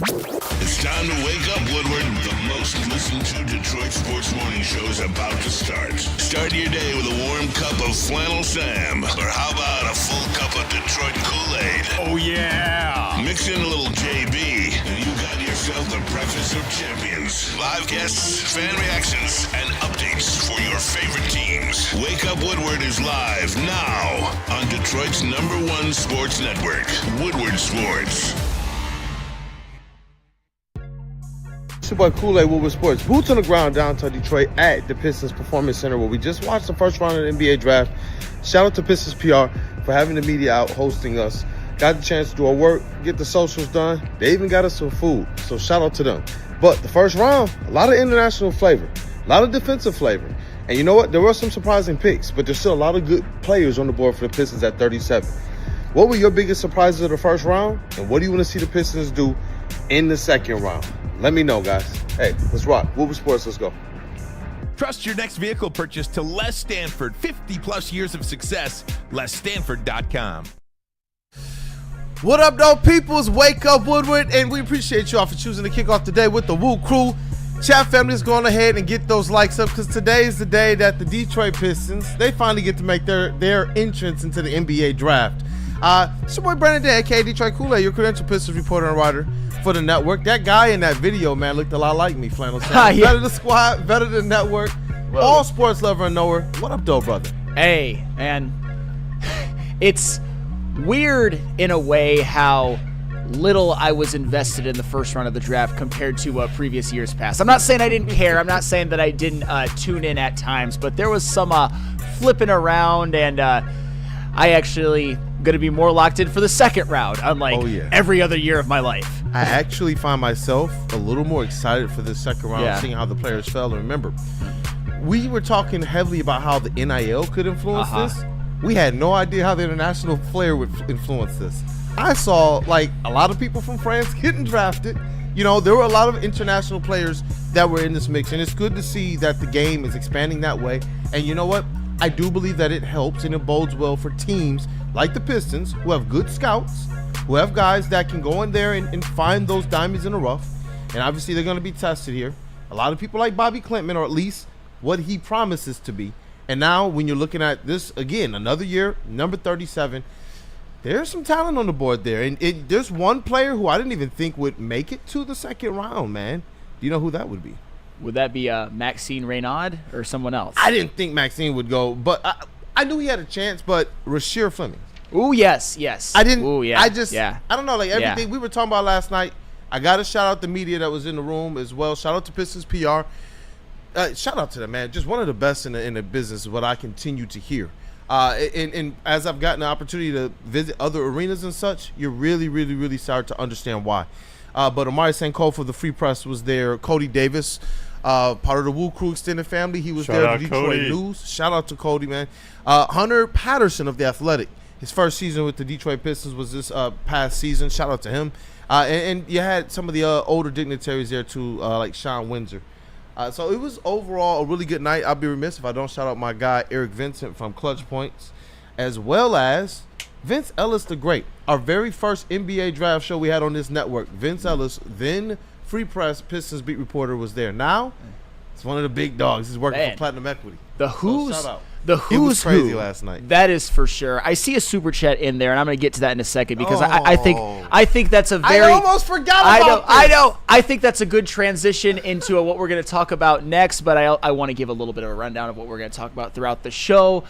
It's time to wake up, Woodward. The most listened to Detroit sports morning show is about to start. Start your day with a warm cup of Flannel Sam. Or how about a full cup of Detroit Kool-Aid? Oh, yeah. Mix in a little JB, and you got yourself the breakfast of champions. Live guests, fan reactions, and updates for your favorite teams. Wake Up Woodward is live now on Detroit's #1 sports network, Woodward Sports. It's your boy Kool-Aid, Woodward Sports. Boots on the ground downtown Detroit at the Pistons Performance Center, where we just watched the first round of the NBA draft. Shout out to Pistons PR for having the media out hosting us. Got the chance to do our work, get the socials done. They even got us some food, so shout out to them. But the first round, a lot of international flavor, a lot of defensive flavor. And you know what? There were some surprising picks, but there's still a lot of good players on the board for the Pistons at 37. What were your biggest surprises of the first round? And what do you want to see the Pistons do in the second round? Let me know, guys. Hey, let's rock. Woodward Sports, let's go. Trust your next vehicle purchase to Les Stanford. 50-plus years of success. LesStanford.com. What up, though, peoples? Wake up, Woodward, and we appreciate y'all for choosing to kick off the day with the WUW Crew. Chat family is going ahead and get those likes up, because today is the day that the Detroit Pistons, they finally get to make their entrance into the NBA draft. It's your boy Brandon Day, aka Detroit Kool-Aid, your credential Pistons reporter and writer for the network. That guy in that video, man, looked a lot like me, Flannel Sam. Yeah. Better the squad, better the network. Whoa. All sports lover and knower. What up, though, brother? Hey, man. It's weird in a way how little I was invested in the first round of the draft compared to previous years past. I'm not saying I didn't care. I'm not saying that I didn't tune in at times, but there was some flipping around, and I actually going to be more locked in for the second round, unlike every other year of my life. I actually find myself a little more excited for this second round, seeing how the players fell. And remember, we were talking heavily about how the NIL could influence this. We had no idea how the international player would influence this. I saw, like, a lot of people from France getting drafted. You know, there were a lot of international players that were in this mix, and it's good to see that the game is expanding that way. And you know what? I do believe that it helps and it bodes well for teams like the Pistons, who have good scouts, who have guys that can go in there and find those diamonds in the rough. And obviously they're going to be tested here. A lot of people like Bobby Klintman, or at least what he promises to be. And now when you're looking at this, again, another year, number 37, there's some talent on the board there. And there's one player who I didn't even think would make it to the second round, man. Do you know who that would be? Would that be Maxine Reynaud or someone else? I didn't think Maxine would go, but I knew he had a chance, but Rasheer Fleming. Ooh, yes. I didn't. Ooh, yeah. I don't know, like everything we were talking about last night. I got to shout out the media that was in the room as well. Shout out to Pistons PR. Shout out to them, man. Just one of the best in the business is what I continue to hear. And as I've gotten the opportunity to visit other arenas and such, you're really, really, really starting to understand why. But Amari Sanko for the Free Press was there. Cody Davis, part of the WUW Crew extended family. He was there at the Detroit News. Shout out to Cody, man. Hunter Patterson of The Athletic. His first season with the Detroit Pistons was this past season. Shout out to him. And you had some of the older dignitaries there too, like Sean Windsor. So it was overall a really good night. I'll be remiss if I don't shout out my guy Eric Vincent from Clutch Points, as well as Vince Ellis the Great. Our very first NBA draft show we had on this network. Vince Ellis, then Free Press Pistons beat reporter, was there. Now it's one of the big dogs. He's working for Platinum Equity. He was crazy last night. That is for sure. I see a super chat in there, and I'm going to get to that in a second, because I think that's a very. I almost forgot about this. I know. I think that's a good transition into what we're going to talk about next. But I want to give a little bit of a rundown of what we're going to talk about throughout the show.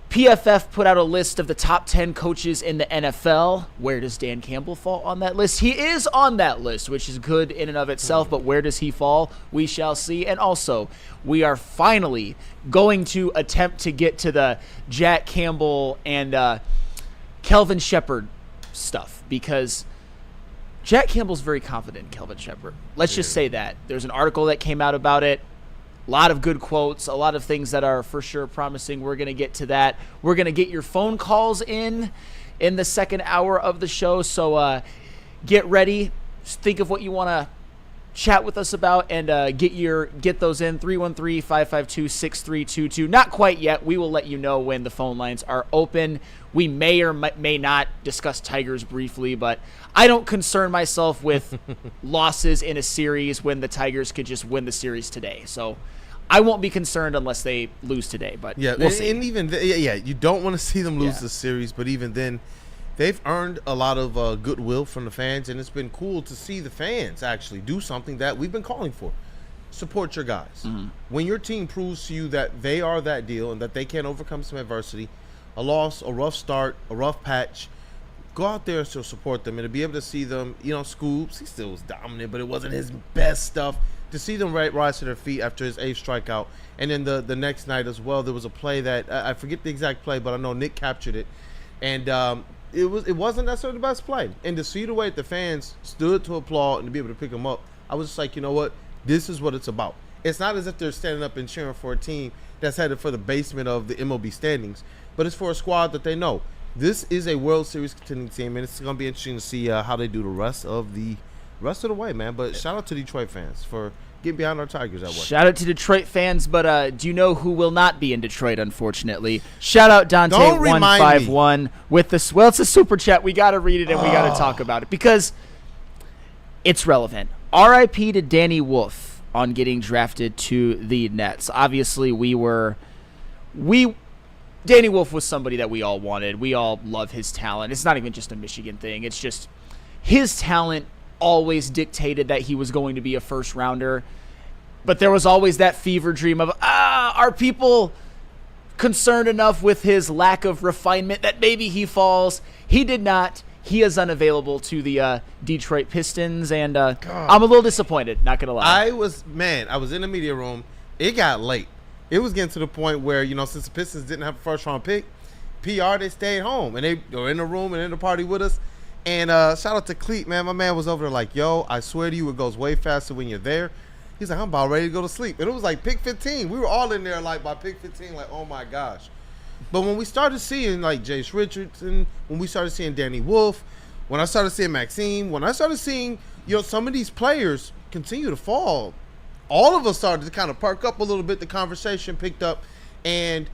PFF put out a list of the top 10 coaches in the NFL. Where does Dan Campbell fall on that list? He is on that list, which is good in and of itself, but where does he fall? We shall see. And also, we are finally going to attempt to get to the Jack Campbell and Kelvin Sheppard stuff, because Jack Campbell's very confident in Kelvin Sheppard. Let's just say that. There's an article that came out about it. A lot of good quotes, a lot of things that are for sure promising. We're going to get to that. We're going to get your phone calls in the second hour of the show. So get ready. Just think of what you want to chat with us about and get those in. 313-552-6322. Not quite yet. We will let you know when the phone lines are open. We may or may not discuss Tigers briefly, but I don't concern myself with losses in a series when the Tigers could just win the series today. So I won't be concerned unless they lose today, but we'll see. And even you don't want to see them lose the series, but even then, they've earned a lot of goodwill from the fans, and it's been cool to see the fans actually do something that we've been calling for. Support your guys. Mm-hmm. When your team proves to you that they are that deal and that they can overcome some adversity, a loss, a rough start, a rough patch, go out there and still support them, and to be able to see them, Scoops, he still was dominant, but it wasn't his best stuff. To see them rise to their feet after his 8th strikeout, and then the next night as well, there was a play that I forget the exact play, but I know Nick captured it, and it wasn't necessarily the best play. And to see the way that the fans stood to applaud and to be able to pick him up, I was just like, you know what, this is what it's about. It's not as if they're standing up and cheering for a team that's headed for the basement of the MLB standings, but it's for a squad that they know this is a World Series contending team, and it's going to be interesting to see how they do the rest of the way, man. But shout out to Detroit fans for getting behind our Tigers that way. Shout out to Detroit fans, but do you know who will not be in Detroit, unfortunately? Shout out Dante151 with this. Well, it's a super chat. We got to read it and we got to talk about it because it's relevant. R.I.P. to Danny Wolf on getting drafted to the Nets. Obviously, Danny Wolf was somebody that we all wanted. We all love his talent. It's not even just a Michigan thing. It's just his talent always dictated that he was going to be a first rounder, but there was always that fever dream of are people concerned enough with his lack of refinement that maybe he falls? He did not. He is unavailable to the Detroit Pistons, and I'm a little disappointed, not gonna lie. I was in the media room. It got late. It was getting to the point where, since the Pistons didn't have a first round pick, PR, they stayed home and they were in the room and in the party with us. And shout out to Cleet, man. My man was over there like, yo, I swear to you, it goes way faster when you're there. He's like, I'm about ready to go to sleep. And it was like pick 15. We were all in there like by pick 15, like, oh my gosh. But when we started seeing like Jase Richardson, when we started seeing Danny Wolf, when I started seeing Maxime, when I started seeing, some of these players continue to fall, all of us started to kind of perk up a little bit. The conversation picked up, and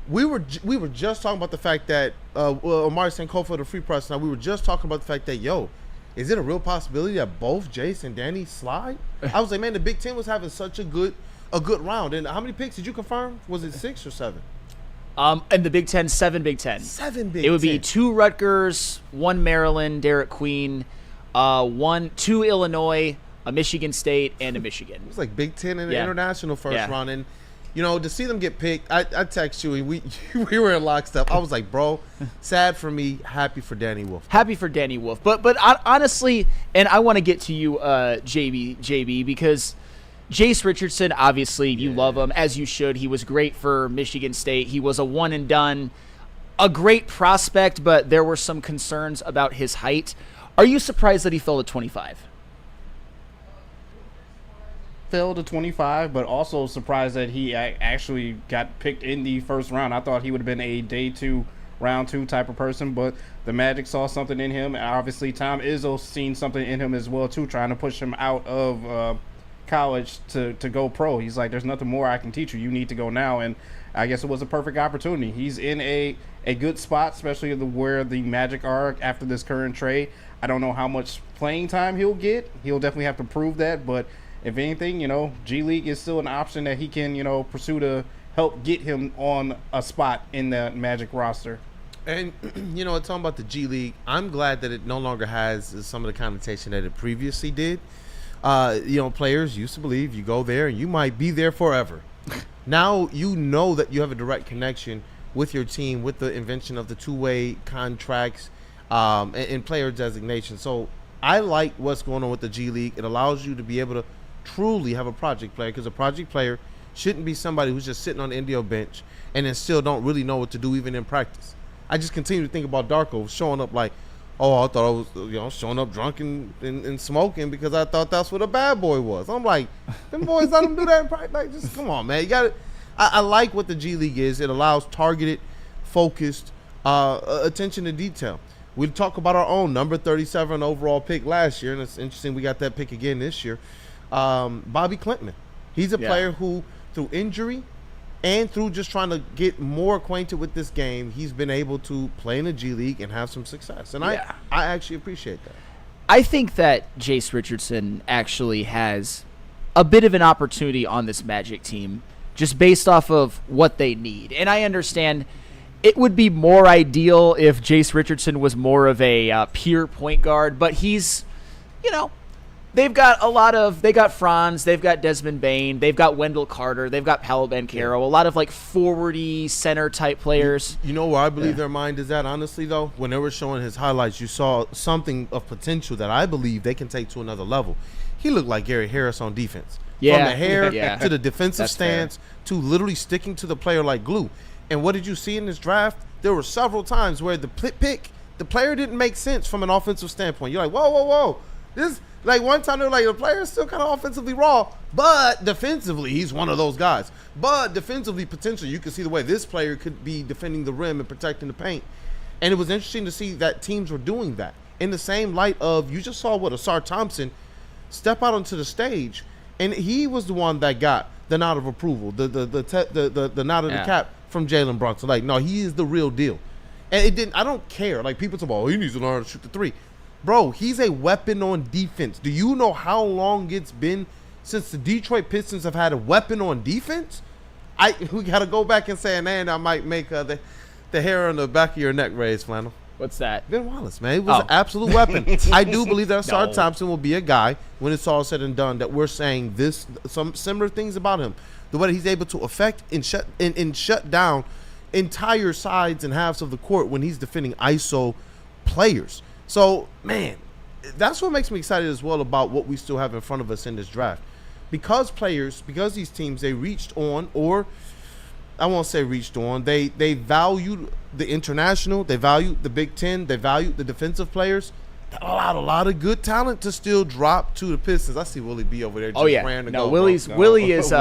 we were just talking about the fact that Omari Sankofa, the Free Press, now we were just talking about the fact that, is it a real possibility that both Jase and Danny slide? I was like, man, the Big Ten was having such a good round. And how many picks did you confirm? Was it 6 or 7? In the Big Ten, 7 Big Ten. 7 Big Ten. It would be 2 Rutgers, 1 Maryland, Derek Queen, 2 Illinois, a Michigan State, and a Michigan. It was like Big Ten and the international first round. And, to see them get picked, I text you, and we were in lockstep. I was like, bro, sad for me, happy for Danny Wolf. Happy for Danny Wolf. But honestly, and I want to get to you, JB, because Jase Richardson, obviously, you love him, as you should. He was great for Michigan State. He was a one and done, a great prospect, but there were some concerns about his height. Are you surprised that he fell to 25? Fell to 25, but also surprised that he actually got picked in the first round. I thought he would have been a day 2, round 2 type of person, but the Magic saw something in him. And obviously, Tom Izzo seen something in him as well, too, trying to push him out of college to go pro. He's like, there's nothing more I can teach you. You need to go now. And I guess it was a perfect opportunity. He's in a good spot, especially where the Magic are after this current trade. I don't know how much playing time he'll get. He'll definitely have to prove that, but if anything, G League is still an option that he can, pursue to help get him on a spot in the Magic roster. And, talking about the G League, I'm glad that it no longer has some of the connotation that it previously did. Players used to believe you go there and you might be there forever. Now you know that you have a direct connection with your team with the invention of the 2-way contracts and player designation. So I like what's going on with the G League. It allows you to be able to truly have a project player, because a project player shouldn't be somebody who's just sitting on the Indio bench and then still don't really know what to do even in practice. I just continue to think about Darko showing up like, oh, I thought I was showing up drunk and smoking because I thought that's what a bad boy was. I'm like, them boys let them do that in practice. Like, just come on, man. You got it. I like what the G League is. It allows targeted, focused attention to detail. We talk about our own number 37 overall pick last year, and it's interesting we got that pick again this year. Bobby Clinton. He's a player who, through injury and through just trying to get more acquainted with this game, he's been able to play in the G League and have some success. And I actually appreciate that. I think that Jase Richardson actually has a bit of an opportunity on this Magic team just based off of what they need. And I understand it would be more ideal if Jase Richardson was more of a pure point guard, but he's, they've got they got Franz, they've got Desmond Bain, they've got Wendell Carter, they've got Paolo Banchero, a lot of like forwardy center type players. You know where I believe their mind is at, honestly, though? When they were showing his highlights, you saw something of potential that I believe they can take to another level. He looked like Gary Harris on defense. Yeah. From the hair to the defensive stance to literally sticking to the player like glue. And what did you see in this draft? There were several times where the player didn't make sense from an offensive standpoint. You're like, whoa. This, like, one time they were like, the player is still kind of offensively raw, but defensively, he's one of those guys. But defensively, potentially, you can see the way this player could be defending the rim and protecting the paint. And it was interesting to see that teams were doing that. In the same light of, you just saw Asar Thompson step out onto the stage, and he was the one that got the nod of approval, the nod of the cap from Jalen Brunson. Like, no, he is the real deal. And it didn't. I don't care. Like, people talk about, oh, he needs to learn how to shoot the three. Bro, he's a weapon on defense. Do you know how long it's been since the Detroit Pistons have had a weapon on defense? We got to go back and say, and I might make the hair on the back of your neck raise, Flannel. What's that? Ben Wallace, man. It was an absolute weapon. I do believe that Asar Thompson will be a guy, when it's all said and done, that we're saying some similar things about him. The way that he's able to affect and shut down entire sides and halves of the court when he's defending ISO players. So, man, that's what makes me excited as well about what we still have in front of us in this draft. Because these teams, they reached on, or I won't say reached on, they valued the international, they valued the Big Ten, they valued the defensive players. That allowed a lot of good talent to still drop to the Pistons. I see Willie B over there just raring to go. Willie is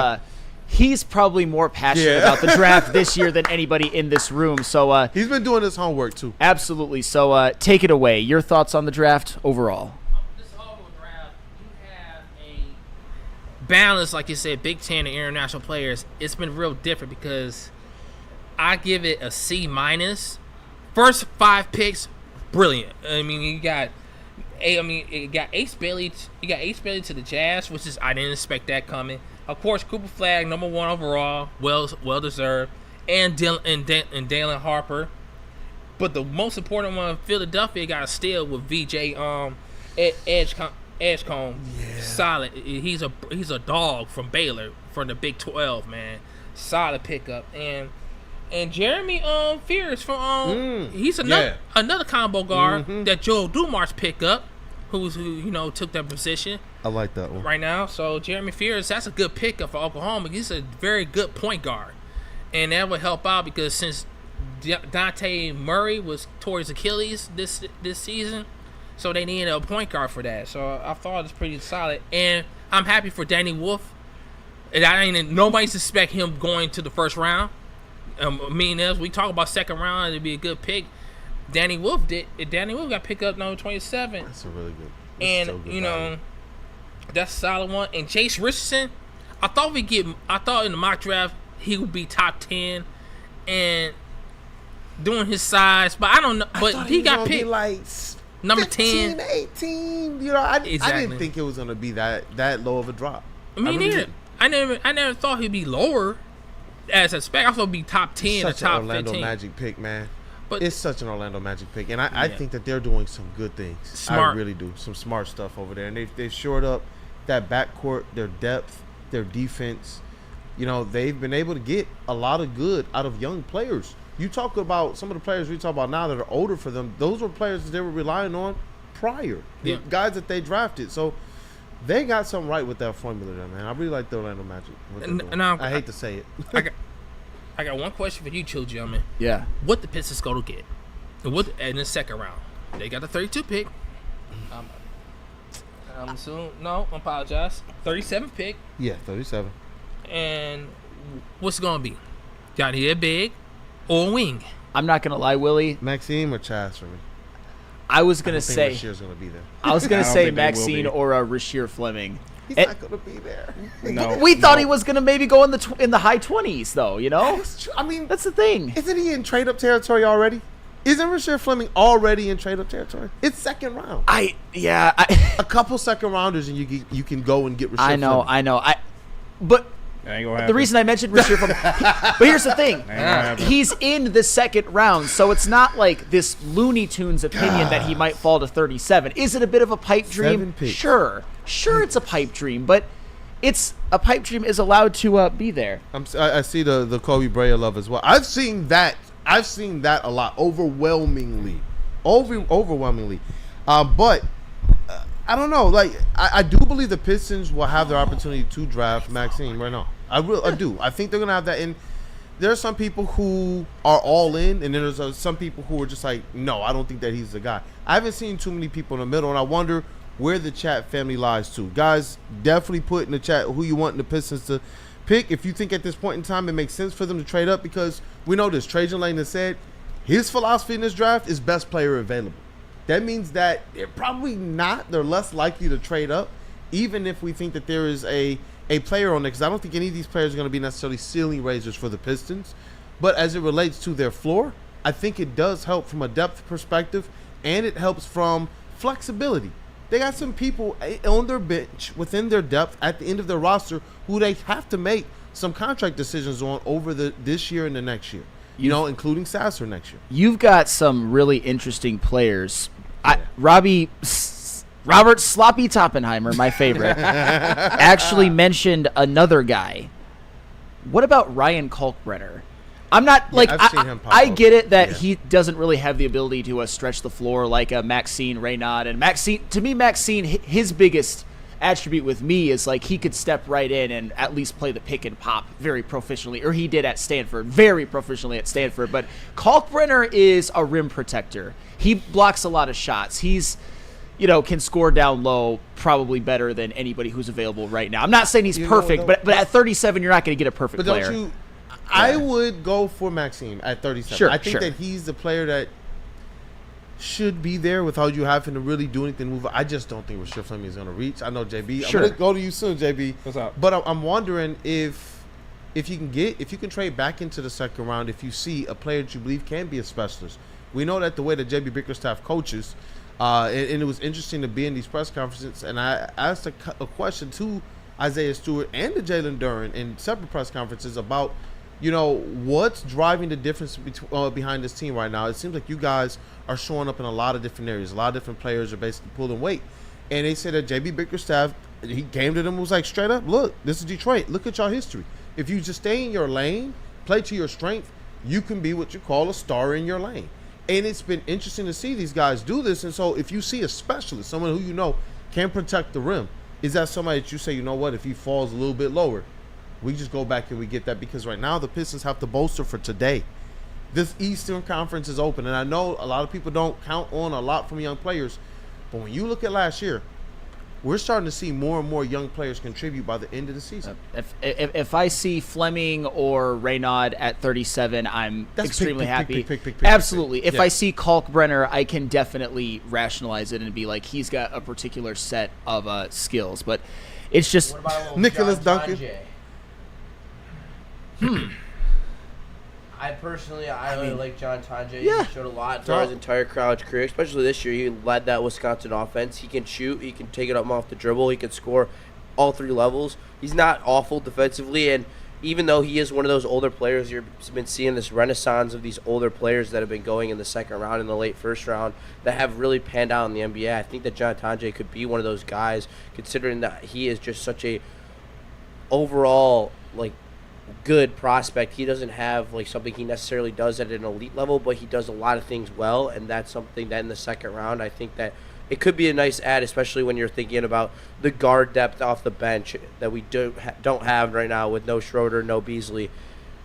he's probably more passionate about the draft this year than anybody in this room. So he's been doing his homework too. Absolutely. So take it away. Your thoughts on the draft overall? This overall draft, you have a balance, like you said, Big Ten and international players. It's been real different because I give it a C-. First 5 picks, brilliant. I mean, you got Ace Bailey. You got Ace Bailey to the Jazz, which is, I didn't expect that coming. Of course, Cooper Flagg, number 1 overall, well deserved, and Dalen Harper. But the most important one, Philadelphia got a steal with VJ Edgecombe. Solid. He's a dog from Baylor, from the Big 12, man. Solid pickup. And Jeremy Fears from he's another combo guard that Joel Dumars picked up, who took that position. I like that one right now. So Jeremy Fears, that's a good pickup for Oklahoma. He's a very good point guard, and that would help out because since Dante Murray was towards Achilles this season, so they needed a point guard for that. So I thought it was pretty solid, and I'm happy for Danny Wolf. And nobody's expect him going to the first round. As we talk about second round, it'd be a good pick. Danny Wolf got picked up number 27. That's a really good. And so good that's a solid one. And Jase Richardson, I thought in the mock draft he would be top 10 and doing his size, but I don't know. But he got picked like number 15, 10, 18. I didn't think it was gonna be that low of a drop. Me neither. I never thought he'd be lower as a spec. I thought he'd be top 10 or top 15. Such an Orlando Magic pick, man. But it's such an Orlando Magic pick, and I think that they're doing some good things. Smart. I really do. Some smart stuff over there, and they've shored up that backcourt, their depth, their defense. They've been able to get a lot of good out of young players. You talk about some of the players we talk about now that are older for them. Those were players that they were relying on prior. The guys that they drafted. So they got something right with that formula there, man. I really like the Orlando Magic. I hate to say it. I got one question for you two gentlemen. Yeah. What the Pistons go to get? In the second round? They got the 32 pick. I'm assuming. No, I apologize. 37 pick. Yeah, 37. And what's it going to be? Got to hit big or a wing? I'm not going to lie, Willie. Maxime or Chaz for me? I was going to say. Rashier's going to be there. I was going to say Maxine or Rasheer Fleming. He's not going to be there. No, We thought he was going to maybe go in the high 20s, though, you know? That's true. I mean, That's the thing. isn't he in trade-up territory already? Isn't Rasheed Fleming already in trade-up territory? It's second round. A couple second-rounders, and you can go and get Rasheed Fleming. I know. But Ain't gonna the happen. reason I mentioned Rasheed Fleming, but here's the thing. happen. He's in the second round, so it's not like this Looney Tunes opinion that he might fall to 37. Is it a bit of a pipe dream? 7 picks. Sure, it's a pipe dream, but it's a pipe dream is allowed to be there. I see the Kobe Bryant love as well. I've seen that a lot, overwhelmingly. But I don't know. Like I do believe the Pistons will have their opportunity to draft Maxine right now. I do. I think they're gonna have that. And there are some people who are all in, and then there's some people who are just like, no, I don't think that he's the guy. I haven't seen too many people in the middle, and I wonder where the chat family lies too. Guys, definitely put in the chat who you want the Pistons to pick. If you think at this point in time it makes sense for them to trade up, because we know this. Trajan Lane has said his philosophy in this draft is best player available. That means that they're probably not. They're less likely to trade up, even if we think that there is a player on there, because I don't think any of these players are going to be necessarily ceiling raisers for the Pistons. But as it relates to their floor, I think it does help from a depth perspective, and it helps from flexibility. They got some people on their bench within their depth at the end of their roster who they have to make some contract decisions on over this year and the next year, including Sasser next year. You've got some really interesting players. Robert Sloppy Toppenheimer, my favorite, actually mentioned another guy. What about Ryan Kalkbrenner? I'm not I've seen him pop I up. get it that he doesn't really have the ability to stretch the floor like a Maxine Reynaud. And Maxine, his biggest attribute with me is like he could step right in and at least play the pick and pop very proficiently, or he did at Stanford, very proficiently at Stanford. But Kalkbrenner is a rim protector. He blocks a lot of shots. He's, can score down low probably better than anybody who's available right now. I'm not saying he's perfect, but at 37, you're not going to get a perfect player. Don't you? I would go for Maxime at 37. Sure, I think that he's the player that should be there without you having to really do anything. Move. I just don't think Rasheed Fleming is going to reach. I know, JB. Sure. I'm going to go to you soon, JB. What's up? But I'm wondering if you can trade back into the second round if you see a player that you believe can be a specialist. We know that the way that JB Bickerstaff coaches, and it was interesting to be in these press conferences, and I asked a question to Isaiah Stewart and to Jalen Duren in separate press conferences about, what's driving the difference behind this team right now. It seems like you guys are showing up in a lot of different areas. A lot of different players are basically pulling weight. And they said that JB Bickerstaff, he came to them and was like, straight up, look, this is Detroit. Look at y'all history. If you just stay in your lane, play to your strength, you can be what you call a star in your lane. And it's been interesting to see these guys do this. And so if you see a specialist, someone who can protect the rim, is that somebody that you say, if he falls a little bit lower, we just go back and we get that? Because right now the Pistons have to bolster for today. This Eastern Conference is open, and I know a lot of people don't count on a lot from young players, but when you look at last year, we're starting to see more and more young players contribute by the end of the season. If I see Fleming or Reynaud at 37, I'm extremely happy. Absolutely. If I see Kalkbrenner, I can definitely rationalize it and be like, he's got a particular set of skills. But it's just What about a little Nicholas John Duncan? Tonje? I really like John Tonje. Yeah. He showed a lot throughout his entire college career, especially this year. He led that Wisconsin offense. He can shoot. He can take it up off the dribble. He can score all three levels. He's not awful defensively, and even though he is one of those older players, you've been seeing this renaissance of these older players that have been going in the second round and the late first round that have really panned out in the NBA. I think that John Tonje could be one of those guys, considering that he is just such a overall, good prospect. He doesn't have something he necessarily does at an elite level, but he does a lot of things well, and that's something that in the second round I think that it could be a nice add, especially when you're thinking about the guard depth off the bench that we don't have right now with no Schroeder, no Beasley,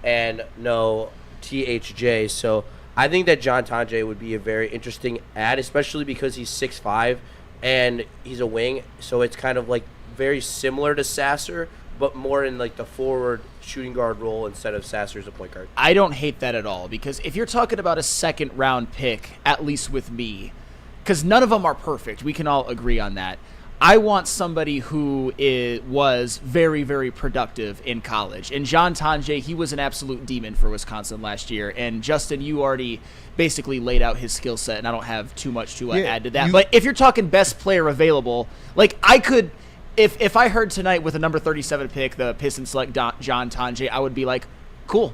and no THJ. So I think that John Tonje would be a very interesting add, especially because he's 6'5", and he's a wing, so it's kind of very similar to Sasser, but more in the forward shooting guard role instead of Sasser as a point guard. I don't hate that at all, because if you're talking about a second round pick, at least with me, because none of them are perfect, we can all agree on that. I want somebody who was very, very productive in college. And John Tonje, he was an absolute demon for Wisconsin last year. And Justin, you already basically laid out his skill set, and I don't have too much to add to that. But if you're talking best player available, like I could, if I heard tonight with a number 37 pick, the Pistons select John Tonje, I would be like, cool.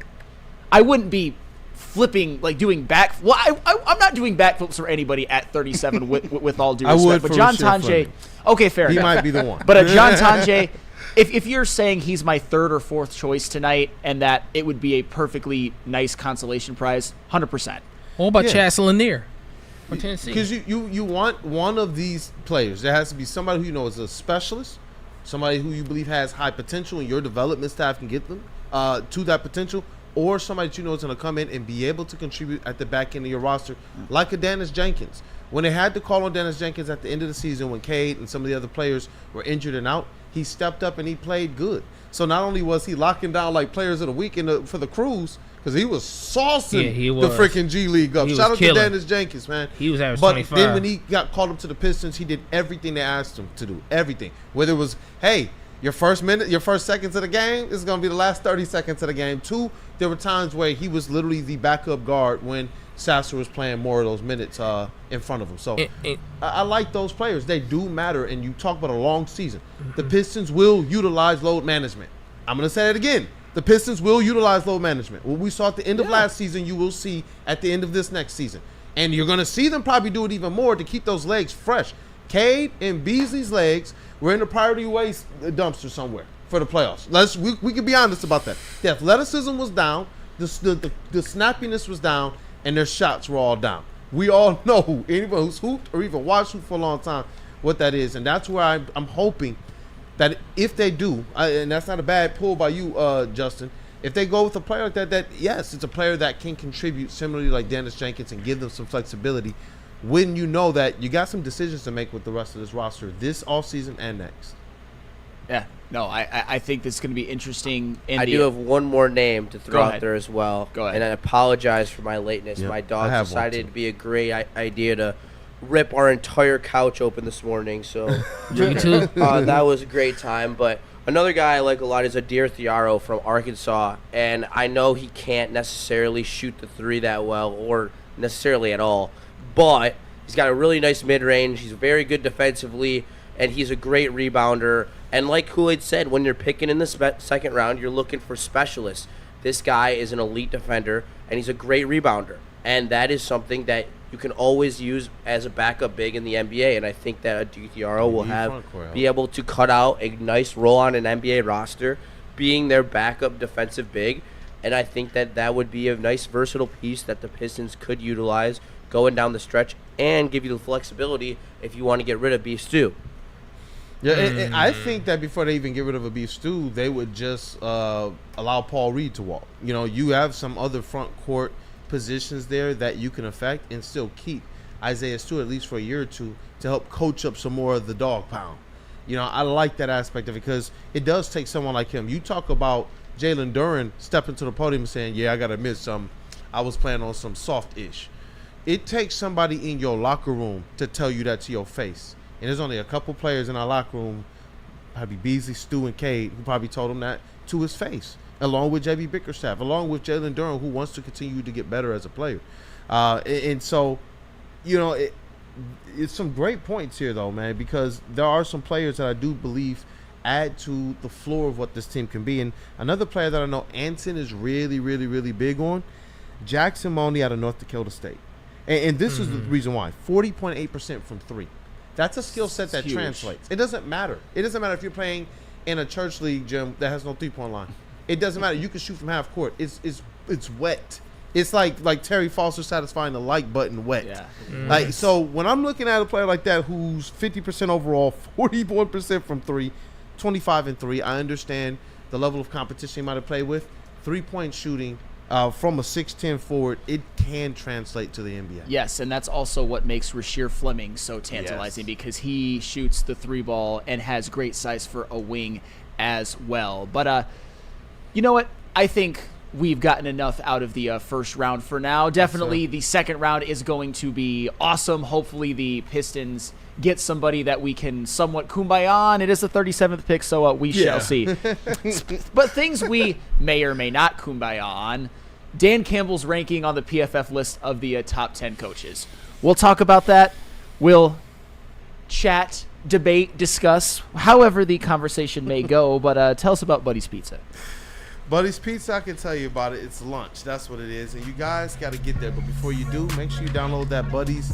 I wouldn't be flipping, like doing I'm not doing backflips for anybody at 37 with all due respect. But John Tonje, okay, fair enough. He might be the one. But a John Tonje, if you're saying he's my third or fourth choice tonight and that it would be a perfectly nice consolation prize, 100%. What about Chaz Lanier from Tennessee? Because you want one of these players. There has to be somebody who you know is a specialist, somebody who you believe has high potential and your development staff can get them to that potential, or somebody that you know is going to come in and be able to contribute at the back end of your roster, like a Dennis Jenkins. When they had to call on Dennis Jenkins at the end of the season when Cade and some of the other players were injured and out, he stepped up and he played good. So not only was he locking down like players of the week for the Crews, because he was saucing the freaking G League up. Shout out to Dennis Jenkins, man. He was average 25. But then when he got called up to the Pistons, he did everything they asked him to do. Everything. Whether it was, hey, your first seconds of the game is going to be the last 30 seconds of the game. 2, there were times where he was literally the backup guard when Sasser was playing more of those minutes in front of him. So I like those players. They do matter, and you talk about a long season. The Pistons will utilize load management. I'm going to say it again. The Pistons will utilize load management. What we saw at the end of last season, you will see at the end of this next season. And you're going to see them probably do it even more to keep those legs fresh. Cade and Beasley's legs were in the priority waste dumpster somewhere for the playoffs. We can be honest about that. The athleticism was down, the snappiness was down, and their shots were all down. We all know, anyone who's hooped or even watched hoop for a long time, what that is. And that's where I'm hoping that if they do, and that's not a bad pull by you, Justin, if they go with a player like that, yes, it's a player that can contribute similarly like Dennis Jenkins and give them some flexibility when you know that you got some decisions to make with the rest of this roster this offseason and next. Yeah, no, I think this is going to be interesting. I do have one more name to throw out there as well. Go ahead. And I apologize for my lateness. Yep, my dog decided it'd be a great idea to rip our entire couch open this morning. So that was a great time. But another guy I like a lot is Adir Thiaro from Arkansas. And I know he can't necessarily shoot the three that well or necessarily at all. But he's got a really nice mid-range. He's very good defensively, and he's a great rebounder. And like Kool-Aid said, when you're picking in the second round, you're looking for specialists. This guy is an elite defender, and he's a great rebounder. And that is something that you can always use as a backup big in the NBA. And I think that Adir Thiaro will be able to cut out a nice role on an NBA roster, being their backup defensive big. And I think that would be a nice versatile piece that the Pistons could utilize going down the stretch and give you the flexibility if you want to get rid of Beef Stew. Yeah, and I think that before they even get rid of a Beef Stew, they would just allow Paul Reed to walk. You know, you have some other front court positions there that you can affect and still keep Isaiah Stewart at least for a year or two to help coach up some more of the dog pound. You know, I like that aspect of it because it does take someone like him. You talk about Jalen Duren stepping to the podium and saying, yeah, I got to admit I was playing on some soft-ish. It takes somebody in your locker room to tell you that to your face. And there's only a couple players in our locker room, probably Beasley, Stu, and Cade, who probably told him that to his face, along with J.B. Bickerstaff, along with Jalen Duren, who wants to continue to get better as a player. And so, you know, it's some great points here, though, man, because there are some players that I do believe add to the floor of what this team can be. And another player that I know Anson is really, really, really big on, Jackson Money out of North Dakota State. And this is the reason why. 40.8% from three. That's a skill set that translates. It doesn't matter. It doesn't matter if you're playing in a church league gym that has no three-point line. It doesn't matter. You can shoot from half court. It's wet. It's like Terry Foster satisfying the like button wet. Yeah. Like, so when I'm looking at a player like that who's 50% overall, 41% from three, 25 and three, I understand the level of competition he might have played with. Three-point shooting. From a 6'10" forward, it can translate to the NBA. Yes, and that's also what makes Rasheer Fleming so tantalizing because he shoots the three ball and has great size for a wing as well. But you know what? I think we've gotten enough out of the first round for now. Definitely the second round is going to be awesome. Hopefully the Pistons get somebody that we can somewhat kumbaya on. It is the 37th pick, so we shall see. But things we may or may not kumbaya on. Dan Campbell's ranking on the PFF list of the top 10 coaches. We'll talk about that. We'll chat, debate, discuss, however the conversation may go. But tell us about Buddy's Pizza. Buddy's Pizza, I can tell you about it. It's lunch. That's what it is. And you guys got to get there. But before you do, make sure you download that Buddy's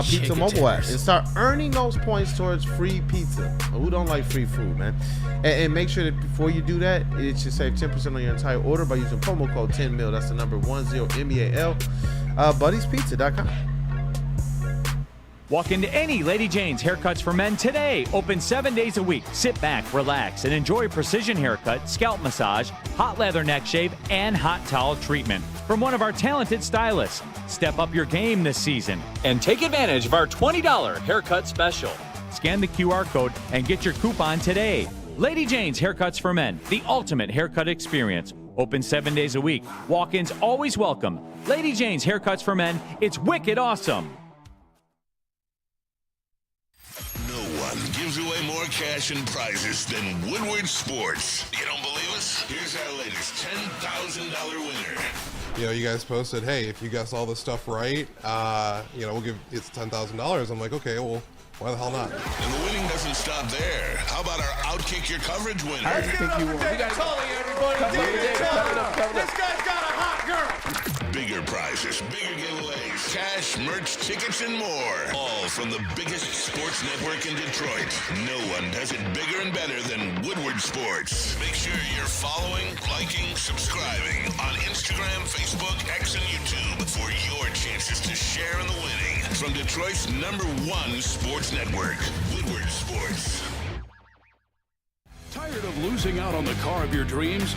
Pizza mobile app and start earning those points towards free pizza. Who don't like free food, man? And make sure that before you do that, it should save 10% on your entire order by using promo code 10MIL. That's the number 10MEAL. Buddy'sPizza.com. Walk into any Lady Jane's Haircuts for Men today. Open 7 days a week. Sit back, relax, and enjoy precision haircut, scalp massage, hot leather neck shave, and hot towel treatment from one of our talented stylists. Step up your game this season and take advantage of our $20 haircut special. Scan the QR code and get your coupon today. Lady Jane's Haircuts for Men, the ultimate haircut experience. Open 7 days a week. Walk-ins always welcome. Lady Jane's Haircuts for Men, it's wicked awesome. No one gives away more cash and prizes than Woodward Sports. You don't believe us? Here's our latest $10,000 winner. You know, you guys posted, hey, if you guess all this stuff right, we'll give it's $10,000. I'm like, okay, well, why the hell not? And the winning doesn't stop there. How about our Outkick Your Coverage winner? I think you won. We got Tully, everybody. This guy's got a hot girl. Bigger prizes, bigger giveaways, cash, merch, tickets, and more. All from the biggest sports network in Detroit. No one does it bigger and better than Woodward Sports. Make sure you're following, liking, subscribing on Instagram, Facebook, X, and YouTube for your chances to share in the winning. From Detroit's #1 sports network, Woodward Sports. Tired of losing out on the car of your dreams?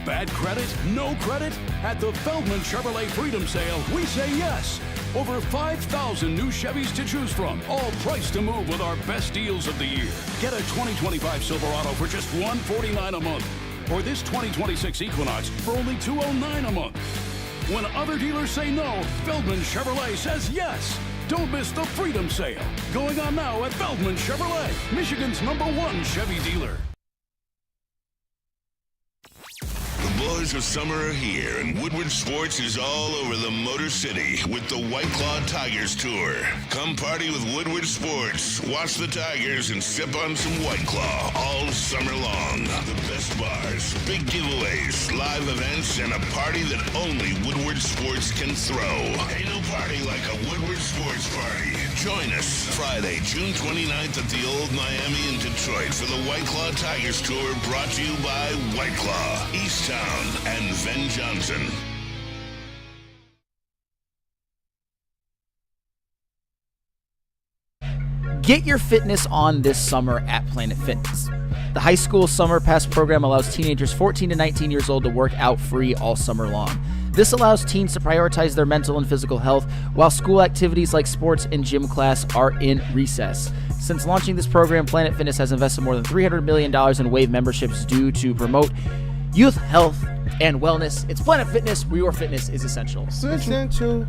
Bad credit? No credit? At the Feldman Chevrolet Freedom Sale, we say yes. Over 5,000 new Chevys to choose from, all priced to move with our best deals of the year. Get a 2025 Silverado for just $149 a month, or this 2026 Equinox for only $209 a month. When other dealers say no, Feldman Chevrolet says yes. Don't miss the Freedom Sale, going on now at Feldman Chevrolet, Michigan's #1 Chevy dealer. The boys of summer are here, and Woodward Sports is all over the Motor City with the White Claw Tigers Tour. Come party with Woodward Sports, watch the Tigers, and sip on some White Claw all summer long. The best bars, big giveaways, live events, and a party that only Woodward Sports can throw. Ain't no party like a Woodward Sports party. Join us Friday, June 29th at the Old Miami in Detroit for the White Claw Tigers Tour, brought to you by White Claw, Easttown, and Ven Johnson. Get your fitness on this summer at Planet Fitness. The high school summer pass program allows teenagers 14 to 19 years old to work out free all summer long. This allows teens to prioritize their mental and physical health while school activities like sports and gym class are in recess. Since launching this program, Planet Fitness has invested more than $300 million in Wave memberships due to promote youth health and wellness. It's Planet Fitness, where your fitness is essential. Essential.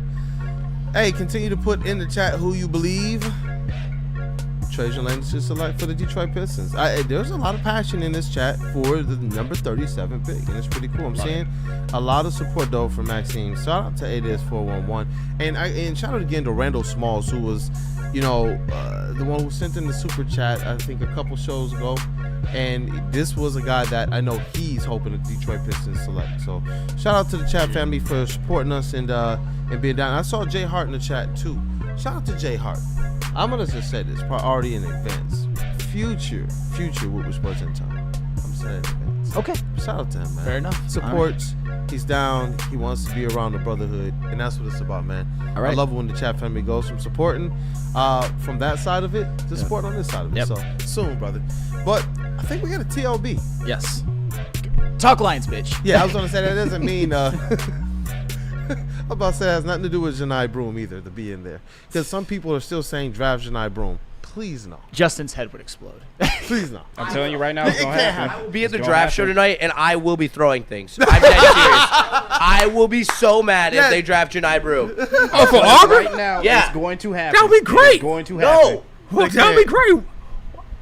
Hey, continue to put in the chat who you believe Trajan Landis should select for the Detroit Pistons. There's a lot of passion in this chat for the number 37 pick, and it's pretty cool. I'm seeing a lot of support though from Maxine. Shout out to ADS411, and shout out again to Randall Smalls, who was, the one who sent in the super chat I think a couple shows ago. And this was a guy that I know he's hoping the Detroit Pistons select. So shout out to the chat family for supporting us and being down. I saw Jay Hart in the chat too. Shout out to Jay Hart. I'm gonna just say this, already in advance. Future Woodward Sports in time. I'm saying in advance. Okay. Shout out to him, man. Fair enough. Supports. Right. He's down. He wants to be around the brotherhood, and that's what it's about, man. All right. I love it when the chat family goes from supporting from that side of it to support on this side of it. So soon, brother. But I think we got a TLB. Yes. Talk Lions, bitch. Yeah, I was gonna say that doesn't mean. I'm about to say it has nothing to do with Janai Broom either to be in there, because some people are still saying draft Janai Broom. Please no. Justin's head would explode. Please no. I'm telling you right now, it's going to happen. I will be at the draft show tonight, and I will be throwing things. I'm dead serious. I will be so mad if they draft Janai Brew. Oh, for Auburn? Right now, it's going to happen. That would be great. It's going to happen. No. That would be great.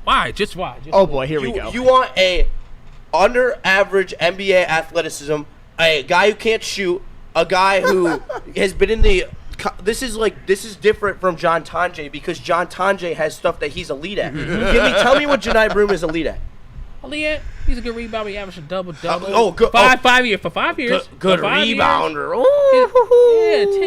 Why? Just why? Boy, here we go. You want a under-average NBA athleticism, a guy who can't shoot, a guy who has been in the... This is different from John Tonje because John Tonje has stuff that he's elite at. Tell me what Janai Broom is elite at. Elite at? He's a good rebounder. He averaged a double-double. Good. 5 years. For 5 years. Good rebounder.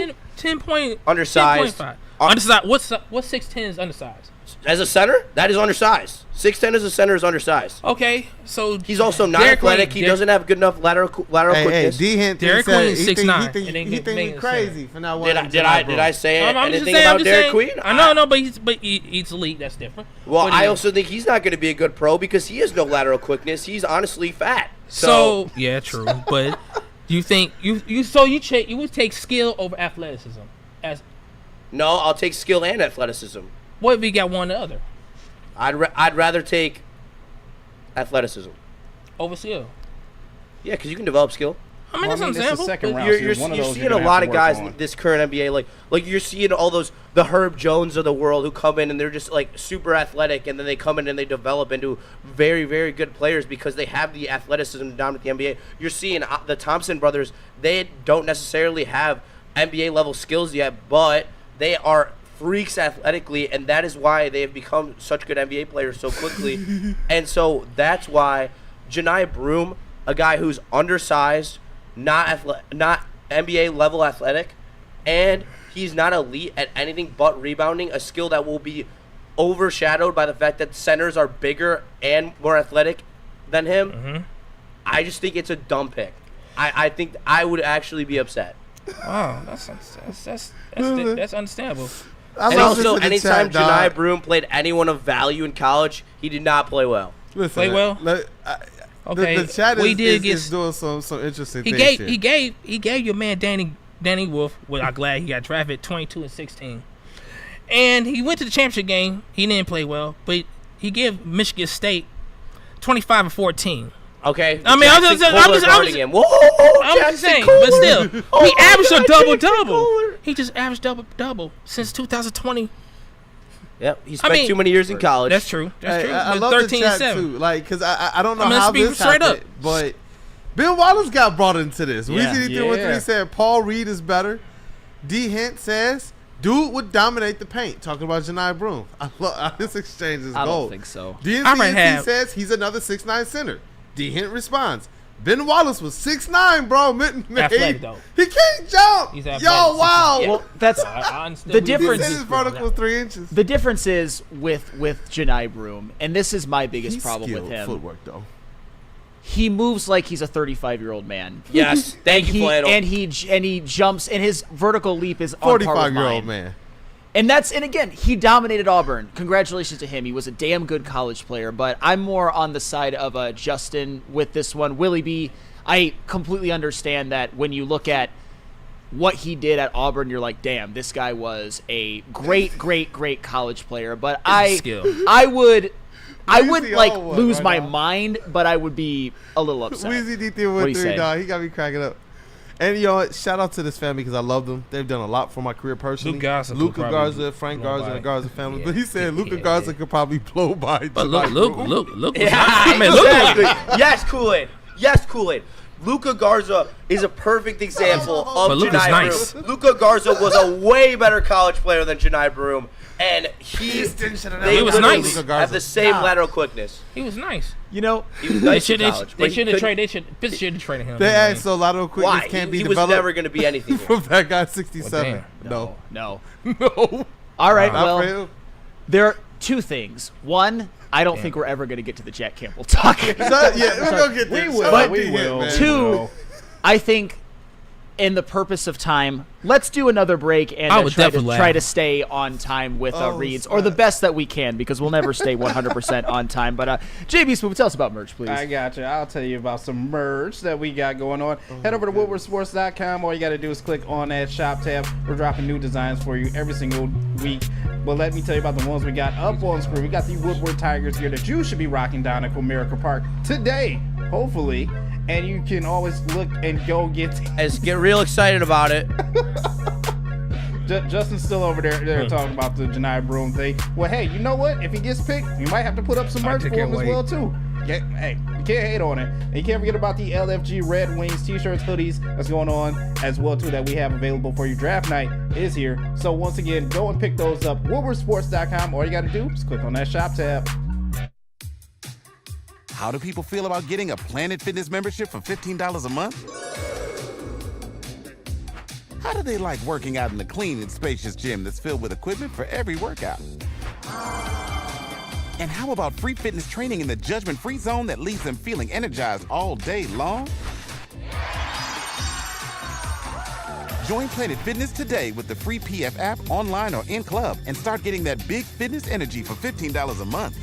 Yeah, 10 point. Undersized. 10.5. Undersized. What's 6'10" is undersized? As a center, that is undersized. 6'10" as a center is undersized. Okay, so he's also not athletic. He doesn't have good enough lateral quickness. Derek Queen 6'9". He think he's crazy for not Did I say anything I'm about just Derek saying, Queen? No, but he's elite. That's different. Well, I also think he's not going to be a good pro because he has no lateral quickness. He's honestly fat. So yeah, true. But do you think you would take skill over athleticism? No, I'll take skill and athleticism. What if we got one or the other? I'd rather take athleticism over skill. Yeah, because you can develop skill. I mean, that's understandable. You're seeing a lot of guys in this current NBA, like you're seeing all those the Herb Jones of the world who come in and they're just like super athletic, and then they come in and they develop into very, very good players because they have the athleticism to dominate the NBA. You're seeing the Thompson brothers; they don't necessarily have NBA level skills yet, but they are freaks athletically, and that is why they have become such good NBA players so quickly. And so that's why Janai Broom, a guy who's undersized, not NBA level athletic, and he's not elite at anything but rebounding, a skill that will be overshadowed by the fact that centers are bigger and more athletic than him. Mm-hmm. I just think it's a dumb pick. I think I would actually be upset. Oh, that's understandable. And also, anytime Janai Broom played anyone of value in college, he did not play well. Play well? Okay. The chat is doing some interesting things here. He gave your man Danny Wolf, well, I'm glad he got drafted, 22 and 16. And he went to the championship game. He didn't play well, but he gave Michigan State 25 and 14. Okay. I mean, I'm just saying, but still, he averaged a double-double. He just averaged double-double since 2020. Yep, he spent too many years in college. That's true. That's true. I love 13 the chat too, because I don't know how this happened, but Bill Wallace got brought into this. Weezy3 said Paul Reed is better. D Hint says dude would dominate the paint. Talking about Janai Broom. This exchange is gold. I don't think so. DNC says he's another 6'9" center. D Hint responds, Ben Wallace was 6'9", bro. Athletic, though. He can't jump. He's athletic. Yo, wow. Well, that's the difference. His vertical was 3 inches. The difference is with Janai Broom, and this is my biggest problem with him. Footwork, though. He moves like he's a 35-year-old man. Yes, thank you, Flannel. And he jumps, and his vertical leap is on par with mine. 45-year-old man. And again, he dominated Auburn. Congratulations to him. He was a damn good college player, but I'm more on the side of Justin with this one. Willie B, I completely understand that when you look at what he did at Auburn, you're like, damn, this guy was a great, great, great college player. But I would like lose my mind, but I would be a little upset. Weezy D3 with 3, dog. He got me cracking up. And you know what? Shout out to this family because I love them. They've done a lot for my career personally. Luka Garza, Frank Garza, and the Garza family. Yeah. But he said Luka Garza could probably blow by. But look. Yeah, exactly. Yes, Kool-Aid. Luka Garza is a perfect example of Janai Broom. Luka Garza was a way better college player than Janai Broom, and he was nice. Have the same lateral quickness. He was nice. You know, they should have traded him. They asked so lateral quickness can't be developed. He was never going to be anything from that guy 67. Well, no. All right, well, there are two things. One, I don't think we're ever going to get to the Jack Campbell talk. We're going to get there. We will. Two, I think in the purpose of time, let's do another break and try to stay on time with reads, or the best that we can, because we'll never stay 100% on time. But JB Smooth, tell us about merch, please. I got you. I'll tell you about some merch that we got going on. Head over to woodwardsports.com. All you got to do is click on that shop tab. We're dropping new designs for you every single week. But let me tell you about the ones we got up on screen. We got the Woodward Tigers gear that you should be rocking down at Comerica Park today, hopefully. And you can always look and go get real excited about it. Justin's still over there talking about the Janai Broom thing. Well, hey, you know what? If he gets picked, you might have to put up some merch for him as well, too. Hey, you can't hate on it. And you can't forget about the LFG Red Wings t-shirts, hoodies that's going on as well, too, that we have available for you. Draft night is here. So, once again, go and pick those up. WoodwardSports.com. All you got to do is click on that shop tab. How do people feel about getting a Planet Fitness membership for $15 a month? How do they like working out in a clean and spacious gym that's filled with equipment for every workout? And how about free fitness training in the judgment-free zone that leaves them feeling energized all day long? Join Planet Fitness today with the free PF app, online or in club, and start getting that big fitness energy for $15 a month.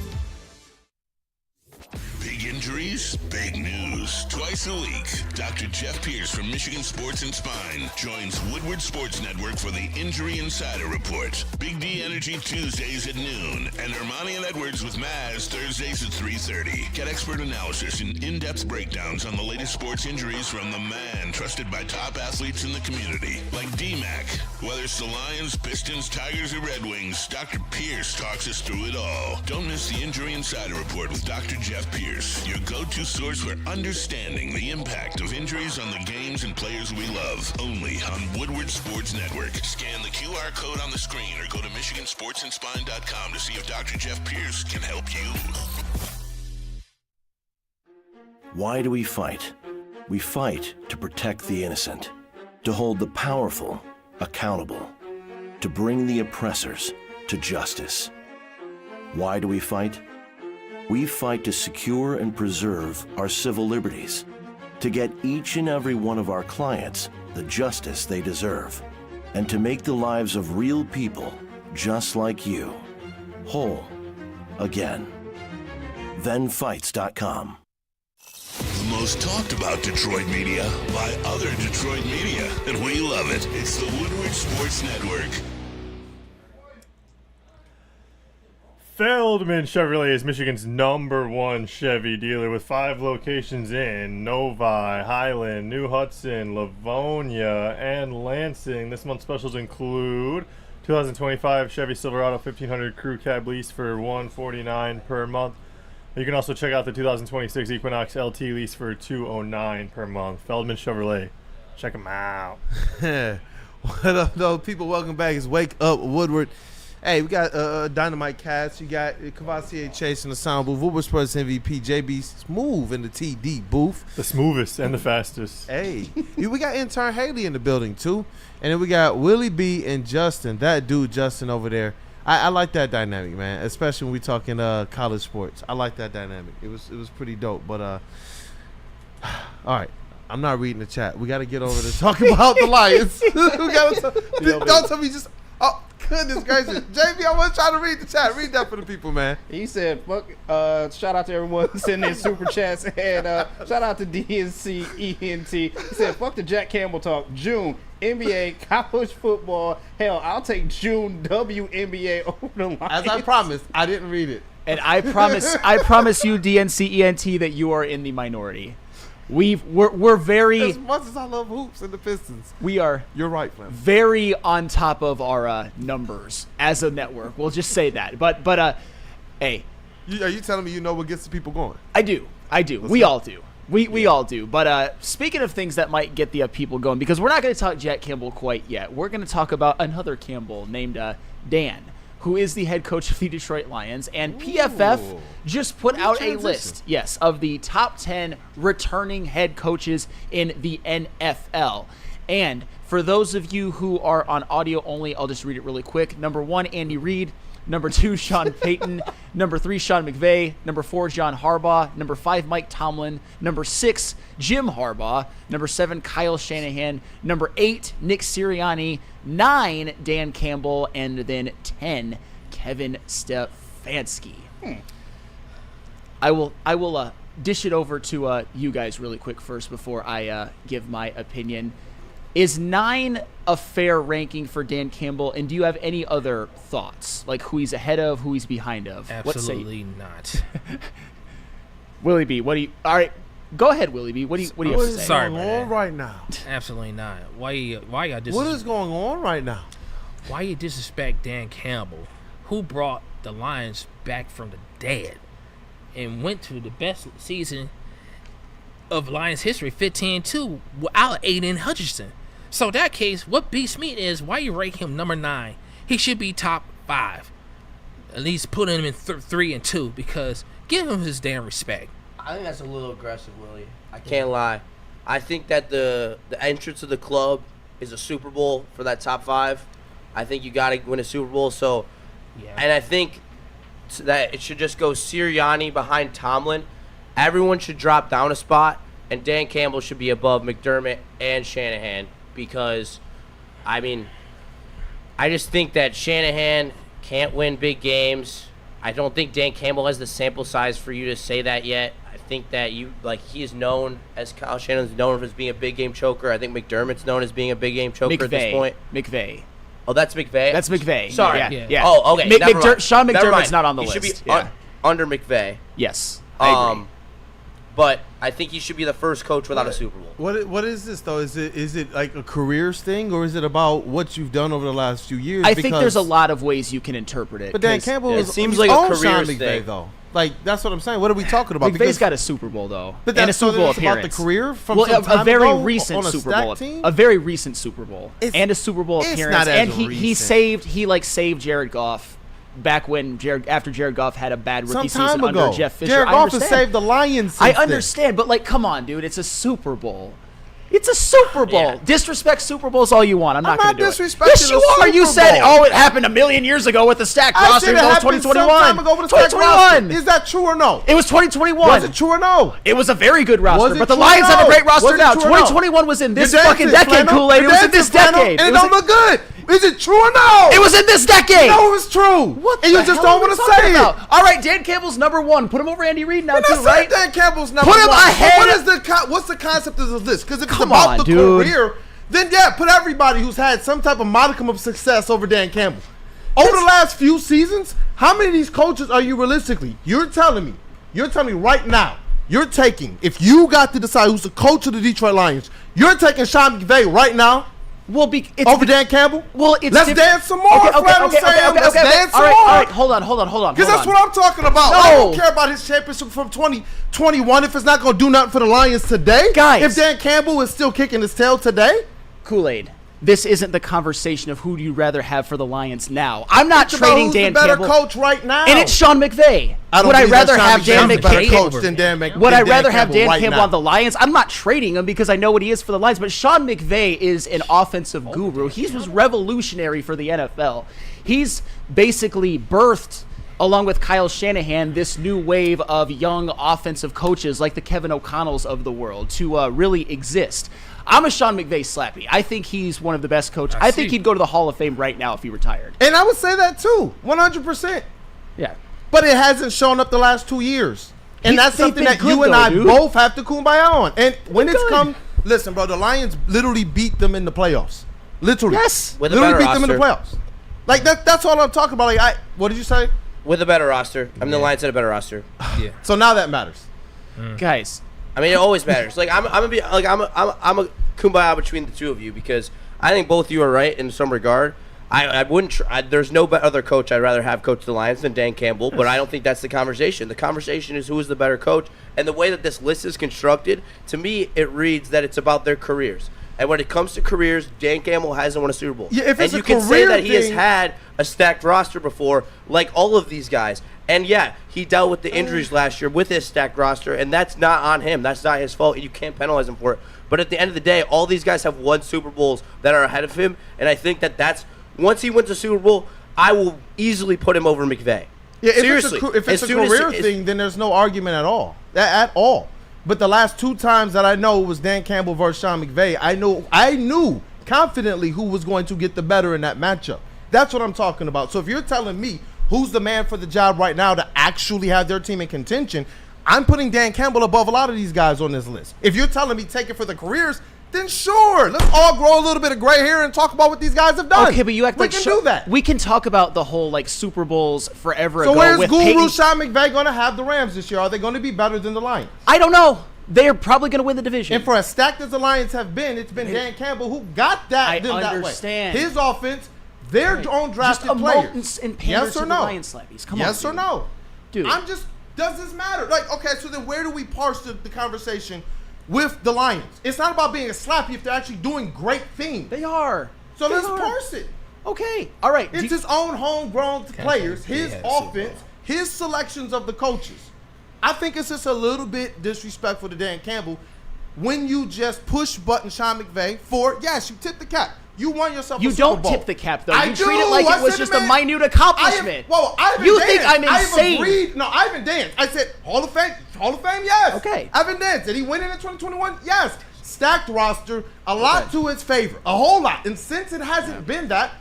Big injuries, big news. Twice a week, Dr. Jeff Pierce from Michigan Sports and Spine joins Woodward Sports Network for the Injury Insider Report. Big D Energy Tuesdays at noon, and Ermanni and Edwards with Maz Thursdays at 3:30. Get expert analysis and in-depth breakdowns on the latest sports injuries from the man trusted by top athletes in the community, like D-Mac. Whether it's the Lions, Pistons, Tigers, or Red Wings, Dr. Pierce talks us through it all. Don't miss the Injury Insider Report with Dr. Jeff Pierce, your go-to source for understanding the impact of injuries on the games and players we love. Only on Woodward Sports Network. Scan the QR code on the screen or go to MichiganSportsandSpine.com to see if Dr. Jeff Pierce can help you. Why do we fight? We fight to protect the innocent, to hold the powerful accountable, to bring the oppressors to justice. Why do we fight? We fight to secure and preserve our civil liberties, to get each and every one of our clients the justice they deserve, and to make the lives of real people just like you whole again. ThenFights.com. The most talked about Detroit media by other Detroit media, and we love it. It's the Woodward Sports Network. Feldman Chevrolet is Michigan's #1 Chevy dealer with 5 locations in Novi, Highland, New Hudson, Livonia, and Lansing. This month's specials include 2025 Chevy Silverado 1500 Crew Cab lease for $149 per month. You can also check out the 2026 Equinox LT lease for $209 per month. Feldman Chevrolet. Check them out. What up, though? People, welcome back. It's Wake Up Woodward. Hey, we got Dynamite Cats. You got Cavassier Chase in the sound booth. Woodward Sports MVP JB Smooth in the TD booth. The smoothest and the fastest. Hey, we got intern Haley in the building too, and then we got Willie B and Justin. That dude Justin over there. I like that dynamic, man. Especially when we talking college sports. I like that dynamic. It was pretty dope. But all right. I'm not reading the chat. We got to get over to talk about the Lions. Don't tell me just. Oh, goodness gracious. JB, I was trying to read the chat. Read that for the people, man. He said, fuck, shout out to everyone sending in super chats. And shout out to DNC ENT. He said, fuck the Jack Campbell talk. June, NBA, college football. Hell, I'll take June WNBA over the Lions. As I promised, I didn't read it. And I promise you, DNC ENT, that you are in the minority. We're very, as much as I love hoops and the Pistons, we are. You're right, Flem. Very on top of our numbers as a network. We'll just say that. But hey, are you telling me you know what gets the people going? I do. We all do. We all do. But speaking of things that might get the people going, because we're not going to talk Jack Campbell quite yet. We're going to talk about another Campbell named Dan, who is the head coach of the Detroit Lions. And PFF just put out a list, of the top 10 returning head coaches in the NFL. And for those of you who are on audio only, I'll just read it really quick. Number 1, Andy Reid. Number 2, Sean Payton. Number 3, Sean McVay. Number 4, John Harbaugh. Number 5, Mike Tomlin. Number 6, Jim Harbaugh. Number 7, Kyle Shanahan. Number 8, Nick Sirianni. 9, Dan Campbell. And then 10, Kevin Stefanski. I will dish it over to you guys really quick first before I give my opinion. Is 9 a fair ranking for Dan Campbell, and do you have any other thoughts, like who he's ahead of, who he's behind of? Absolutely not. Willie B, what do you? All right, go ahead, Willie B. What do you have to say? Sorry, What is going on right now? Absolutely not. Why you What is going on right now? Why you disrespect Dan Campbell, who brought the Lions back from the dead and went to the best season of Lions history, 15-2, without Aiden Hutchinson? So in that case, what beats me is why you rank him number 9. He should be top 5. At least put him in 3 and 2 because give him his damn respect. I think that's a little aggressive, Willie. I can't lie. I think that the entrance of the club is a Super Bowl for that top 5. I think you got to win a Super Bowl. So, yeah. And I think that it should just go Sirianni behind Tomlin. Everyone should drop down a spot, and Dan Campbell should be above McDermott and Shanahan because, I mean, I just think that Shanahan can't win big games. I don't think Dan Campbell has the sample size for you to say that yet. I think that he is known as Kyle Shanahan's known as being a big game choker. I think McDermott's known as being a big game choker at this point. McVay. Oh, that's McVay? That's McVay. Sorry. Yeah. Oh, okay. Sean McDermott's not on the list. He should be under McVay. Yes, I agree. But I think he should be the first coach without a Super Bowl. What is this though? Is it like a careers thing, or is it about what you've done over the last few years? I think there's a lot of ways you can interpret it. But Dan Campbell seems like a careers McVay, thing, though. Like that's what I'm saying. What are we talking about? McVay's got a Super Bowl though, but and a Super Bowl appearance. About the career from a very ago recent on a Super Bowl, team? a very recent Super Bowl, and a Super Bowl appearance. Not and as he saved Jared Goff. Back when after Jared Goff had a bad rookie season under Jeff Fisher. Jared Goff has saved the Lions. I understand, but come on, dude, it's a Super Bowl. It's a Super Bowl. Yeah. Disrespect Super Bowls all you want. I'm not going to do it. Yes, you are. You said, it happened a million years ago with the stacked roster. It was 2021. 2021. Is that true or no? It was 2021. Was it true or no? It was a very good roster, but the Lions have a great roster now. 2021 was in this fucking decade, Kool-Aid. It was in this decade. And it don't look good. Is it true or no? It was in this decade. No, it's true. What? And you just don't want to say it. All right, Dan Campbell's number 1. Put him over Andy Reid now, too, right? Dan Campbell's number 1. Put him ahead. What's the concept of this? Because if it's about the career, then put everybody who's had some type of modicum of success over Dan Campbell. Over the last few seasons, how many of these coaches are you realistically? You're telling me right now, you're taking, if you got to decide who's the coach of the Detroit Lions, you're taking Sean McVay right now. Well, over Dan Campbell? Well, it's let's dance some more. Let's dance some more. All right, hold on. Because that's what I'm talking about. No. I don't care about his championship from 2021 if it's not going to do nothing for the Lions today. Guys. If Dan Campbell is still kicking his tail today. Kool-Aid. This isn't the conversation of who do you rather have for the Lions now. I'm not trading Dan Campbell. Better coach right now. And it's Sean McVay. Would I rather have Dan McVay? Would I rather have Dan Campbell on the Lions? I'm not trading him because I know what he is for the Lions. But Sean McVay is an offensive guru. He was revolutionary for the NFL. He's basically birthed, along with Kyle Shanahan, this new wave of young offensive coaches like the Kevin O'Connells of the world to really exist. I'm a Sean McVay slappy. I think he's one of the best coaches. I think he'd go to the Hall of Fame right now if he retired. And I would say that too, 100%. Yeah. But it hasn't shown up the last 2 years. And that's something that you and I both have to kumbaya on. And when it's come, listen, bro, the Lions literally beat them in the playoffs. Literally. Yes. With a better roster. Them in the playoffs. Like, that's all I'm talking about. Like, what did you say? With a better roster. I mean, the Lions had a better roster. Yeah. So now that matters. Guys. I mean, it always matters. Like I'm a kumbaya between the two of you because I think both of you are right in some regard. I wouldn't. There's no other coach I'd rather have coach the Lions than Dan Campbell, but I don't think that's the conversation. The conversation is who is the better coach, and the way that this list is constructed, to me, it reads that it's about their careers. And when it comes to careers, Dan Campbell hasn't won a Super Bowl. Yeah, if it's and you can say that he has had a stacked roster before, like all of these guys. And yeah, he dealt with the injuries last year with his stacked roster, and that's not on him. That's not his fault. You can't penalize him for it. But at the end of the day, all these guys have won Super Bowls that are ahead of him, and I think that that's once he wins a Super Bowl, I will easily put him over McVay. Yeah, Seriously. If it's a career thing, then there's no argument at all. At all. But the last 2 times that I know was Dan Campbell versus Sean McVay, I knew confidently who was going to get the better in that matchup. That's what I'm talking about. So if you're telling me who's the man for the job right now to actually have their team in contention, I'm putting Dan Campbell above a lot of these guys on this list. If you're telling me take it for the careers, then sure, let's all grow a little bit of gray hair and talk about what these guys have done. Okay, but you act like we can do that. We can talk about the whole like Super Bowls forever So ago. where's with Guru Peyton. Sean McVay going to have the Rams this year? Are they going to be better than the Lions? I don't know. They're probably going to win the division. And for as stacked as the Lions have been, it's been Dan Campbell who got that them that way. understand. His offense, their own drafted Just players. And pander Yes to or the no? Lion slappies. Come on, Yes or dude. no? Dude. Does this matter? Like, okay, so then where do we parse the conversation with the Lions? It's not about being a slappy if they're actually doing great things. They are. So let's parse it. Okay. All right. It's his own homegrown players, his offense, his selections of the coaches. I think it's just a little bit disrespectful to Dan Campbell when you just push button Sean McVay for, yes, you tip the cap. You won yourself You a Super don't Bowl. tip the cap, though. I You do. treat it like I it was said just it, a man. minute accomplishment. I You think I'm I've insane. agreed. No, Ivan Dance. I said Hall of Fame, yes. Okay. Ivan Dance. Did he win it in 2021? Yes. Stacked roster, a lot to his favor, a whole lot. And since it hasn't been that,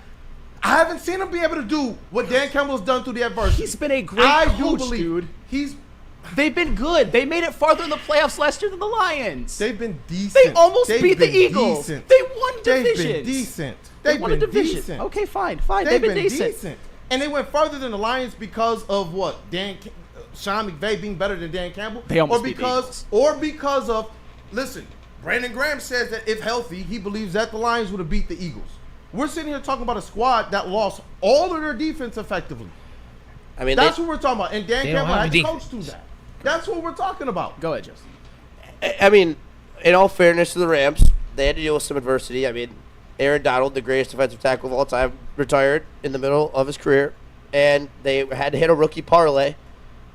I haven't seen him be able to do what Dan Campbell's done through the adversity. He's been a great coach, dude. They've been good. They made it farther in the playoffs last year than the Lions. They've been decent. They almost beat the Eagles. Decent. They won divisions. They've been decent. They won a been division. decent. Okay, fine. They've been decent. And they went further than the Lions because of what? Sean McVay being better than Dan Campbell? They almost beat the Eagles. Or because of, listen, Brandon Graham says that if healthy, he believes that the Lions would have beat the Eagles. We're sitting here talking about a squad that lost all of their defense effectively. I mean, that's what we're talking about. And Dan they don't Campbell have had a to coach through that. That's what we're talking about. Go ahead, Justin. I mean, in all fairness to the Rams, they had to deal with some adversity. I mean, Aaron Donald, the greatest defensive tackle of all time, retired in the middle of his career, and they had to hit a rookie parlay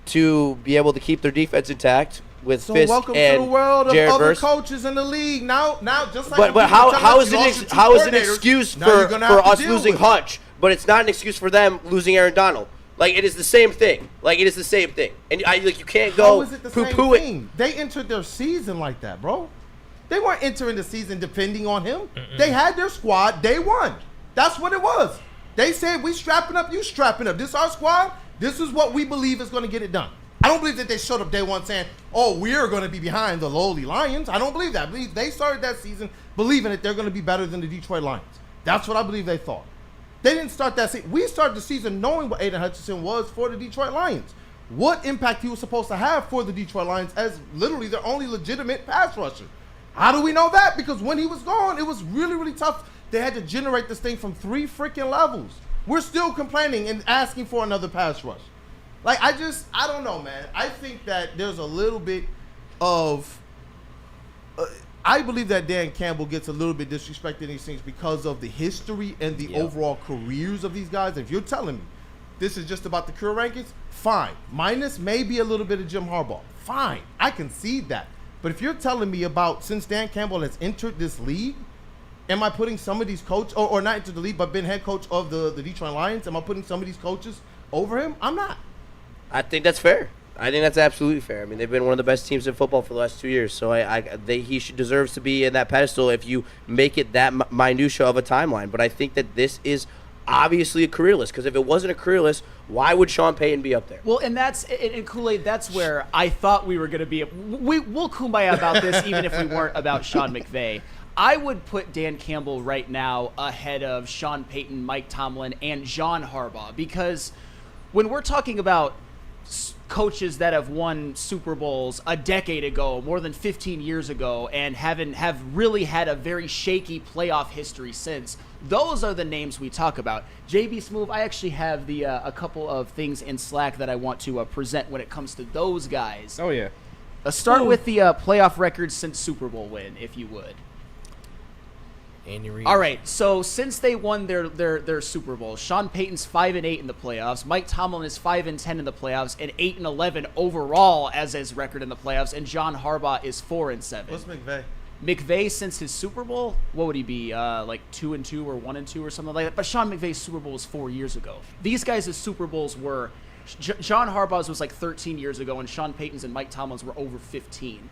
to be able to keep their defense intact with So Fisk welcome and to the world of Jared other Verse. coaches in the league. Now, just like But how is it an excuse for us losing Hutch? But it's not an excuse for them losing Aaron Donald. Like, it is the same thing. And you can't go How is it the same poo-poo it. thing? They entered their season like that, bro. They weren't entering the season depending on him. They had their squad. They won. That's what it was. They said, we strapping up, you strapping up. This is our squad. This is what we believe is going to get it done. I don't believe that they showed up day one saying, oh, we're going to be behind the lowly Lions. I don't believe that. I believe they started that season believing that they're going to be better than the Detroit Lions. That's what I believe they thought. They didn't start that season. We started the season knowing what Aiden Hutchinson was for the Detroit Lions. What impact he was supposed to have for the Detroit Lions as literally their only legitimate pass rusher. How do we know that? Because when he was gone, it was really, really tough. They had to generate this thing from 3 freaking levels. We're still complaining and asking for another pass rush. Like, I don't know, man. I think that there's a little bit of I believe that Dan Campbell gets a little bit disrespected in these things because of the history and the overall careers of these guys. If you're telling me this is just about the career rankings, fine. Minus maybe a little bit of Jim Harbaugh. Fine. I concede that. But if you're telling me about since Dan Campbell has entered this league, am I putting some of these coaches, or not entered the league, but been head coach of the Detroit Lions, am I putting some of these coaches over him? I'm not. I think that's fair. I think that's absolutely fair. I mean, they've been one of the best teams in football for the last 2 years, so he deserves to be in that pedestal if you make it that minutia of a timeline. But I think that this is obviously a career list, because if it wasn't a career list, why would Sean Payton be up there? Well, and Kool-Aid, that's where I thought we were going to be. We'll kumbaya about this even if we weren't about Sean McVay. I would put Dan Campbell right now ahead of Sean Payton, Mike Tomlin, and John Harbaugh, because when we're talking about coaches that have won Super Bowls a decade ago, more than 15 years ago, and have really had a very shaky playoff history since, those are the names we talk about. JB Smoove, I actually have a couple of things in Slack that I want to present when it comes to those guys. Oh, yeah. Let's start with the playoff records since Super Bowl win, if you would. Andy Reid. All right, so since they won their Super Bowl, Sean Payton's 5-8 in the playoffs, Mike Tomlin is 5-10 in the playoffs, and 8-11 overall as his record in the playoffs, and John Harbaugh is 4-7. What's McVay? McVay, since his Super Bowl, what would he be? Like 2-2 or 1-2 or something like that. But Sean McVay's Super Bowl was 4 years ago. These guys' Super Bowls were John Harbaugh's was like 13 years ago, and Sean Payton's and Mike Tomlin's were over 15.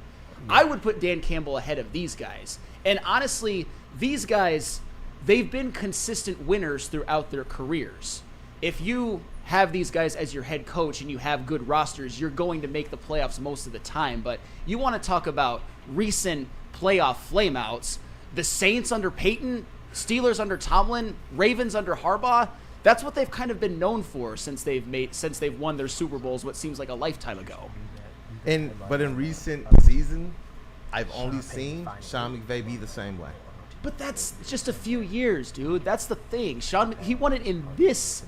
I would put Dan Campbell ahead of these guys. And honestly, these guys, they've been consistent winners throughout their careers. If you have these guys as your head coach and you have good rosters, you're going to make the playoffs most of the time. But you want to talk about recent playoff flameouts, the Saints under Peyton, Steelers under Tomlin, Ravens under Harbaugh. That's what they've kind of been known for since they've won their Super Bowls, what seems like a lifetime ago. But in recent season, I've only seen Sean McVay be the same way. But that's just a few years, dude. That's the thing. He won it in this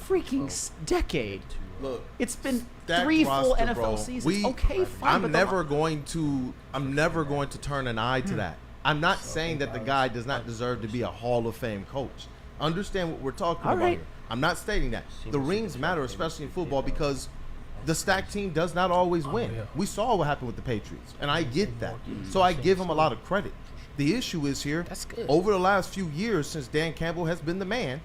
freaking decade. Look, it's been 3 full NFL seasons. Okay, fine. I'm never going to turn an eye to that. I'm not saying that the guy does not deserve to be a Hall of Fame coach. Understand what we're talking about here. I'm not stating that. The rings matter, especially in football, because the stacked team does not always win. We saw what happened with the Patriots, and I get that. So I give him a lot of credit. The issue is here, over the last few years since Dan Campbell has been the man,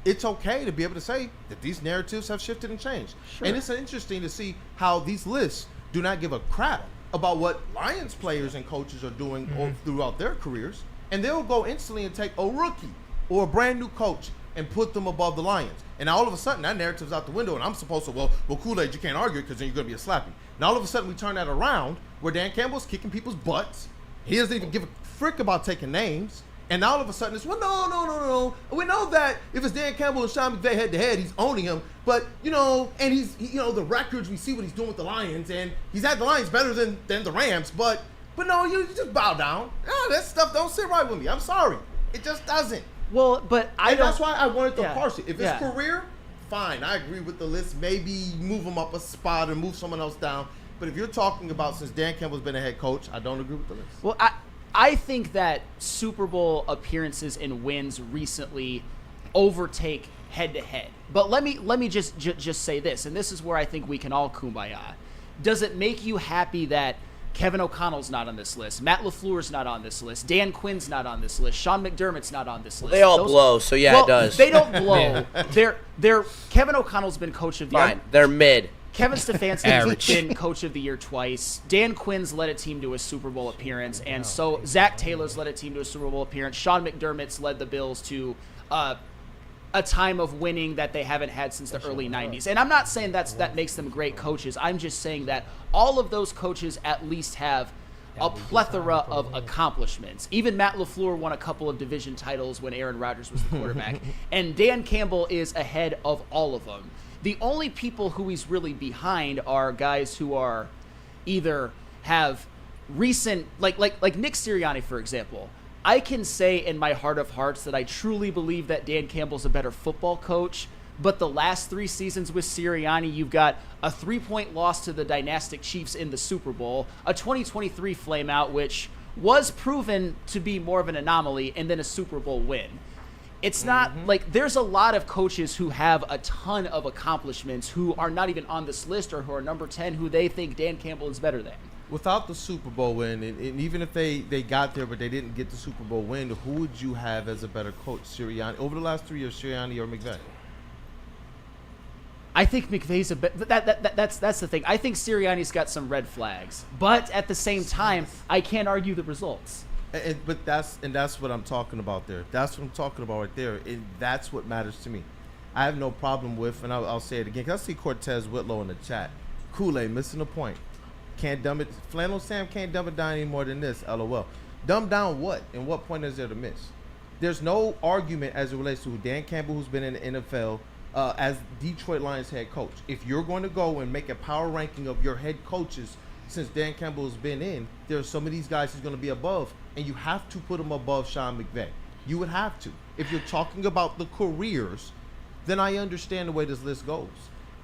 it's okay to be able to say that these narratives have shifted and changed. Sure. And it's interesting to see how these lists do not give a crap about what Lions players and coaches are doing throughout their careers, and they'll go instantly and take a rookie or a brand new coach and put them above the Lions. And all of a sudden, that narrative's out the window, and I'm supposed to, well, Kool-Aid, you can't argue because then you're going to be a slappy. Now all of a sudden, we turn that around where Dan Campbell's kicking people's butts. He doesn't even give a frick about taking names. And now all of a sudden, it's, well, no. We know that if it's Dan Campbell and Sean McVay head-to-head, he's owning him. But, and he's, the records, we see what he's doing with the Lions, and he's had the Lions better than the Rams. But no, you just bow down. No, that stuff don't sit right with me. I'm sorry. It just doesn't. Well, but that's why I wanted to parse it. If it's career, fine. I agree with the list. Maybe move him up a spot or move someone else down. But if you're talking about since Dan Campbell's been a head coach, I don't agree with the list. Well, I think that Super Bowl appearances and wins recently overtake head-to-head. But let me just say this, and this is where I think we can all kumbaya. Does it make you happy that Kevin O'Connell's not on this list, Matt LaFleur's not on this list, Dan Quinn's not on this list, Sean McDermott's not on this list? They all blow, so it does. They don't blow. They're Kevin O'Connell's been coach of the year. Fine, they're mid. Kevin Stefanski's been coach of the year twice. Dan Quinn's led a team to a Super Bowl appearance, and so Zach Taylor's led a team to a Super Bowl appearance. Sean McDermott's led the Bills to a time of winning that they haven't had since the early 90s. And I'm not saying that makes them great coaches. I'm just saying that all of those coaches at least have a plethora of accomplishments. Even Matt LaFleur won a couple of division titles when Aaron Rodgers was the quarterback. And Dan Campbell is ahead of all of them. The only people who he's really behind are guys who are either have recent, like Nick Sirianni, for example. I can say in my heart of hearts that I truly believe that Dan Campbell's a better football coach, but the last 3 seasons with Sirianni, you've got a 3-point loss to the dynastic Chiefs in the Super Bowl, a 2023 flameout, which was proven to be more of an anomaly, and then a Super Bowl win. It's not like there's a lot of coaches who have a ton of accomplishments who are not even on this list or who are number 10 who they think Dan Campbell is better than. Without the Super Bowl win, and even if they got there but they didn't get the Super Bowl win, who would you have as a better coach, Sirianni? Over the last 3 years, Sirianni or McVay? I think McVay's that's the thing. I think Sirianni's got some red flags, but at the same time, I can't argue the results. But that's what I'm talking about there. That's what I'm talking about right there. That's what matters to me. I have no problem with, and I'll say it again, because I see Cortez Whitlow in the chat. Kool-Aid missing the point. Can't dumb it. Flannel Sam can't dumb it down any more than this. LOL. Dumb down what? And what point is there to miss? There's no argument as it relates to Dan Campbell, who's been in the NFL as Detroit Lions head coach. If you're going to go and make a power ranking of your head coaches since Dan Campbell has been in, there are some of these guys who's going to be above, and you have to put them above Sean McVay. You would have to. If you're talking about the careers, then I understand the way this list goes.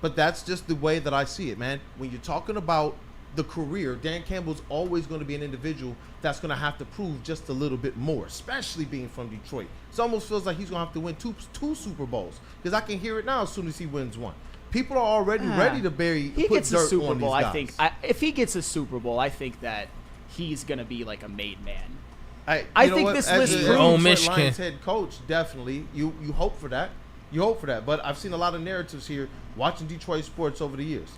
But that's just the way that I see it, man. When you're talking about the career, Dan Campbell's always going to be an individual that's going to have to prove just a little bit more, especially being from Detroit. It almost feels like he's going to have to win two Super Bowls, because I can hear it now as soon as he wins one. People are already ready to put dirt on these guys. I think if he gets a Super Bowl, I think that he's going to be like a made man. I think this As list a proves Detroit Lions head coach, definitely you hope for that. You hope for that. But I've seen a lot of narratives here watching Detroit sports over the years,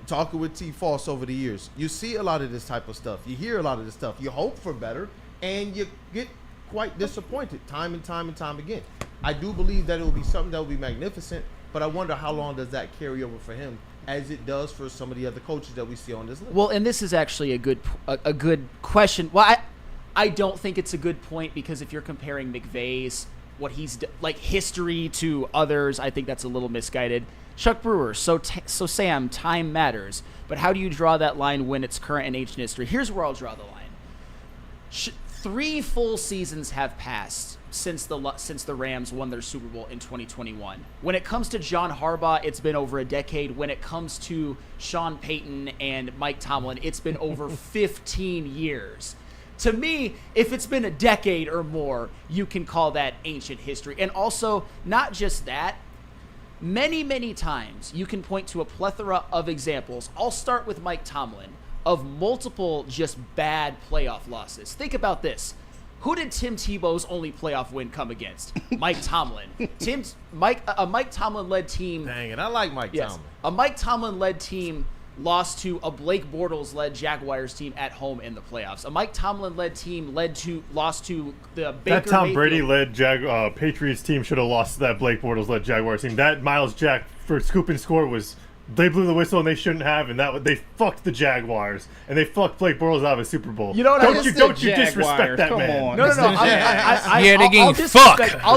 talking with T. Foss over the years. You see a lot of this type of stuff. You hear a lot of this stuff. You hope for better, and you get quite disappointed time and time and time again. I do believe that it will be something that will be magnificent, but I wonder how long does that carry over for him, as it does for some of the other coaches that we see on this list. Well, and this is actually a good question. Well, I don't think it's a good point, because if you're comparing McVay's what he's like history to others, I think that's a little misguided. Chuck Brewer, so Sam, time matters, but how do you draw that line when it's current and ancient history? Here's where I'll draw the line. 3 full seasons have passed since the Rams won their Super Bowl in 2021. When it comes to John Harbaugh, it's been over a decade. When it comes to Sean Payton and Mike Tomlin, it's been over 15 years. To me, if it's been a decade or more, you can call that ancient history. And also, not just that, many, many times you can point to a plethora of examples. I'll start with Mike Tomlin, of multiple just bad playoff losses. Think about this. Who did Tim Tebow's only playoff win come against? Mike Tomlin. A Mike Tomlin-led team. Dang it, I like Mike Tomlin. A Mike Tomlin-led team lost to a Blake Bortles-led Jaguars team at home in the playoffs. A Mike Tomlin-led team lost to the Baker That Tom Mayfield. Brady-led Patriots team should have lost to that Blake Bortles-led Jaguars team. That Miles Jack for scoop and score was... They blew the whistle and they shouldn't have, and they fucked the Jaguars and they fucked Blake Bortles out of a Super Bowl. You know what? Don't you disrespect that man? No. They're getting I'll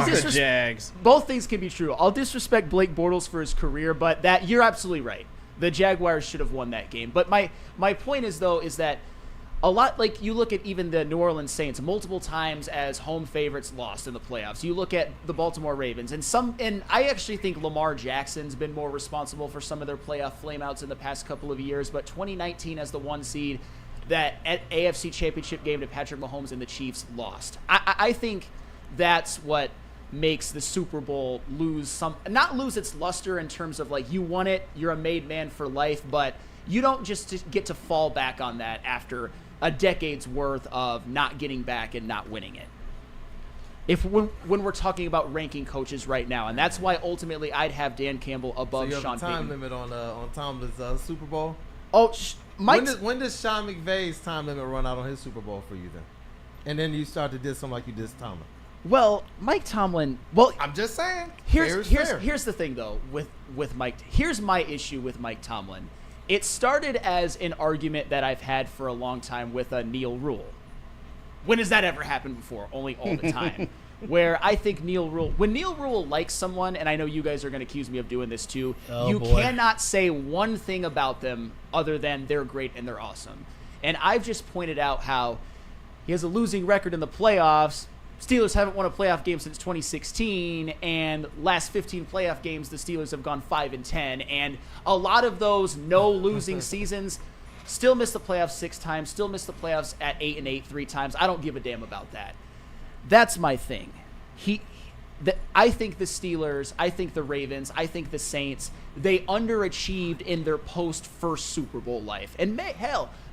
disrespect Jags. Both things can be true. I'll disrespect Blake Bortles for his career, but that you're absolutely right. The Jaguars should have won that game. But my point is that a lot, like you look at even the New Orleans Saints multiple times as home favorites lost in the playoffs. You look at the Baltimore Ravens and I actually think Lamar Jackson's been more responsible for some of their playoff flameouts in the past couple of years. But 2019 as the 1 seed, that at AFC Championship game to Patrick Mahomes and the Chiefs lost. I think that's what makes the Super Bowl not lose its luster in terms of like you won it, you're a made man for life, but you don't just get to fall back on that after a decade's worth of not getting back and not winning it. When we're talking about ranking coaches right now, and that's why ultimately I'd have Dan Campbell above so you Sean have a time Payton. limit on Tomlin's Super Bowl? Oh, when does Sean McVay's time limit run out on his Super Bowl for you then? And then you start to diss him like you dissed Tomlin. Well, Mike Tomlin. Well, I'm just saying. Here's the thing though with Mike. Here's my issue with Mike Tomlin. It started as an argument that I've had for a long time with Neil Rule. When has that ever happened before? Only all the time. Where I think when Neil Rule likes someone, and I know you guys are going to accuse me of doing this too, cannot say one thing about them other than they're great and they're awesome. And I've just pointed out how he has a losing record in the playoffs. Steelers haven't won a playoff game since 2016, and last 15 playoff games, the Steelers have gone 5-10, and a lot of those no losing seasons still missed the playoffs 6 times, still missed the playoffs at 8-8 3 times. I don't give a damn about that. That's my thing. I think the Steelers, I think the Ravens, I think the Saints, they underachieved in their post-first Super Bowl life. And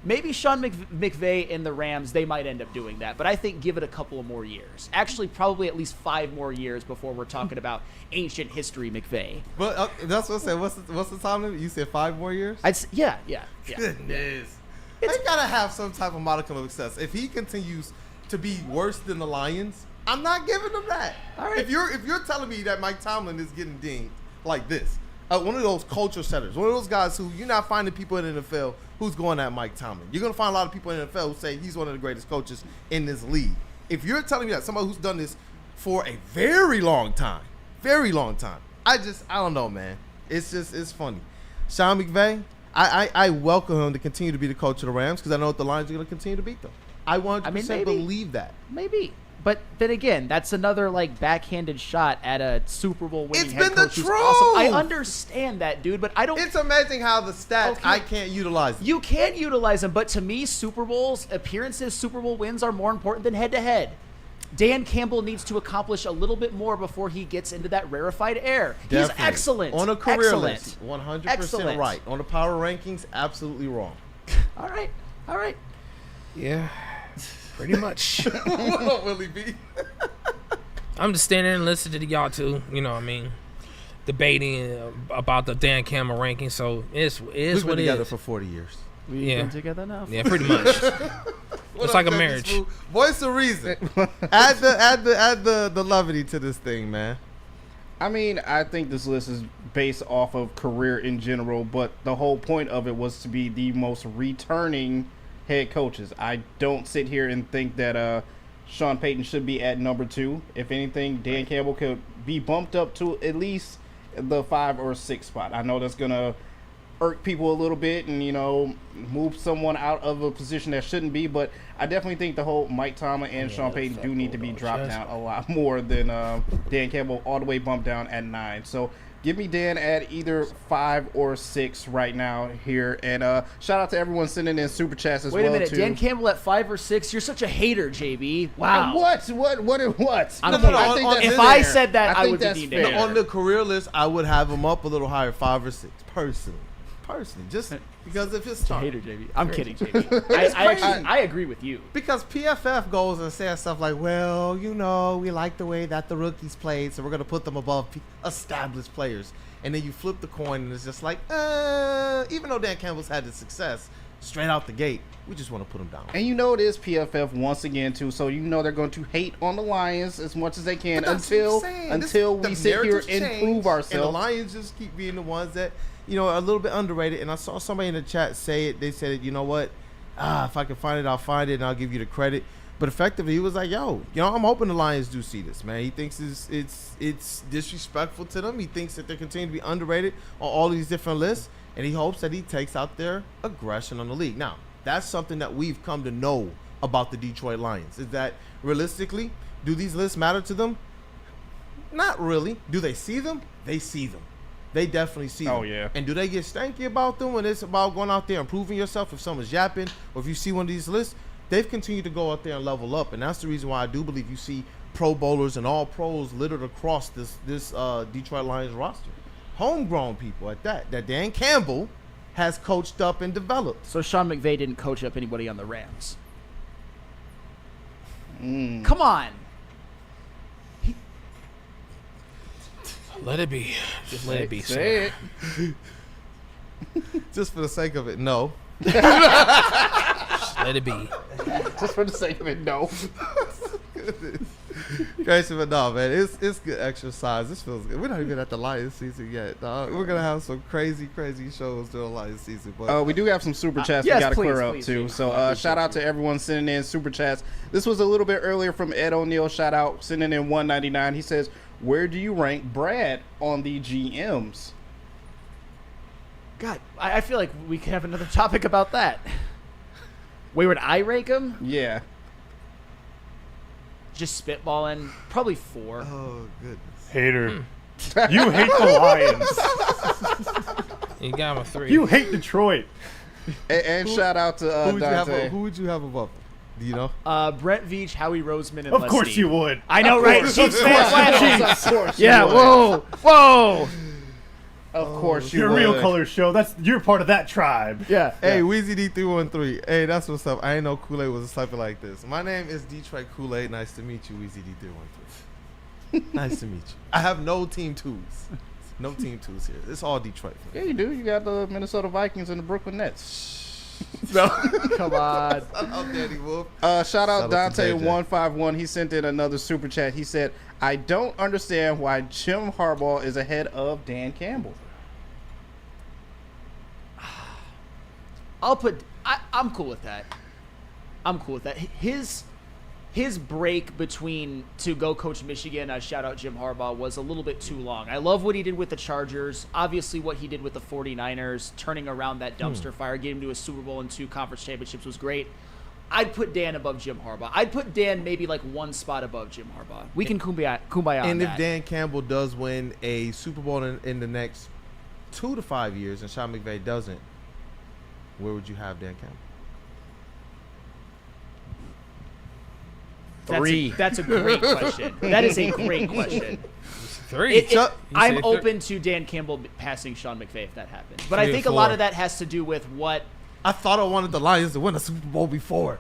maybe Sean McVay and the Rams, they might end up doing that. But I think give it a couple of more years. Actually, probably at least 5 more years before we're talking about ancient history McVay. But that's what I said. What's the time limit? You said 5 more years? Yeah. Goodness. They gotta have some type of modicum of success. If he continues to be worse than the Lions, I'm not giving him that. All right. If you're telling me that Mike Tomlin is getting dinged like this, one of those culture setters, one of those guys who you're not finding people in the NFL who's going at Mike Tomlin. You're going to find a lot of people in the NFL who say he's one of the greatest coaches in this league. If you're telling me that somebody who's done this for a very long time, I don't know, man. It's funny. Sean McVay, I welcome him to continue to be the coach of the Rams because I know that the Lions are going to continue to beat them. I 100% believe that. Maybe. But then again, that's another like backhanded shot at a Super Bowl winning head coach who's awesome. I understand that, dude, but I don't. It's amazing how the stats I can't utilize them. You can utilize them, but to me, Super Bowls appearances, Super Bowl wins are more important than head to head. Dan Campbell needs to accomplish a little bit more before he gets into that rarefied air. Definitely. He's excellent on a career list. 100% excellent. Right on the power rankings. Absolutely wrong. All right. Yeah, pretty much. What up, Willie B? I'm just standing there and listening to y'all two. You know what I mean? Debating about the Dan Campbell ranking. So it's We've what been it together is. for 40 years. We've been together now. Yeah, pretty much. It's like a marriage. Voice of reason. add the levity to this thing, man. I mean, I think this list is based off of career in general, but the whole point of it was to be the most returning head coaches. I don't sit here and think that Sean Payton should be at number 2. If anything, Dan Campbell could be bumped up to at least the 5 or 6 spot. I know that's going to irk people a little bit and, you know, move someone out of a position that shouldn't be, but I definitely think the whole Mike Tomlin and Sean Payton do need to be dropped down a lot more than Dan Campbell all the way bumped down at 9. So give me Dan at either 5 or 6 right now here. And shout out to everyone sending in super chats as well. Wait a minute, too. Dan Campbell at 5 or 6? You're such a hater, JB. Wow. What? If I said that, I would be deemed On the career list, I would have him up a little higher, 5 or 6, personally, just because of his start. Hater, JB. I'm kidding, JB. I agree with you. Because PFF goes and says stuff like, well, you know, we like the way that the rookies played, so we're going to put them above established players. And then you flip the coin, and it's just like, even though Dan Campbell's had the success straight out the gate, we just want to put him down. And you know it is PFF once again, too, so you know they're going to hate on the Lions as much as they can until we sit here and prove ourselves. And the Lions just keep being the ones that, you know, are a little bit underrated. And I saw somebody in the chat say it. They said, you know what? If I can find it, I'll find it, and I'll give you the credit. But effectively, he was like, yo, you know, I'm hoping the Lions do see this, man. He thinks it's disrespectful to them. He thinks that they continue to be underrated on all these different lists, and he hopes that he takes out their aggression on the league. Now, that's something that we've come to know about the Detroit Lions, is that realistically, do these lists matter to them? Not really. Do they see them? They see them. They definitely see them. Oh, yeah. And do they get stanky about them when it's about going out there and proving yourself? If someone's yapping, or if you see one of these lists, they've continued to go out there and level up. And that's the reason why I do believe you see Pro Bowlers and all pros littered across this Detroit Lions roster. Homegrown people at that Dan Campbell has coached up and developed. So Sean McVay didn't coach up anybody on the Rams. Come on. Let it be. Just let it be. Say it. Just for the sake of it, no. Just let it be. Just for the sake of it, no. Crazy, but no, man, it's good exercise. This feels good. We're not even at the Lions season yet, dog. We're gonna have some crazy shows during Lions season. But we do have some super chats we gotta clear up too. So shout out to everyone sending in super chats. This was a little bit earlier from Ed O'Neill. Shout out, sending in 199. He says, where do you rank Brad on the GMs? God, I feel like we could have another topic about that. Where would I rank him? Yeah. Just spitballing, probably 4. Oh, goodness. Hater. You hate the Lions. You got him a 3. You hate Detroit. And shout out to Dante. Who would you have above? Do you know? Brent Veach, Howie Roseman, and Of Leslie. course you would. I know, right? Chiefs fans. Of course Yeah, you would. whoa. Of course you Your would. real color show. You're part of that tribe. Yeah. Hey, Weezy D313. Hey, that's what's up. I ain't know Kool-Aid was a type like this. My name is Detroit Kool-Aid. Nice to meet you, Weezy D313. Nice to meet you. I have no team twos. No team twos here. It's all Detroit. Yeah, you do. You got the Minnesota Vikings and the Brooklyn Nets. No. Come on. Shout out Danny Wolf. Shout out Shout out to Dante151. He sent in another super chat. He said, I don't understand why Jim Harbaugh is ahead of Dan Campbell. I'm cool with that. I'm cool with that. His break between to go coach Michigan, shout out Jim Harbaugh, was a little bit too long. I love what he did with the Chargers. Obviously what he did with the 49ers, turning around that dumpster fire, getting him to a Super Bowl and 2 conference championships was great. I'd put Dan above Jim Harbaugh. I'd put Dan maybe like 1 spot above Jim Harbaugh. We can kumbaya on And that. if Dan Campbell does win a Super Bowl in the next 2 to 5 years and Sean McVay doesn't, where would you have Dan Campbell? 3. That's a great question. That is a great question. 3. I'm open to Dan Campbell passing Sean McVay if that happens. But I think a lot of that has to do with what I thought I wanted the Lions to win a Super Bowl before.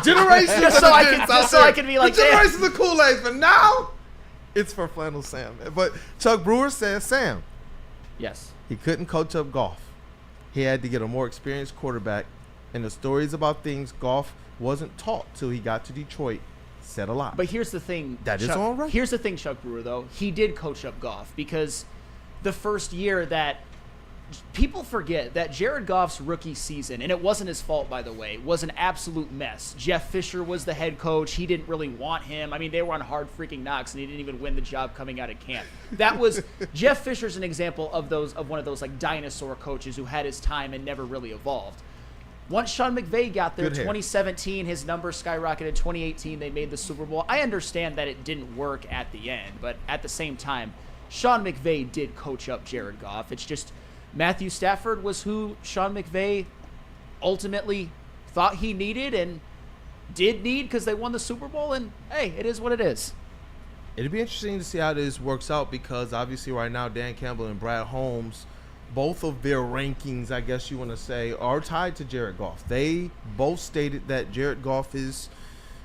Generations just so I can be like, the generations of Kool-Aids, but now it's for Flannel Sam. But Chuck Brewer says, Sam, yes, he couldn't coach up Goff. He had to get a more experienced quarterback, and the stories about things Goff wasn't taught till he got to Detroit said a lot. But here's the thing. That is all right. Here's the thing, Chuck Brewer, though. He did coach up Goff because the first year that people forget that Jared Goff's rookie season, and it wasn't his fault, by the way, was an absolute mess. Jeff Fisher was the head coach. He didn't really want him. I mean, they were on hard freaking knocks, and he didn't even win the job coming out of camp. That was Jeff Fisher's an example of one of those like dinosaur coaches who had his time and never really evolved. Once Sean McVay got there, 2017, his numbers skyrocketed. 2018, they made the Super Bowl. I understand that it didn't work at the end, but at the same time, Sean McVay did coach up Jared Goff. It's just Matthew Stafford was who Sean McVay ultimately thought he needed and did need because they won the Super Bowl, and hey, it is what it is. It'd be interesting to see how this works out because obviously right now Dan Campbell and Brad Holmes, both of their rankings, I guess you want to say, are tied to Jared Goff. They both stated that Jared Goff is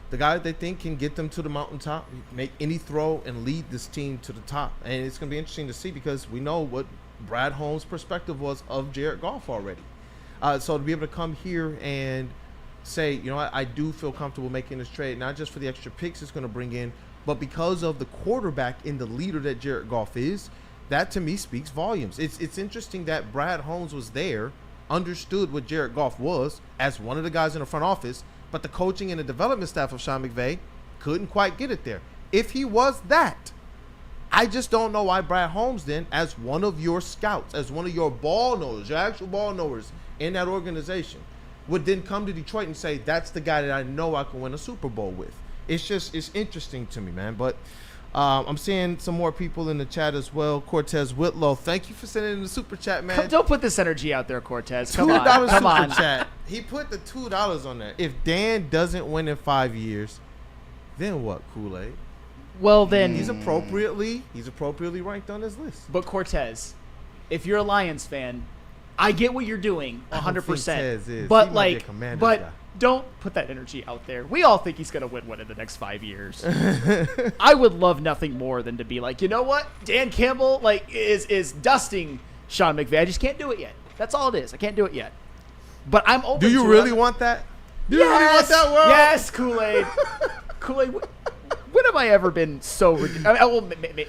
the guy they think can get them to the mountaintop, make any throw, and lead this team to the top. And it's going to be interesting to see because we know what Brad Holmes' perspective was of Jared Goff already. So to be able to come here and say, you know what, I do feel comfortable making this trade, not just for the extra picks it's going to bring in, but because of the quarterback and the leader that Jared Goff is, that to me speaks volumes. It's interesting that Brad Holmes was there, understood what Jared Goff was as one of the guys in the front office, but the coaching and the development staff of Sean McVay couldn't quite get it there. If he was that, I just don't know why Brad Holmes then, as one of your scouts, as one of your ball knowers, your actual ball knowers in that organization, would then come to Detroit and say, that's the guy that I know I can win a Super Bowl with. It's interesting to me, man. But I'm seeing some more people in the chat as well. Cortez Whitlow, thank you for sending in the super chat, man. Don't put this energy out there, Cortez. Come on. $2 Come on. super chat. He put the $2 on there. If Dan doesn't win in 5 years, then what, Kool-Aid? Well, then he's appropriately ranked on this list. But Cortez, if you're a Lions fan, I get what you're doing 100%. But don't put that energy out there. We all think he's going to win one in the next 5 years. I would love nothing more than to be like, you know what? Dan Campbell is dusting Sean McVay. I just can't do it yet. That's all it is. I can't do it yet. But I'm open to it. Do you really want that? Do you really want that world? Yes, Kool-Aid. Kool-Aid. When have I ever been so ridiculous?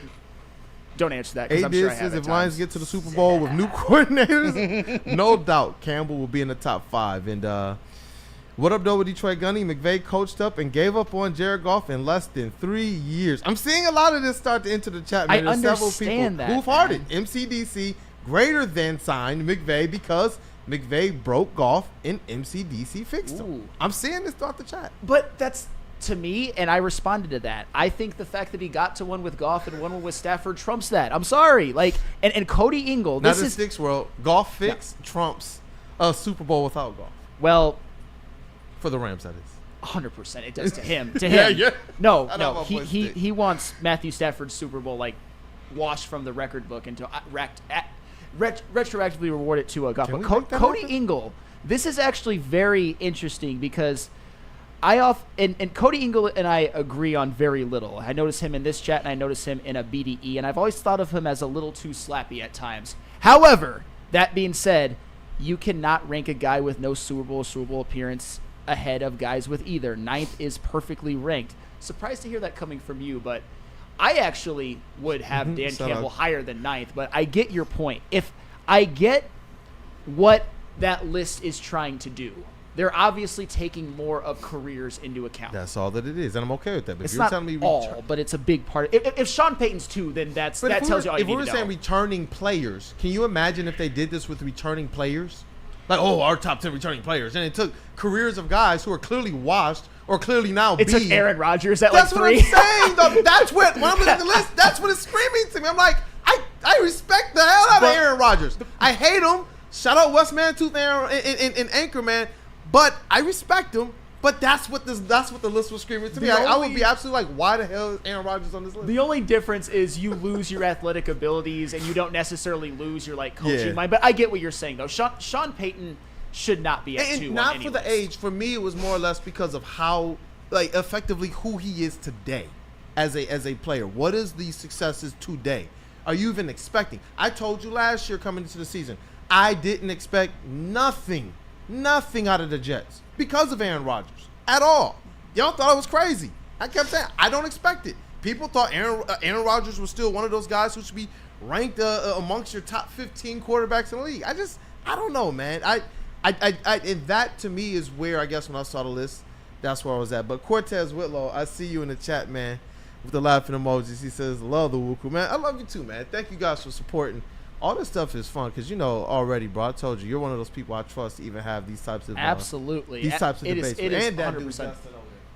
Don't answer that because I'm sure I have. If Lions get to the Super Bowl with new coordinators, no doubt Campbell will be in the top 5. And what up, though, with Detroit Gunny? McVay coached up and gave up on Jared Goff in less than 3 years. I'm seeing a lot of this start to enter the chat, man. There's several people who've-hearted. MCDC greater than signed McVay because McVay broke Goff and MCDC fixed him. I'm seeing this throughout the chat. But that's, to me, and I responded to that. I think the fact that he got to one with Goff and one with Stafford trumps that. I'm sorry. And Cody Ingle. This is Sticks World. Goff fix trumps a Super Bowl without Goff. Well, for the Rams, that is. 100%. It does to him. To him. Yeah. No. He wants Matthew Stafford's Super Bowl washed from the record book and to retroactively reward it to Goff. But Cody Ingle. This is actually very interesting because and Cody Ingle and I agree on very little. I notice him in this chat, and I notice him in a BDE, and I've always thought of him as a little too slappy at times. However, that being said, you cannot rank a guy with no Super Bowl appearance ahead of guys with either. 9th is perfectly ranked. Surprised to hear that coming from you, but I actually would have Dan Campbell higher than 9th, but I get your point. If I get what that list is trying to do, they're obviously taking more of careers into account. That's all that it is, and I'm okay with that. But it's if you're not telling me all, but it's a big part. If Sean Payton's 2, then that tells you all you need to know. If we were saying returning players, can you imagine if they did this with returning players? Like, our top 10 returning players. And it took careers of guys who are clearly washed or clearly now It took Aaron Rodgers at 3. That's what I'm saying, though. That's what, when I'm looking at the list, that's what it's screaming to me. I'm like, I respect the hell out of Aaron Rodgers. I hate him. Shout out West Mantooth and Anchorman. But I respect him. But that's what the list was screaming to me. I would be absolutely like, why the hell is Aaron Rodgers on this list? The only difference is you lose your athletic abilities and you don't necessarily lose your coaching mind. But I get what you're saying though. Sean Payton should not be at 2-1 And not anyways. for the age. For me, it was more or less because of how, like, effectively who he is today as a player. What is the successes today? Are you even expecting? I told you last year coming into the season, I didn't expect nothing out of the Jets because of Aaron Rodgers at all. Y'all thought I was crazy. I kept saying, I don't expect it. People thought Aaron Rodgers was still one of those guys who should be ranked amongst your top 15 quarterbacks in the league. I don't know, man. And that to me is where I guess when I saw the list, that's where I was at. But Cortez Whitlow, I see you in the chat, man, with the laughing emojis. He says, love the WUW Crew, man. I love you too, man. Thank you guys for supporting. All this stuff is fun because, already, bro, I told you, you're one of those people I trust to even have these types of absolutely these types of debates. It is 100%.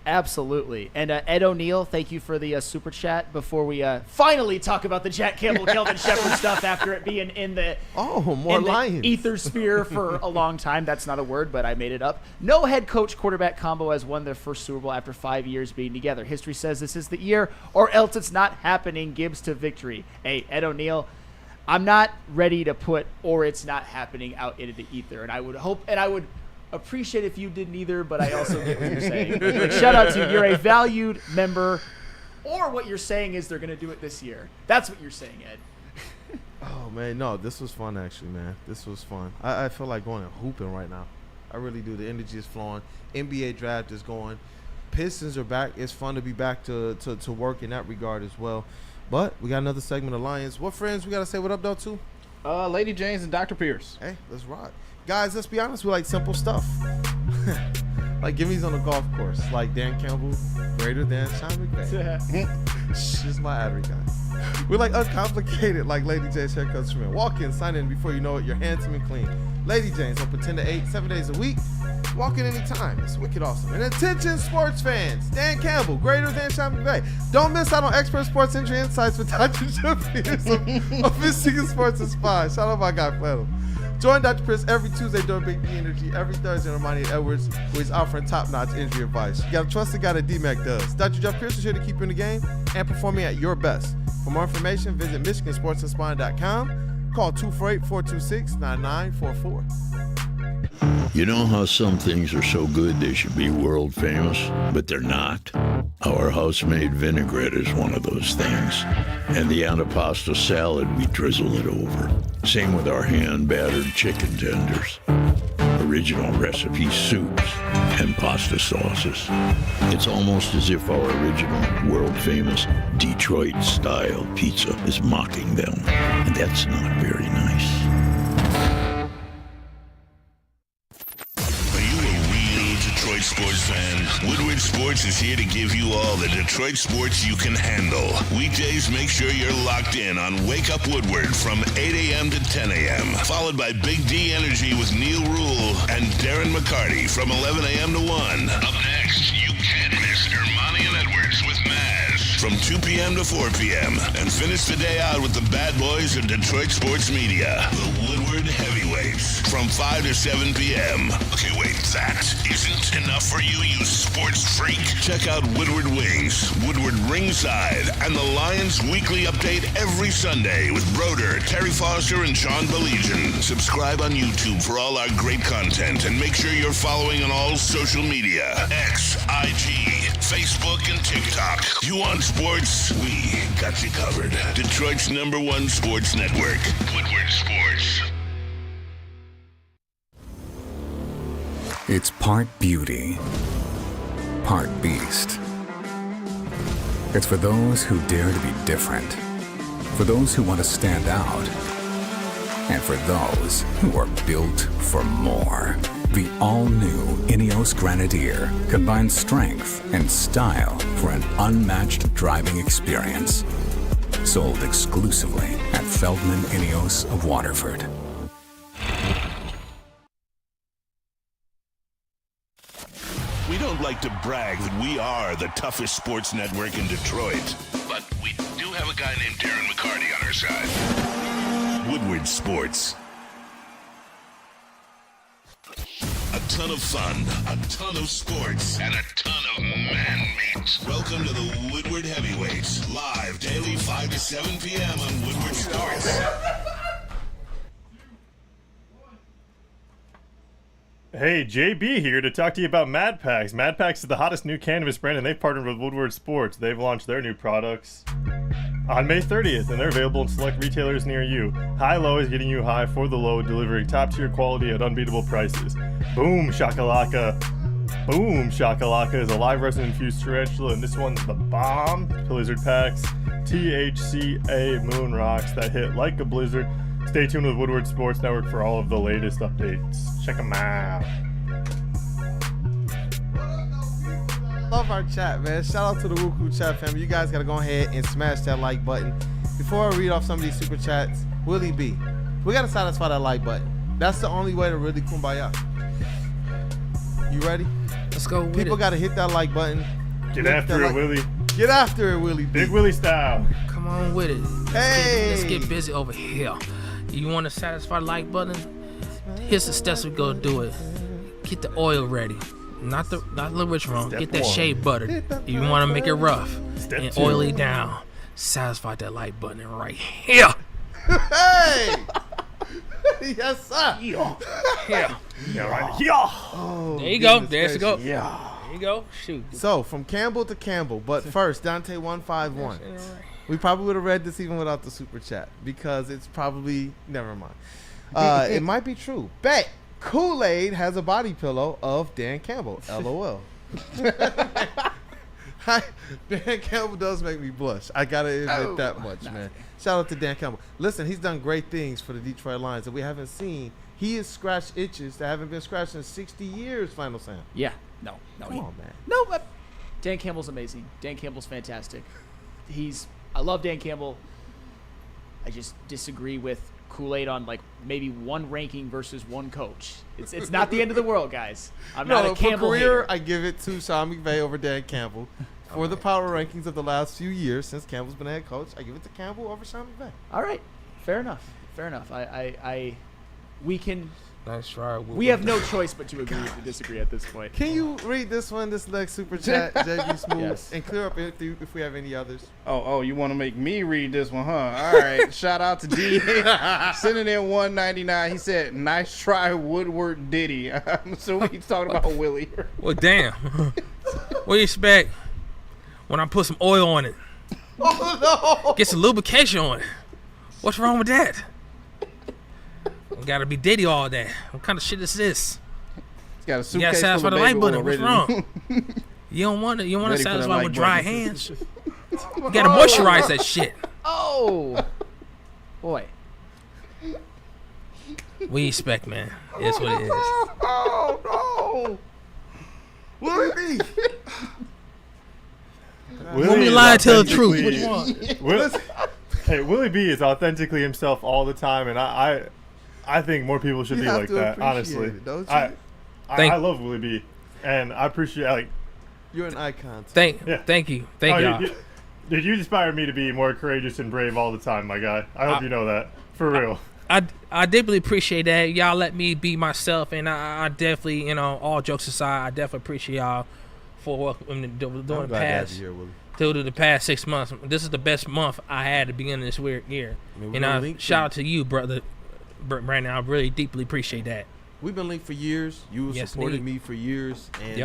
Absolutely. And Ed O'Neill, thank you for the super chat before we finally talk about the Jack Campbell, Kelvin Sheppard stuff after it being in the ether sphere for a long time. That's not a word, but I made it up. No head coach quarterback combo has won their first Super Bowl after 5 years being together. History says this is the year, or else it's not happening. Gibbs to victory. Hey, Ed O'Neill, I'm not ready to put or it's not happening out into the ether. And I would hope, and I would appreciate if you didn't either, but I also get what you're saying. Like, shout out to you. You're a valued member, or what you're saying is they're going to do it this year. That's what you're saying, Ed. Oh, man, no, this was fun, actually, man. This was fun. I feel like going and hooping right now. I really do. The energy is flowing. NBA draft is going. Pistons are back. It's fun to be back to work in that regard as well. But we got another segment of Lions. What friends we got to say what up, though, to? Lady James and Dr. Pierce. Hey, let's rock. Guys, let's be honest, we like simple stuff. Like gimmies on the golf course. Like Dan Campbell, greater than Sean McVay. She's my ad read, guys. We like uncomplicated, like Lady Jane's haircuts for men. Walk in, sign in, before you know it, you're handsome and clean. Lady Jane's open 10 to 8, 7 days a week. Walk in anytime. It's wicked awesome. And attention sports fans, Dan Campbell, greater than Sean McVay. Don't miss out on expert sports injury insights with Dr. Jeff Pierce of Michigan Sports and Spy. Shout out my guy, Flannel. Join Dr. Pierce every Tuesday during Big D Energy, every Thursday on Ermanni Edwards, where he's offering top-notch injury advice. You got to trust the guy that D-Mac does. Dr. Jeff Pierce is here to keep you in the game and performing at your best. For more information, visit MichiganSportsandSpine.com. Call 248-426-9944. You know how some things are so good they should be world famous, but they're not? Our house-made vinaigrette is one of those things. And the antipasta salad, we drizzle it over. Same with our hand-battered chicken tenders. Original recipe soups and pasta sauces. It's almost as if our original, world-famous Detroit-style pizza is mocking them. And that's not very nice. Detroit sports fan, Woodward Sports is here to give you all the Detroit sports you can handle. Weekdays, make sure you're locked in on Wake Up Woodward from 8 a.m. to 10 a.m. Followed by Big D Energy with Neil Rule and Darren McCarty from 11 a.m. to 1. Up next, you can't miss Ermanni and Edwards with Maz from 2 p.m. to 4 p.m. And finish the day out with the bad boys of Detroit sports media, the Woodward Heavyweights, from 5 to 7 p.m. Okay, wait, that isn't enough for you, you sports freak? Check out Woodward Wings, Woodward Ringside, and the Lions Weekly Update every Sunday with Broder, Terry Foster, and Sean Baligian. Subscribe on YouTube for all our great content, and make sure you're following on all social media: X, IG, Facebook, and TikTok. You want sports? We got you covered. Detroit's #1 sports network, Woodward Sports. It's part beauty, part beast. It's for those who dare to be different, for those who want to stand out, and for those who are built for more. The all-new Ineos Grenadier combines strength and style for an unmatched driving experience. Sold exclusively at Feldman Ineos of Waterford. We don't like to brag that we are the toughest sports network in Detroit, but we do have a guy named Darren McCarty on our side. Woodward Sports. A ton of fun, a ton of sports, and a ton of man-meat. Welcome to the Woodward Heavyweights, live daily 5 to 7 p.m. on Woodward Sports. Hey, JB here to talk to you about Mad Packs. Mad Packs is the hottest new cannabis brand, and they've partnered with Woodward Sports. They've launched their new products on May 30th, and they're available in select retailers near you. High Low is getting you high for the low, delivering top-tier quality at unbeatable prices. Boom Shakalaka. Boom Shakalaka is a live resin-infused tarantula, and this one's the bomb. Blizzard Packs, THCA Moon Rocks that hit like a blizzard. Stay tuned with Woodward Sports Network for all of the latest updates. Check them out. Love our chat, man. Shout out to the WUW Crew chat family. You guys got to go ahead and smash that like button. Before I read off some of these super chats, Willie B, we got to satisfy that like button. That's the only way to really kumbaya. You ready? Let's go with People got to hit that like button. Get after it, Willie. Get after it, Willie B. Big Willie style. Come on with it. Hey. Let's get busy over here. You want to satisfy the like button? Here's the steps we go do it. Get the oil ready. Not the Richardson. Get that shea butter. You want to make it rough and oily down. Satisfy that like button right here. Hey! Yes, sir. Yeah. Right here. Oh, there you go. There you go. Yeah. There you go. Shoot. So, from Campbell to Campbell. But first, Dante151. We probably would have read this even without the super chat because it's probably, never mind. It might be true. Bet Kool-Aid has a body pillow of Dan Campbell. LOL. Dan Campbell does make me blush. I got to admit that much, man. Shout out to Dan Campbell. Listen, he's done great things for the Detroit Lions that we haven't seen. He has scratched itches that haven't been scratched in 60 years, Final Sam. Yeah. No. Come on, man. No, Dan Campbell's amazing. Dan Campbell's fantastic. I love Dan Campbell. I just disagree with Kool-Aid on like maybe one ranking versus one coach. It's not the end of the world, guys. I'm not a Campbell for career, hater. I give it to Sean McVay over Dan Campbell. For the power rankings of the last few years since Campbell's been head coach, I give it to Campbell over Sean McVay. All right, fair enough. We can. Nice try. We have no choice but to agree to disagree at this point. Can you read this next super chat, JB Smooth, Yes. and clear up if we have any others? Oh, you want to make me read this one, huh? All right. Shout out to D. Sending in 199. He said, "Nice try, Woodward Diddy." I'm assuming he's talking about Willie. Well, damn. What do you expect when I put some oil on it? Oh no! Get some lubrication on it. What's wrong with that? Gotta be Diddy all day. What kind of shit is this? He's got a suitcase You gotta satisfy the full of light baby button. oil What's ready wrong? You don't want to Ready for satisfy that with like dry button. hands. You gotta moisturize that shit. Oh, boy. What do you expect, man? It's what it is. Oh no! Willie B. Want me to lie and tell the truth? Which one? Hey, Willie B is authentically himself all the time, and I think more people should You be have like to that. appreciate Honestly, it, don't you? I love Willie B, and I appreciate You're an icon. Thank you, y'all. Dude, you inspire me to be more courageous and brave all the time, my guy. I hope you know that for real. I deeply appreciate that. Y'all let me be myself, and I definitely, all jokes aside, I definitely appreciate y'all for doing the past 6 months. This is the best month I had at the beginning of this weird year. Shout out to you, brother Brandon. I really deeply appreciate that. We've been linked for years. You supported me for years, and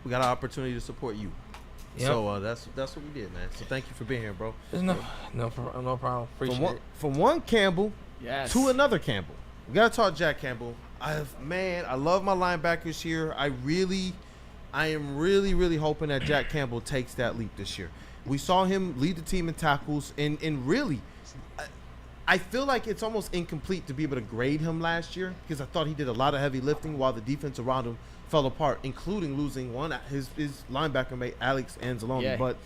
we got an opportunity to support you. Yep. So that's what we did, man. So thank you for being here, bro. No problem. Appreciate it. From one Campbell Yes. to another Campbell. We gotta talk Jack Campbell. I love my linebackers here. I am really hoping that Jack Campbell takes that leap this year. We saw him lead the team in tackles, and really, I feel like it's almost incomplete to be able to grade him last year because I thought he did a lot of heavy lifting while the defense around him fell apart, including losing his linebacker mate Alex Anzalone. Yeah. But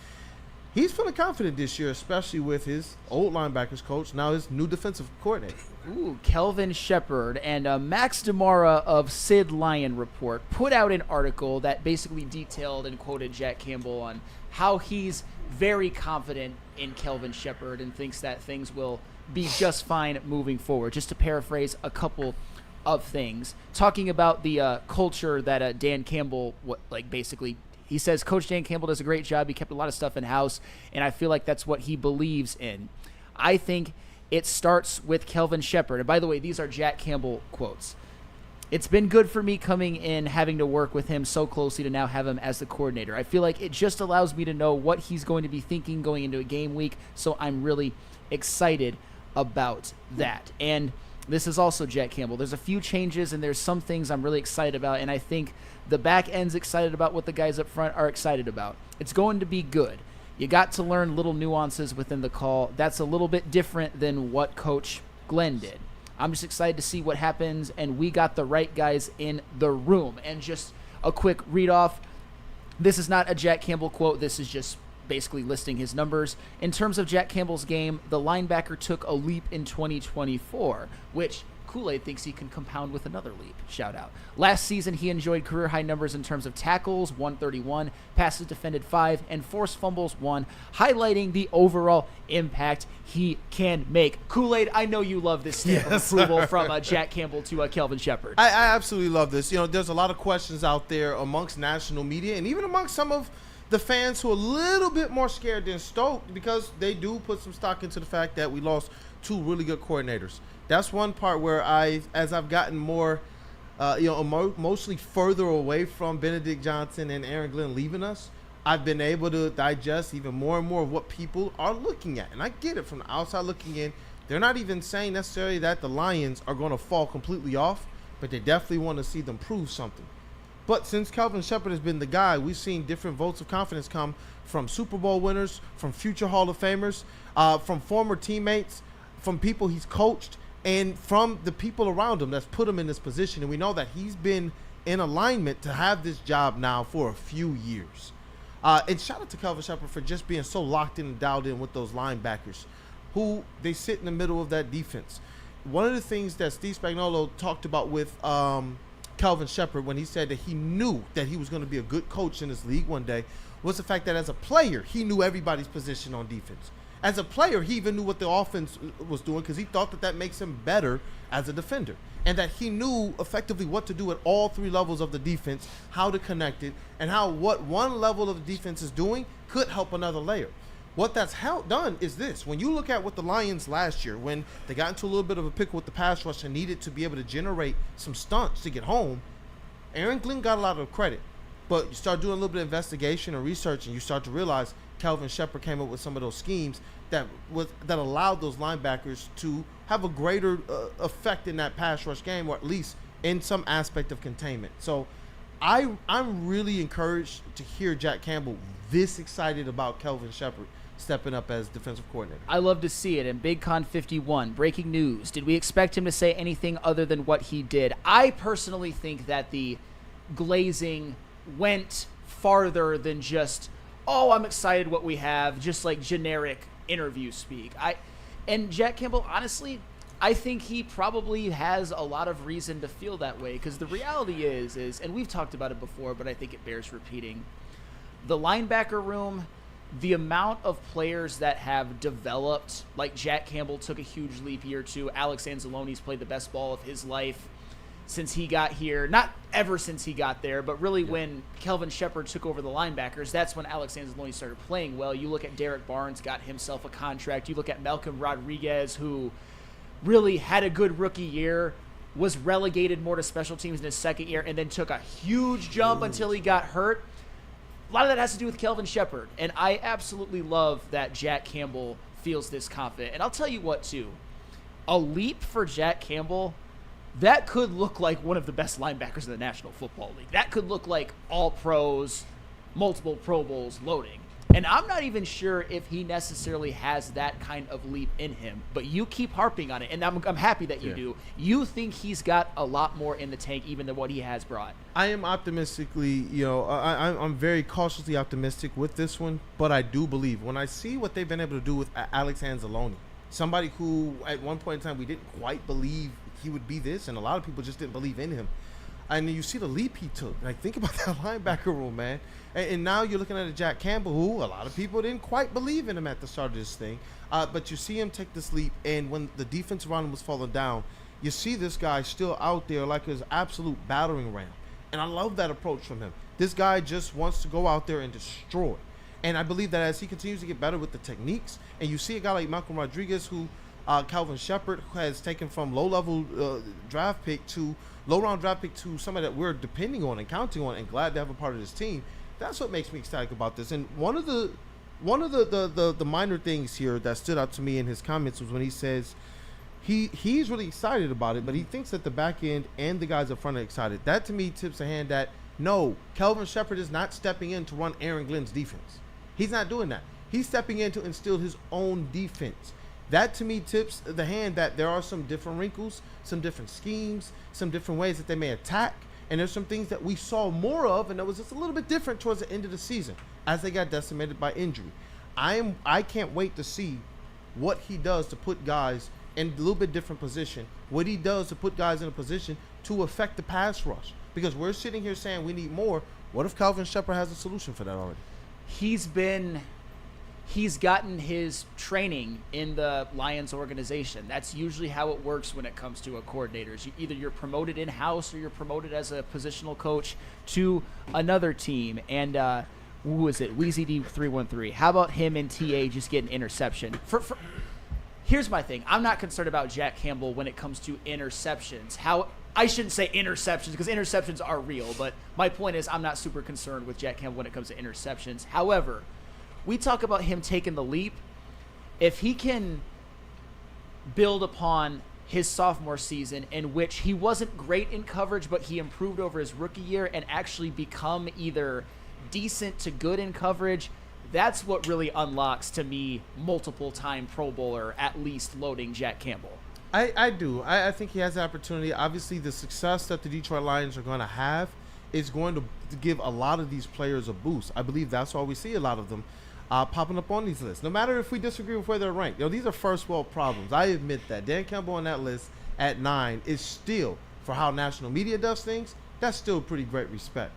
he's feeling confident this year, especially with his old linebackers coach, now his new defensive coordinator. Ooh, Kelvin Sheppard and Max DeMara of Sid Lion Report put out an article that basically detailed and quoted Jack Campbell on how he's very confident in Kelvin Sheppard and thinks that things will be just fine moving forward. Just to paraphrase a couple of things, talking about the culture that Dan Campbell, basically, he says Coach Dan Campbell does a great job. He kept a lot of stuff in house, and I feel like that's what he believes in. I think it starts with Kelvin Sheppard. And by the way, these are Jack Campbell quotes. it's been good for me coming in, having to work with him so closely to now have him as the coordinator. I feel like it just allows me to know what he's going to be thinking going into a game week, so I'm really excited about that. And this is also Jack Campbell. There's a few changes, and there's some things I'm really excited about, and I think the back end's excited about what the guys up front are excited about. It's going to be good. You got to learn little nuances within the call. That's a little bit different than what Coach Glenn did. I'm just excited to see what happens, and we got the right guys in the room. And just a quick read-off. This is not a Jack Campbell quote. This is just basically listing his numbers. In terms of Jack Campbell's game, the linebacker took a leap in 2024, which Kool-Aid thinks he can compound with another leap. Shout out. Last season, he enjoyed career-high numbers in terms of tackles, 131, passes defended 5, and forced fumbles 1, highlighting the overall impact he can make. Kool-Aid, I know you love this stamp of approval from Jack Campbell to Kelvin Sheppard. I absolutely love this. You know, there's a lot of questions out there amongst national media and even amongst some of the fans who are a little bit more scared than stoked because they do put some stock into the fact that we lost 2 really good coordinators. That's one part where as I've gotten more, mostly further away from Benedict Johnson and Aaron Glenn leaving us, I've been able to digest even more and more of what people are looking at. And I get it from the outside looking in. They're not even saying necessarily that the Lions are going to fall completely off, but they definitely want to see them prove something. But since Kelvin Sheppard has been the guy, we've seen different votes of confidence come from Super Bowl winners, from future Hall of Famers, from former teammates, from people he's coached, and from the people around him that's put him in this position. And we know that he's been in alignment to have this job now for a few years. And shout out to Kelvin Sheppard for just being so locked in and dialed in with those linebackers who they sit in the middle of that defense. One of the things that Steve Spagnuolo talked about with Kelvin Sheppard when he said that he knew that he was going to be a good coach in this league one day was the fact that as a player, he knew everybody's position on defense. As a player, he even knew what the offense was doing because he thought that that makes him better as a defender, and that he knew effectively what to do at all 3 levels of the defense, how to connect it, and how what one level of the defense is doing could help another layer. What that's done is this. When you look at what the Lions last year, when they got into a little bit of a pickle with the pass rush and needed to be able to generate some stunts to get home, Aaron Glenn got a lot of credit. But you start doing a little bit of investigation and research, and you start to realize Kelvin Sheppard came up with some of those schemes that allowed those linebackers to have a greater effect in that pass rush game, or at least in some aspect of containment. So I'm really encouraged to hear Jack Campbell this excited about Kelvin Sheppard stepping up as defensive coordinator. I love to see it. And Big Con 51, breaking news. Did we expect him to say anything other than what he did? I personally think that the glazing went farther than just, oh, I'm excited what we have, just like generic interview speak. And Jack Campbell, honestly, I think he probably has a lot of reason to feel that way, because the reality is, and we've talked about it before, but I think it bears repeating, the linebacker room, the amount of players that have developed, like Jack Campbell took a huge leap year 2. Alex Anzalone's played the best ball of his life since he got here. Not ever since he got there, but really when Kelvin Sheppard took over the linebackers, that's when Alex Anzalone started playing well. You look at Derek Barnes, got himself a contract. You look at Malcolm Rodriguez, who really had a good rookie year, was relegated more to special teams in his second year, and then took a huge jump until he got hurt. A lot of that has to do with Kelvin Sheppard, and I absolutely love that Jack Campbell feels this confident. And I'll tell you what, too. A leap for Jack Campbell, that could look like one of the best linebackers in the National Football League. That could look like all pros, multiple Pro Bowls loading. And I'm not even sure if he necessarily has that kind of leap in him, but you keep harping on it, and I'm happy that you do. You think he's got a lot more in the tank even than what he has brought. I am optimistically, I'm very cautiously optimistic with this one, but I do believe when I see what they've been able to do with Alex Anzalone, somebody who at one point in time we didn't quite believe he would be this, and a lot of people just didn't believe in him. And you see the leap he took. Like, think about that linebacker room, man. And now you're looking at a Jack Campbell who a lot of people didn't quite believe in him at the start of this thing. But you see him take this leap, and when the defense around him was falling down, you see this guy still out there like his absolute battering ram. And I love that approach from him. This guy just wants to go out there and destroy. And I believe that as he continues to get better with the techniques, and you see a guy like Malcolm Rodriguez who Kelvin Sheppard has taken from low-level draft pick to low-round draft pick to somebody that we're depending on and counting on and glad to have a part of this team. That's what makes me excited about this. And one of the minor things here that stood out to me in his comments was when he says he's really excited about it, but he thinks that the back end and the guys up front are excited. That to me tips a hand that no, Kelvin Sheppard is not stepping in to run Aaron Glenn's defense. He's not doing that. He's stepping in to instill his own defense. That to me tips the hand that there are some different wrinkles, some different schemes, some different ways that they may attack. And there's some things that we saw more of, and that was just a little bit different towards the end of the season as they got decimated by injury. I can't wait to see what he does to put guys in a little bit different position, what he does to put guys in a position to affect the pass rush. Because we're sitting here saying we need more. What if Kelvin Sheppard has a solution for that already? He's gotten his training in the Lions organization. That's usually how it works when it comes to a coordinator. Either you're promoted in-house or you're promoted as a positional coach to another team. And who was it? WeezyD313. How about him and TA just get an interception? Here's my thing. I'm not concerned about Jack Campbell when it comes to interceptions. I shouldn't say interceptions because interceptions are real, but my point is I'm not super concerned with Jack Campbell when it comes to interceptions. However, we talk about him taking the leap. If he can build upon his sophomore season in which he wasn't great in coverage, but he improved over his rookie year and actually become either decent to good in coverage, that's what really unlocks, to me, multiple-time Pro Bowler, at least loading Jack Campbell. I do. I think he has the opportunity. Obviously, the success that the Detroit Lions are going to have is going to give a lot of these players a boost. I believe that's why we see a lot of them popping up on these lists. No matter if we disagree with where they're ranked. These are first world problems. I admit that. Dan Campbell on that list at 9 is still, for how national media does things, that's still pretty great respect.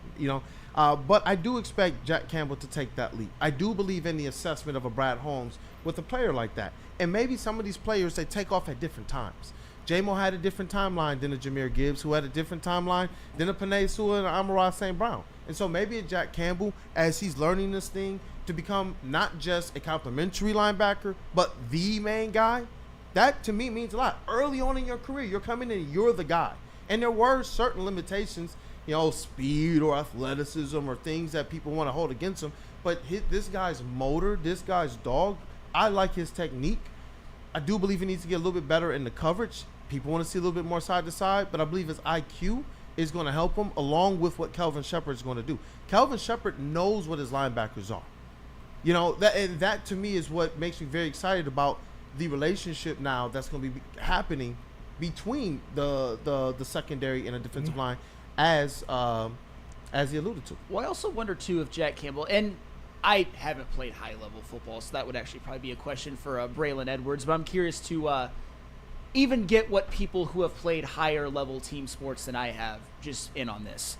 But I do expect Jack Campbell to take that leap. I do believe in the assessment of a Brad Holmes with a player like that. And maybe some of these players, they take off at different times. J-Mo had a different timeline than a Jahmyr Gibbs, who had a different timeline than a Penei Sewell and Amon-Ra St. Brown. And so maybe a Jack Campbell, as he's learning this thing, to become not just a complimentary linebacker, but the main guy, that to me means a lot. Early on in your career, you're coming in and you're the guy. And there were certain limitations, speed or athleticism or things that people want to hold against him. But this guy's motor, this guy's dog, I like his technique. I do believe he needs to get a little bit better in the coverage. People want to see a little bit more side to side, but I believe his IQ is going to help him along with what Kelvin Sheppard is going to do. Kelvin Sheppard knows what his linebackers are. That to me is what makes me very excited about the relationship now that's going to be happening between the secondary and the defensive line as he alluded to. Well, I also wonder too if Jack Campbell, and I haven't played high level football, so that would actually probably be a question for Braylon Edwards, but I'm curious to even get what people who have played higher level team sports than I have just in on this.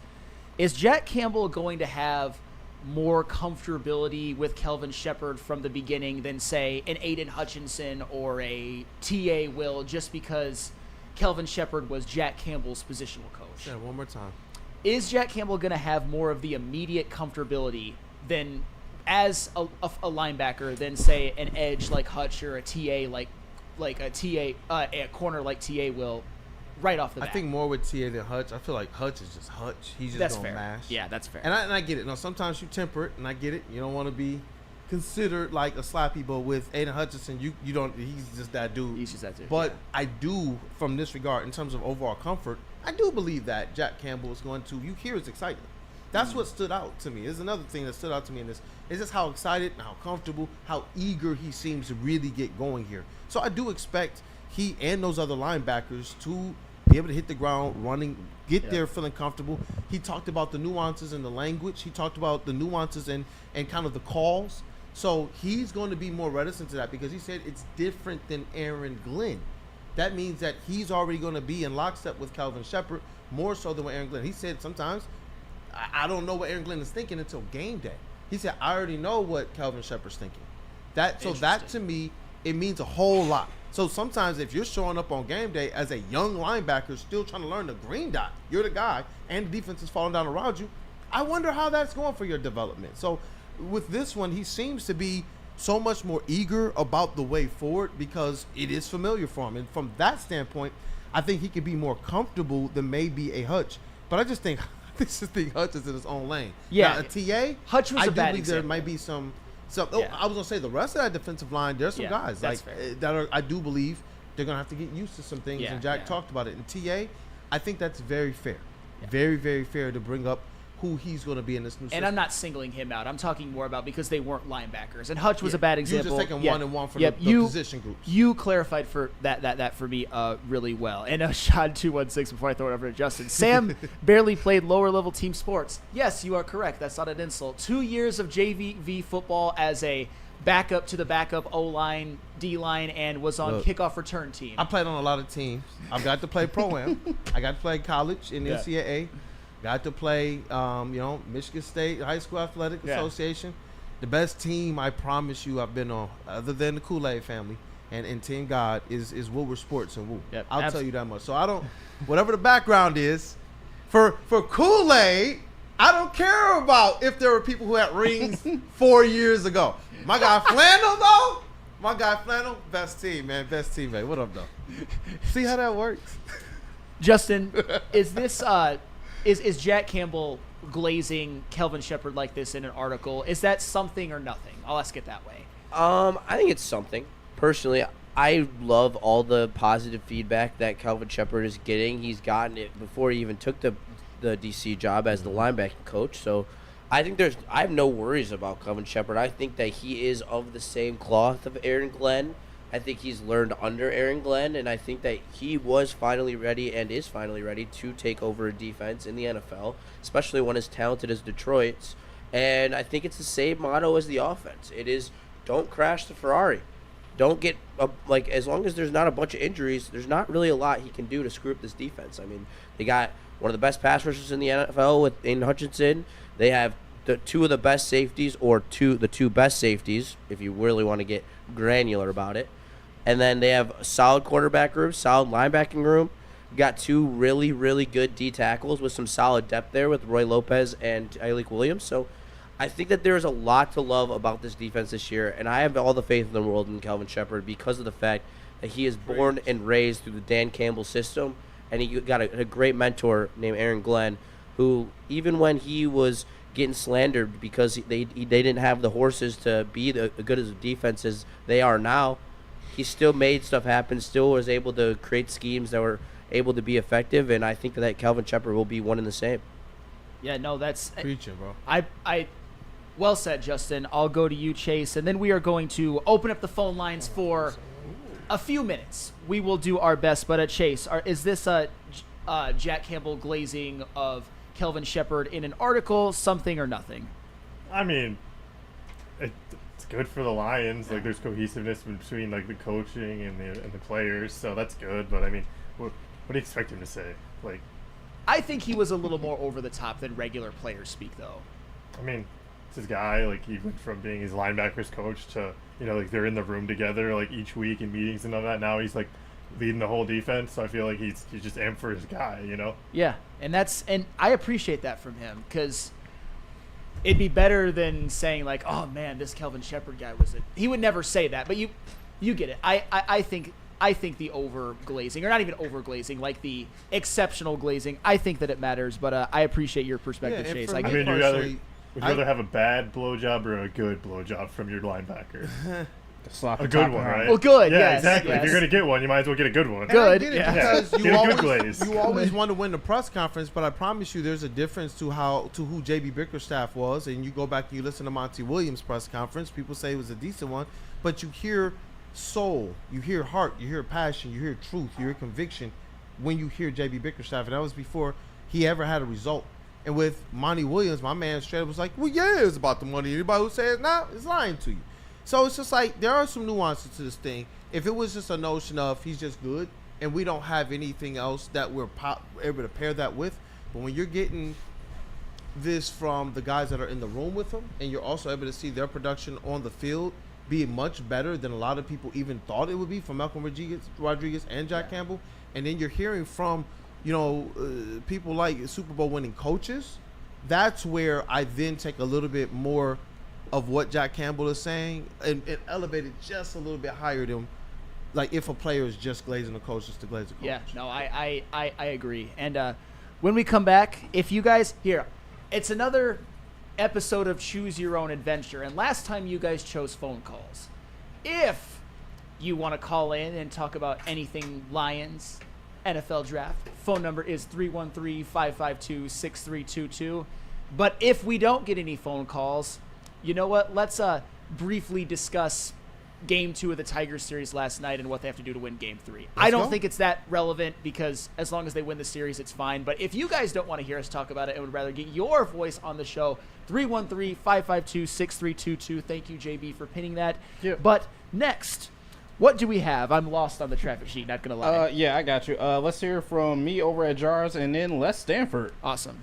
Is Jack Campbell going to have more comfortability with Kelvin Sheppard from the beginning than, say, an Aiden Hutchinson or a T.A. Will, just because Kelvin Sheppard was Jack Campbell's positional coach? Yeah, one more time. Is Jack Campbell going to have more of the immediate comfortability than as a linebacker than, say, an edge like Hutch or a TA like a corner like TA will right off the bat? I think more with TA than Hutch. I feel like Hutch is just Hutch. He's just going to mash. Yeah, that's fair. And I get it. Now, sometimes you temper it, and I get it. You don't want to be considered like a slappy, but with Aiden Hutchinson, you don't. He's just that dude. He's just that dude. But yeah. I do, from this regard, in terms of overall comfort, I do believe that Jack Campbell is going to. You hear his excitement. That's what stood out to me. There's another thing that stood out to me in this. Is just how excited and how comfortable, how eager he seems to really get going here. So I do expect he and those other linebackers to be able to hit the ground running, get there feeling comfortable. He talked about the nuances in the language. He talked about the nuances and kind of the calls. So he's going to be more reticent to that because he said it's different than Aaron Glenn. That means that he's already going to be in lockstep with Kelvin Sheppard more so than with Aaron Glenn. He said sometimes I don't know what Aaron Glenn is thinking until game day. He said, I already know what Kelvin Sheppard's thinking. That to me, it means a whole lot. So sometimes if you're showing up on game day as a young linebacker still trying to learn the green dot, you're the guy, and the defense is falling down around you, I wonder how that's going for your development. So with this one, he seems to be so much more eager about the way forward because it is familiar for him. And from that standpoint, I think he could be more comfortable than maybe a Hutch. But I just think Hutch is in his own lane. Yeah. Now, a TA, Hutch was I a do bad believe example. there might be some. I was gonna say the rest of that defensive line. There's some Yeah, guys that's like fair. that are. I do believe they're gonna have to get used to some things. Yeah, and Jack yeah. talked about it. And TA, I think that's very fair. Very, very fair to bring up who he's going to be in this new system. And I'm not singling him out. I'm talking more about because they weren't linebackers. And Hutch was a Yeah. bad You were example. just taking one and one from the position groups. You clarified for that for me really well. And Shad 216 before I throw it over to Justin. Sam barely played lower level team sports. Yes, you are correct. That's not an insult. 2 years of JV football as a backup to the backup O-line, D-line, and was on kickoff return team. I played on a lot of teams. I got to play Pro-Am. I got to play college in the NCAA. Got to play, Michigan State High School Athletic Association. The best team, I promise you, I've been on, other than the Kool-Aid family and Team God, is Woodward Sports and WU. Yep, I'll tell you that much. So I don't, whatever the background is, for Kool-Aid, I don't care about if there were people who had rings 4 years ago. My guy Flannel, best team, man. Best teammate. What up, though? See how that works? Justin, is this is Jack Campbell glazing Kelvin Sheppard like this in an article? Is that something or nothing? I'll ask it that way. I think it's something. Personally, I love all the positive feedback that Kelvin Sheppard is getting. He's gotten it before he even took the DC job as the linebacking coach. So I think I have no worries about Kelvin Sheppard. I think that he is of the same cloth of Aaron Glenn. I think he's learned under Aaron Glenn, and I think that he was finally ready and is finally ready to take over a defense in the NFL, especially one as talented as Detroit's. And I think it's the same motto as the offense. It is, don't crash the Ferrari. Don't get, as long as there's not a bunch of injuries, there's not really a lot he can do to screw up this defense. I mean, they got one of the best pass rushers in the NFL in Richardson. They have the two of the best safeties, or the two best safeties, if you really want to get granular about it. And then they have a solid quarterback room, solid linebacking room. Got two really, really good D tackles with some solid depth there with Roy Lopez and Tyleik Williams. So I think that there's a lot to love about this defense this year, and I have all the faith in the world in Kelvin Sheppard because of the fact that he is born and raised through the Dan Campbell system, and he got a great mentor named Aaron Glenn, who even when he was getting slandered because they didn't have the horses to be the good as a defense as they are now, he still made stuff happen, still was able to create schemes that were able to be effective, and I think that Kelvin Sheppard will be one and the same. Yeah, no, that's preaching, bro. I well said, Justin. I'll go to you, Chase, and then we are going to open up the phone lines for a few minutes. We will do our best, but Chase, is this Jack Campbell glazing of Kelvin Sheppard in an article, something or nothing? I mean, it's good for the Lions. Like, there's cohesiveness between like the coaching and the players, so that's good. But I mean, what do you expect him to say? Like, I think he was a little more over the top than regular players speak, though. I mean, it's his guy. Like, he went from being his linebackers coach to, like, they're in the room together like each week in meetings and all that. Now he's like leading the whole defense. So I feel like he's just amped for his guy. Yeah, and I appreciate that from him, because it'd be better than saying like, oh man, this Kelvin Sheppard guy was it. He would never say that, but you get it. I think the over glazing, or not even over glazing, like the exceptional glazing, I think that it matters. But I appreciate your perspective, Chase. Would you rather have a bad blowjob or a good blowjob from your linebacker? A good one, right? Well, good. Yeah, yes, exactly. Yes. If you're gonna get one, you might as well get a good one. Good. And I get it because get a good glaze. You always want to win the press conference, but I promise you, there's a difference to who JB Bickerstaff was. And you go back and you listen to Monty Williams' press conference. People say it was a decent one, but you hear soul, you hear heart, you hear passion, you hear truth, you hear conviction when you hear JB Bickerstaff, and that was before he ever had a result. And with Monty Williams, my man straight up was like, well, yeah, it's about the money. Anybody who says not is lying to you. So it's just like, there are some nuances to this thing. If it was just a notion of he's just good and we don't have anything else that we're able to pair that with, but when you're getting this from the guys that are in the room with him, and you're also able to see their production on the field being much better than a lot of people even thought it would be from Malcolm Rodriguez and Jack Campbell, and then you're hearing from people like Super Bowl winning coaches, that's where I then take a little bit more of what Jack Campbell is saying and elevate it just a little bit higher than like if a player is just glazing the coach, just to glaze the coach. Yeah, no, I agree. And when we come back, if you guys it's another episode of Choose Your Own Adventure. And last time you guys chose phone calls. If you want to call in and talk about anything Lions, NFL draft, phone number is 313-552-6322. But if we don't get any phone calls, you know what? Let's briefly discuss Game 2 of the Tigers series last night and what they have to do to win Game 3. I don't think it's that relevant because as long as they win the series, it's fine. But if you guys don't want to hear us talk about it and would rather get your voice on the show, 313-552-6322. Thank you, JB, for pinning that. Yeah. But next, what do we have? I'm lost on the traffic sheet, not going to lie. Yeah, I got you. Let's hear from me over at Jars and then Les Stanford. Awesome.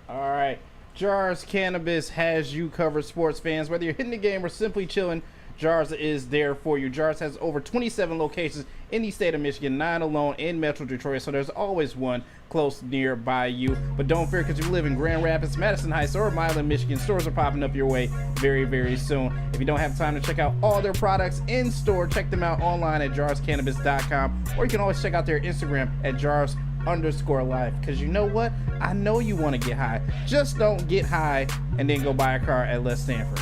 All right. Jars Cannabis has you covered, sports fans. Whether you're hitting the game or simply chilling, Jars is there for you. Jars has over 27 locations in the state of Michigan, 9 alone in Metro Detroit, so there's always one close nearby you. But don't fear, because you live in Grand Rapids, Madison Heights, or Milan, Michigan, stores are popping up your way very, very soon. If you don't have time to check out all their products in store, check them out online at jarscannabis.com, or you can always check out their Instagram at jars_life. Because you know what? I know you want to get high. Just don't get high and then go buy a car at Les Stanford.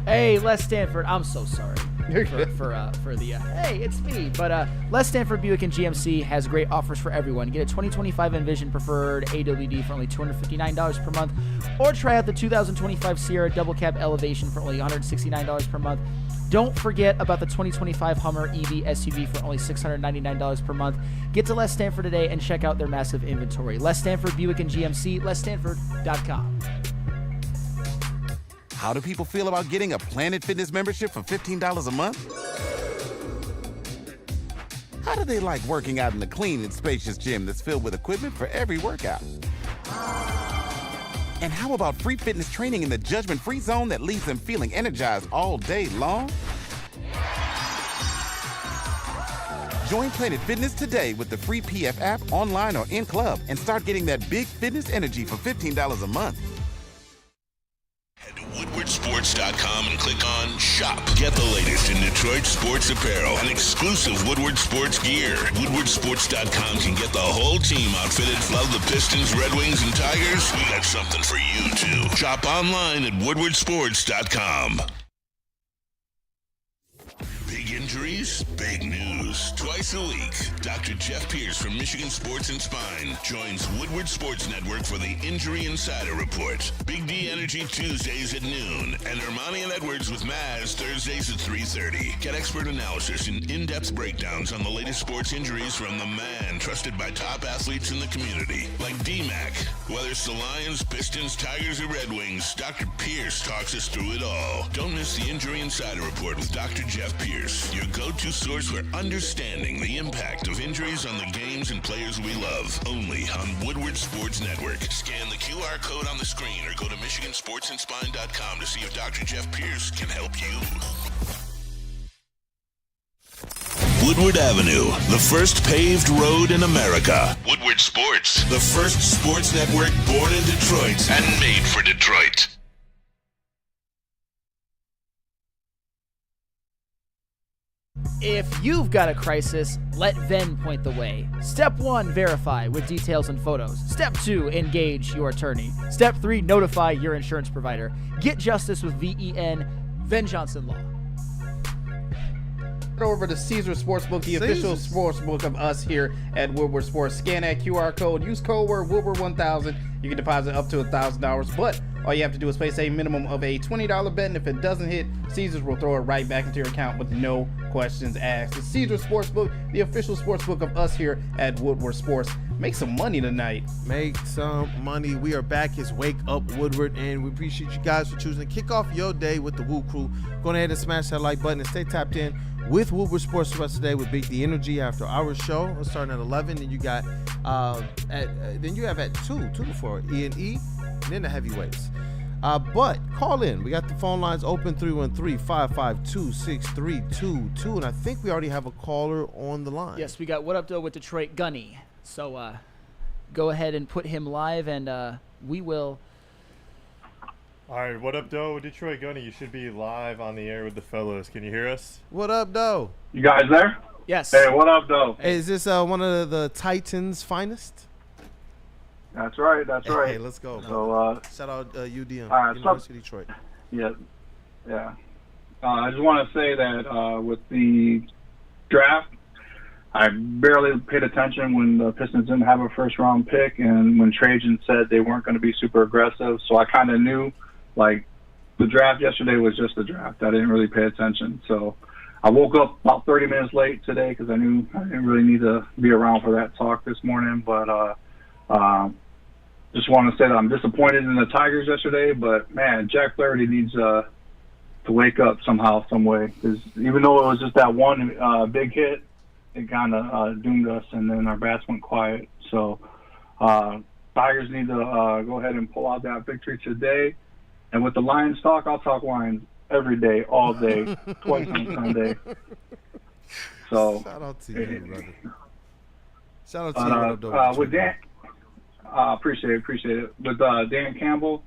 Hey, Les Stanford, I'm so sorry for the hey, it's me. But Les Stanford Buick and GMC has great offers for everyone. Get a 2025 Envision Preferred AWD for only $259 per month, or try out the 2025 Sierra Double Cab Elevation for only $169 per month. Don't forget about the 2025 Hummer EV SUV for only $699 per month. Get to Les Stanford today and check out their massive inventory. Les Stanford Buick and GMC, lesstanford.com. How do people feel about getting a Planet Fitness membership for $15 a month? How do they like working out in a clean and spacious gym that's filled with equipment for every workout? And how about free fitness training in the judgment-free zone that leaves them feeling energized all day long? Join Planet Fitness today with the free PF app, online or in club, and start getting that big fitness energy for $15 a month. Head to WoodwardSports.com and click on Shop. Get the latest in Detroit sports apparel and exclusive Woodward Sports gear. WoodwardSports.com can get the whole team outfitted. Love the Pistons, Red Wings, and Tigers? We got something for you, too. Shop online at WoodwardSports.com. Big injuries, big news. Twice a week, Dr. Jeff Pierce from Michigan Sports and Spine joins Woodward Sports Network for the Injury Insider Report. Big D Energy Tuesdays at noon, and Ermanni and Edwards with Maz Thursdays at 3:30. Get expert analysis and in-depth breakdowns on the latest sports injuries from the man trusted by top athletes in the community, like D-Mac. Whether it's the Lions, Pistons, Tigers, or Red Wings, Dr. Pierce talks us through it all. Don't miss the Injury Insider Report with Dr. Jeff Pierce, your go-to source for understanding the impact of injuries on the games and players we love. Only on Woodward Sports Network. Scan the QR code on the screen or go to MichiganSportsandSpine.com to see if Dr. Jeff Pierce can help you. Woodward Avenue, the first paved road in America. Woodward Sports, the first sports network born in Detroit and made for Detroit. If you've got a crisis, let Ven point the way. Step 1, verify with details and photos. Step 2, engage your attorney. Step 3, notify your insurance provider. Get justice with VEN, Ven Johnson Law. Over to Caesar Sportsbook, the official sportsbook of us here at Woodward Sports. Scan that QR code, use code word Woodward1000. You can deposit up to $1,000, but all you have to do is place a minimum of a $20 bet, and if it doesn't hit, Caesars will throw it right back into your account with no questions asked. The Caesar Sportsbook, the official sportsbook of us here at Woodward Sports. Make some money tonight. Make some money. We are back. It's Wake Up Woodward, and we appreciate you guys for choosing to kick off your day with the WUW Crew. Go ahead and smash that like button and stay tapped in with Woodward Sports the rest of the day with Big D Energy after our show. We're starting at 11, and you got then you have at 2 to 4 E&E, and then the heavyweights. But call in. We got the phone lines open, 313-552-6322, and I think we already have a caller on the line. Yes, we got What Up Doe with Detroit Gunny. So go ahead and put him live, and we will All right, what up, Doe? Detroit Gunny, you should be live on the air with the fellows. Can you hear us? What up, Doe? You guys there? Yes. Hey, what up, Doe? Hey, is this one of the Titans' finest? That's right. That's right. Hey, let's go. So, shout out UDM, all right, University of Detroit. Yeah. I just want to say that with the draft, I barely paid attention when the Pistons didn't have a first-round pick, and when Trajan said they weren't going to be super aggressive. So I kind of knew, like, the draft yesterday was just a draft. I didn't really pay attention. So I woke up about 30 minutes late today because I knew I didn't really need to be around for that talk this morning. But just want to say that I'm disappointed in the Tigers yesterday. But, man, Jack Flaherty needs to wake up somehow, some way. Because even though it was just that one big hit, it kind of doomed us, and then our bats went quiet. So Tigers need to go ahead and pull out that victory today. And with the Lions talk, I'll talk Lions every day, all day, twice on Sunday. So shout out to you, brother. Shout out to you. With Dan, appreciate it. With Dan Campbell,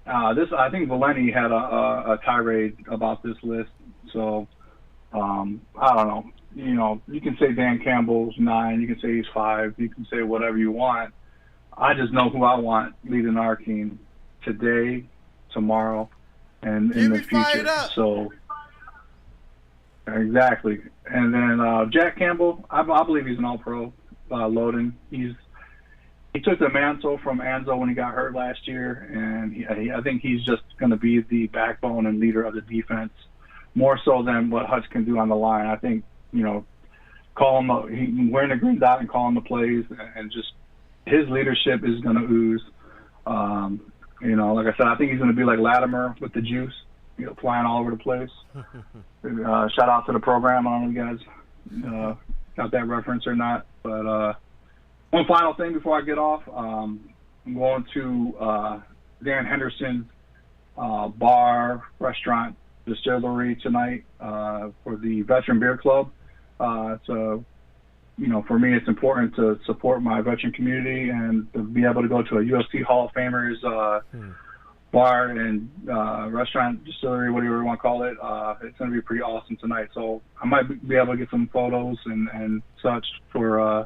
I think Valenti had a tirade about this list. So I don't know. You know, you can say Dan Campbell's 9, you can say he's 5, you can say whatever you want. I just know who I want leading our team today, tomorrow, and in the future. So, exactly. And then Jack Campbell, I believe he's an all-pro, loading. He took the mantle from Anzo when he got hurt last year, and I think he's just going to be the backbone and leader of the defense, more so than what Hutch can do on the line. I think, you know, wearing the green dot and calling the plays, and just his leadership is going to ooze. You know, like I said, I think he's going to be like Latimer with the juice, you know, flying all over the place. Shout out to the program. I don't know if you guys got that reference or not. But one final thing before I get off, I'm going to Dan Henderson's bar, restaurant, distillery tonight for the Veteran Beer Club. So, you know, for me, it's important to support my veteran community and to be able to go to a UFC Hall of Famers bar and restaurant, distillery, whatever you want to call it. It's going to be pretty awesome tonight. So I might be able to get some photos and such for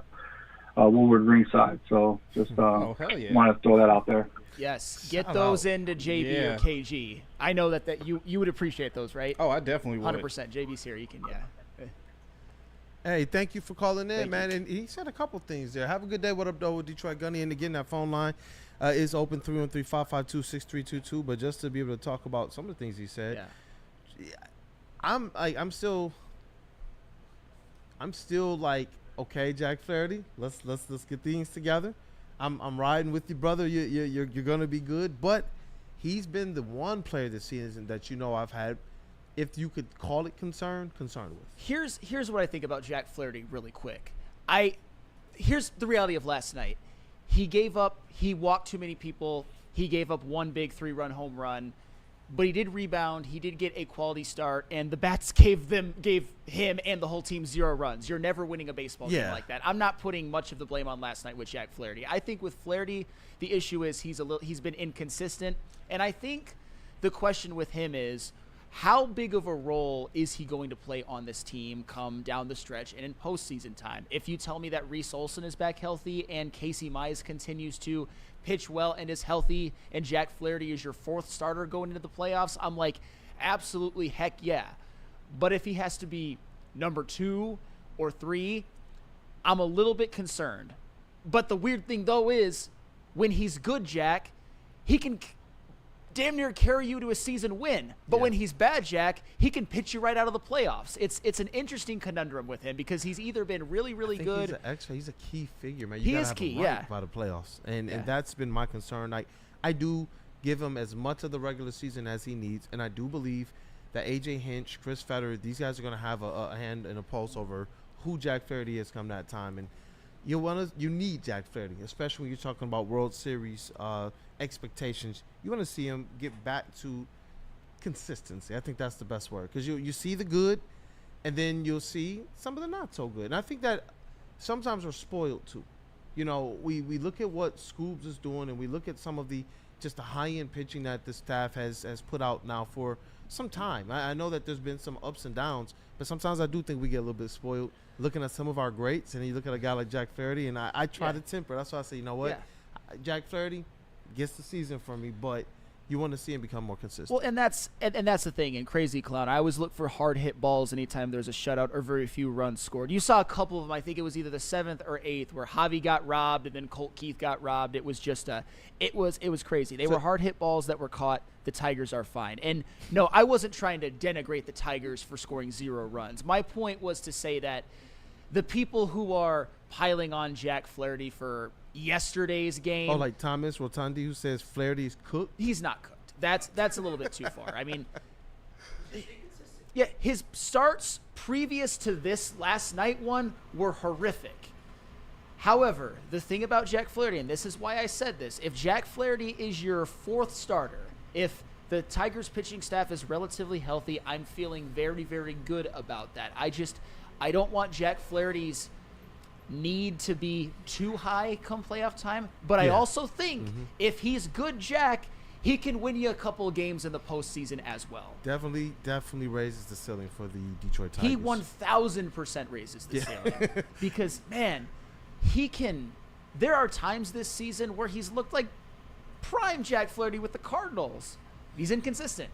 Woodward ringside. So just want to throw that out there. Yes, get those into JB or KG. I know that you would appreciate those, right? Oh, I definitely would. 100%. JB's here. You can, Hey, thank you for calling in, man. And he said a couple things there. Have a good day. What up, though, with Detroit Gunny? And again, that phone line is open 313-552-6322. But just to be able to talk about some of the things he said, I'm still like, okay, Jack Flaherty, let's get things together. I'm riding with you, brother. You're gonna be good. But he's been the one player this season that I've had, if you could call it concerned with. Here's what I think about Jack Flaherty really quick. Here's the reality of last night. He walked too many people. He gave up one big 3-run home run, but he did rebound. He did get a quality start, and the bats gave him and the whole team 0 runs. You're never winning a baseball game like that. I'm not putting much of the blame on last night with Jack Flaherty. I think with Flaherty, the issue is he's been inconsistent, and I think the question with him is, how big of a role is he going to play on this team come down the stretch and in postseason time? If you tell me that Reese Olson is back healthy and Casey Mize continues to pitch well and is healthy and Jack Flaherty is your 4th starter going into the playoffs, I'm like, absolutely, heck yeah. But if he has to be number 2 or 3, I'm a little bit concerned. But the weird thing, though, is when he's good, Jack, he can damn near carry you to a season win. But when he's bad, Jack, he can pitch you right out of the playoffs. It's an interesting conundrum with him because he's either been really, really good. He's a key figure, man. He is key, by the playoffs. And that's been my concern. I do give him as much of the regular season as he needs, and I do believe that A.J. Hinch, Chris Fetter, these guys are going to have a hand and a pulse over who Jack Flaherty is come that time. And you need Jack Flaherty, especially when you're talking about World Series expectations. You want to see him get back to consistency. I think that's the best word, because you see the good, and then you'll see some of the not so good. And I think that sometimes we're spoiled too. You know, we look at what Scoobs is doing, and we look at some of the high-end pitching that the staff has put out now for some time. I know that there's been some ups and downs, but sometimes I do think we get a little bit spoiled looking at some of our greats, and then you look at a guy like Jack Flaherty, and I try to temper. That's why I say, you know what? Jack Flaherty gets the season for me, but you want to see him become more consistent. Well, and that's the thing in Crazy Clown. I always look for hard hit balls anytime there's a shutout or very few runs scored. You saw a couple of them. I think it was either the 7th or 8th where Javi got robbed and then Colt Keith got robbed. It was just it was crazy. They were hard hit balls that were caught. The Tigers are fine. And no, I wasn't trying to denigrate the Tigers for scoring 0 runs. My point was to say that the people who are piling on Jack Flaherty for yesterday's game. Oh, like Thomas Rotundi, who says Flaherty's cooked? He's not cooked. That's a little bit too far. I mean, yeah, his starts previous to this last night one were horrific. However, the thing about Jack Flaherty, and this is why I said this, if Jack Flaherty is your 4th starter, if the Tigers pitching staff is relatively healthy, I'm feeling very, very good about that. I don't want Jack Flaherty's need to be too high come playoff time, but I also think if he's good Jack, he can win you a couple of games in the postseason as well. Definitely raises the ceiling for the Detroit Tigers. He 1,000% raises the ceiling because, man, he can – there are times this season where he's looked like prime Jack Flaherty with the Cardinals. He's inconsistent.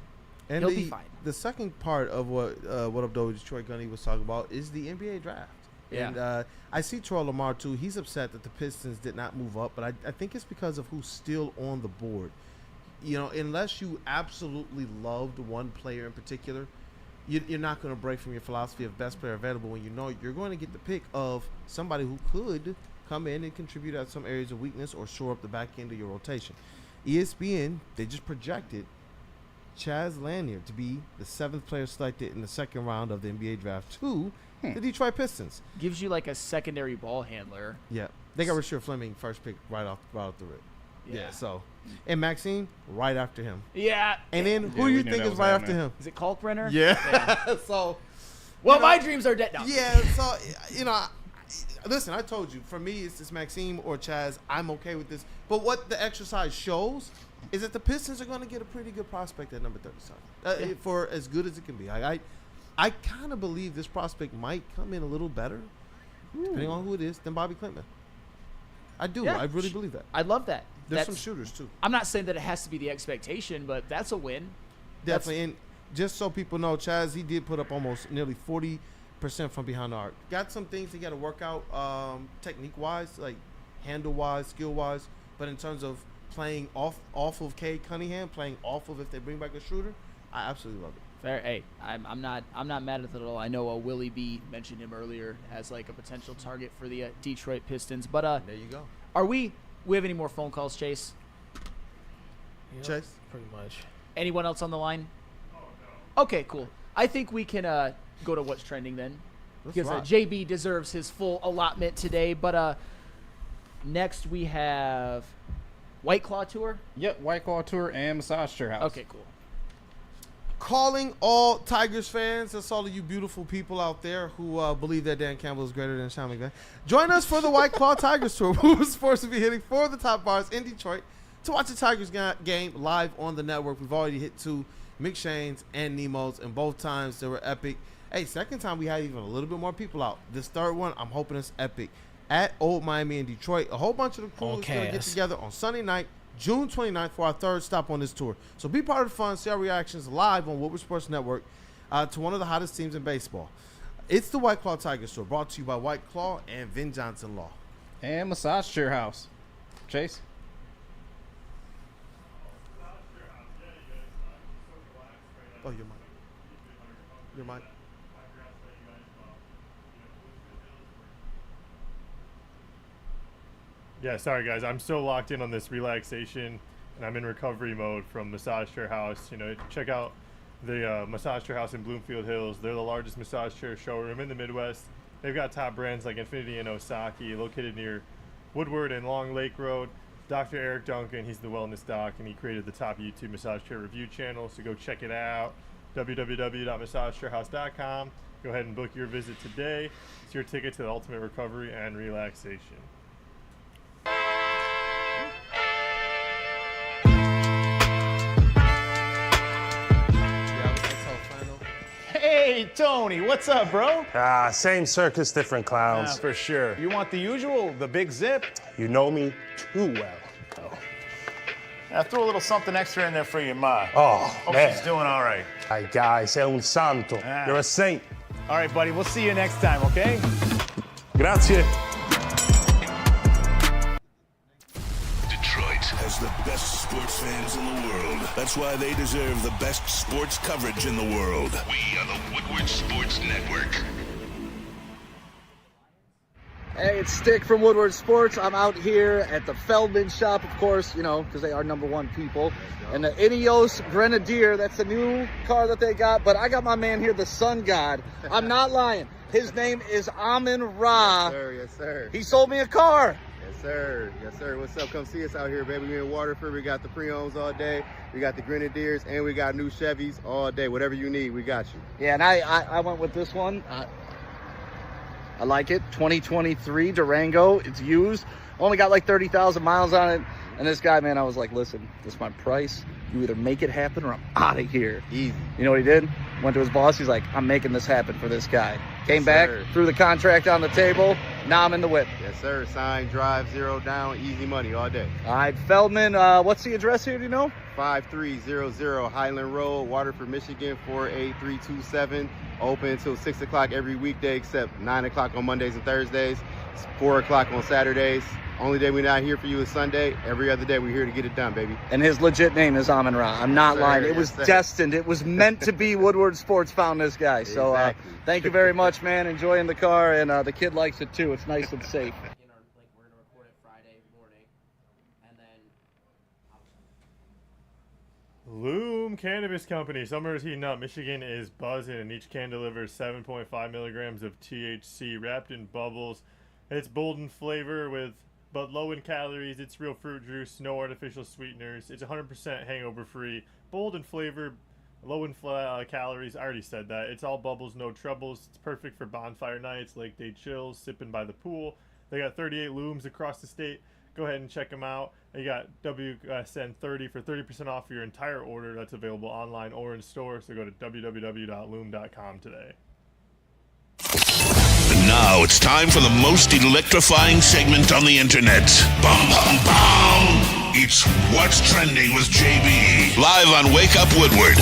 And he'll be fine. The second part of what Up Though Detroit Gunny was talking about is the NBA draft. Yeah. And I see Troy Lamar, too. He's upset that the Pistons did not move up, but I think it's because of who's still on the board. You know, unless you absolutely loved one player in particular, you're not going to break from your philosophy of best player available when you know you're going to get the pick of somebody who could come in and contribute at some areas of weakness or shore up the back end of your rotation. ESPN, they just projected Chaz Lanier to be the 7th player selected in the second round of the NBA draft to the Detroit Pistons. Gives you like a secondary ball handler. Yeah. They got Rasheed Fleming first pick right off the rip. Yeah. So, and Maxine right after him. Yeah. And then who you think is right after him? Is it Kalkbrenner? Yeah. So, well, my dreams are dead now. Yeah. So, listen, I told you, for me, it's Maxime or Chaz. I'm okay with this. But what the exercise shows is that the Pistons are going to get a pretty good prospect at number 37 for as good as it can be. I kind of believe this prospect might come in a little better, depending on who it is, than Bobby Clinton. I do. Yeah. I really believe that. I love that. There's some shooters, too. I'm not saying that it has to be the expectation, but that's a win. Definitely. And just so people know, Chaz, he did put up almost nearly 40% from behind the arc. Got some things he got to work out technique-wise, like handle-wise, skill-wise. But in terms of playing off of Cade Cunningham, playing off of if they bring back a shooter, I absolutely love it. Fair. Hey, I'm not mad at it at all. I know Willie B mentioned him earlier as like a potential target for the Detroit Pistons. But there you go. Are we have any more phone calls, Chase? Yep, Chase? pretty much. Anyone else on the line? Okay, cool. I think we can go to what's trending then. Because JB deserves his full allotment today. But next we have White Claw Tour? Yep, White Claw Tour and Massage Chair House. Okay, cool. Calling all Tigers fans, that's all of you beautiful people out there who believe that Dan Campbell is greater than Sean McVay. Join us for the White Claw Tigers Tour. We were supposed to be hitting 4 of the top bars in Detroit to watch the Tigers game live on the network. We've already hit 2, McShane's and Nemo's, and both times they were epic. Hey, second time we had even a little bit more people out. This third one, I'm hoping it's epic. At Old Miami in Detroit, a whole bunch of the crew is going to get together on Sunday night, June 29th, for our 3rd stop on this tour. So be part of the fun, see our reactions live on Woodward Sports Network to one of the hottest teams in baseball. It's the White Claw Tigers Tour, brought to you by White Claw and Vin Johnson Law. And Massage Chair House. Chase? Oh, your mic. Your mic. Yeah, sorry guys, I'm still locked in on this relaxation, and I'm in recovery mode from Massage Chair House. Check out the Massage Chair House in Bloomfield Hills. They're the largest massage chair showroom in the Midwest. They've got top brands like Infinity and Osaki, located near Woodward and Long Lake Road. Dr. Eric Duncan, he's the wellness doc, and he created the top YouTube massage chair review channel, so go check it out. www.massagechairhouse.com. Go ahead and book your visit today. It's your ticket to the ultimate recovery and relaxation. Tony, what's up, bro? Same circus, different clowns. For sure. You want the usual, the big zip? You know me too well. I threw a little something extra in there for your ma. Oh, Hope man. she's doing all right. Ay, guy, sei un santo. You're a saint. All right, buddy. We'll see you next time, okay? Grazie. Detroit has the best sports fans in the world. That's why they deserve the best sports coverage in the world. We are the Woodward Sports Network. Hey, it's Stick from Woodward Sports. I'm out here at the Feldman shop, of course, you know, because they are #1 people. And the Ineos Grenadier, that's the new car that they got. But I got my man here, the Sun God. I'm not lying. His name is Amon-Ra. Yes, sir. Yes, sir. He sold me a car. Yes, sir. Yes, sir. What's up? Come see us out here, baby. We're in Waterford. We got the pre-owns all day. We got the Grenadiers, and we got new Chevys all day. Whatever you need, we got you. Yeah, and I went with this one. I like it. 2023 Durango. It's used. Only got like 30,000 miles on it. And this guy, man, I was like, listen, this is my price. You either make it happen or I'm out of here. Easy. You know what he did? Went to his boss. He's like, I'm making this happen for this guy. Came back, threw the contract on the table. Now I'm in the whip. Yes, sir. Sign, drive, 0 down, easy money all day. All right, Feldman, what's the address here, do you know? 5300 Highland Road, Waterford, Michigan, 48327. Open until 6 o'clock every weekday except 9 o'clock on Mondays and Thursdays. It's 4 o'clock on Saturdays. Only day we're not here for you is Sunday. Every other day we're here to get it done, baby. And his legit name is Amon-Ra. I'm not lying. It was destined. It was meant to be. Woodward Sports found this guy. So thank you very much, man. Enjoying the car, and the kid likes it too. It's nice and safe. Loom Cannabis Company. Summer is heating up. Michigan is buzzing, and each can delivers 7.5 milligrams of THC wrapped in bubbles. And it's bold in flavor but low in calories. It's real fruit juice, no artificial sweeteners. It's 100% hangover free. Bold in flavor, low in calories. I already said that. It's all bubbles, no troubles. It's perfect for bonfire nights, lake day chills, sipping by the pool. They got 38 looms across the state. Go ahead and check them out. You got WSN30 for 30% off your entire order. That's available online or in store. So go to www.loom.com today. Now it's time for the most electrifying segment on the internet. Bum, bum, bum. It's What's Trending with JB. Live on Wake Up Woodward.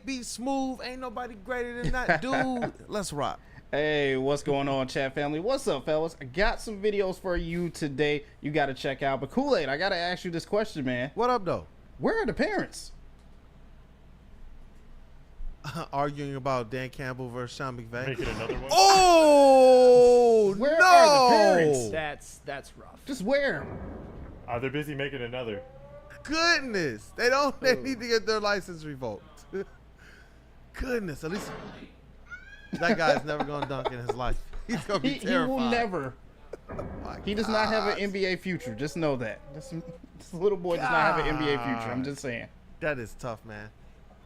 JB Smooth. Ain't nobody greater than that dude. Let's rock. Hey, what's going on, chat family? What's up, fellas? I got some videos for you today you got to check out. But Kool-Aid, I got to ask you this question, man. What up, though? Where are the parents? Arguing about Dan Campbell versus Sean McVay. Make it another one. Oh, where no! are the parents? That's rough. Just where? They're busy making another. Goodness. They need to get their license revoked. Goodness. At least that guy's never going to dunk in his life. He's going to be terrified. He will never. He does not have an NBA future. Just know that. This little boy does not have an NBA future. I'm just saying. That is tough, man.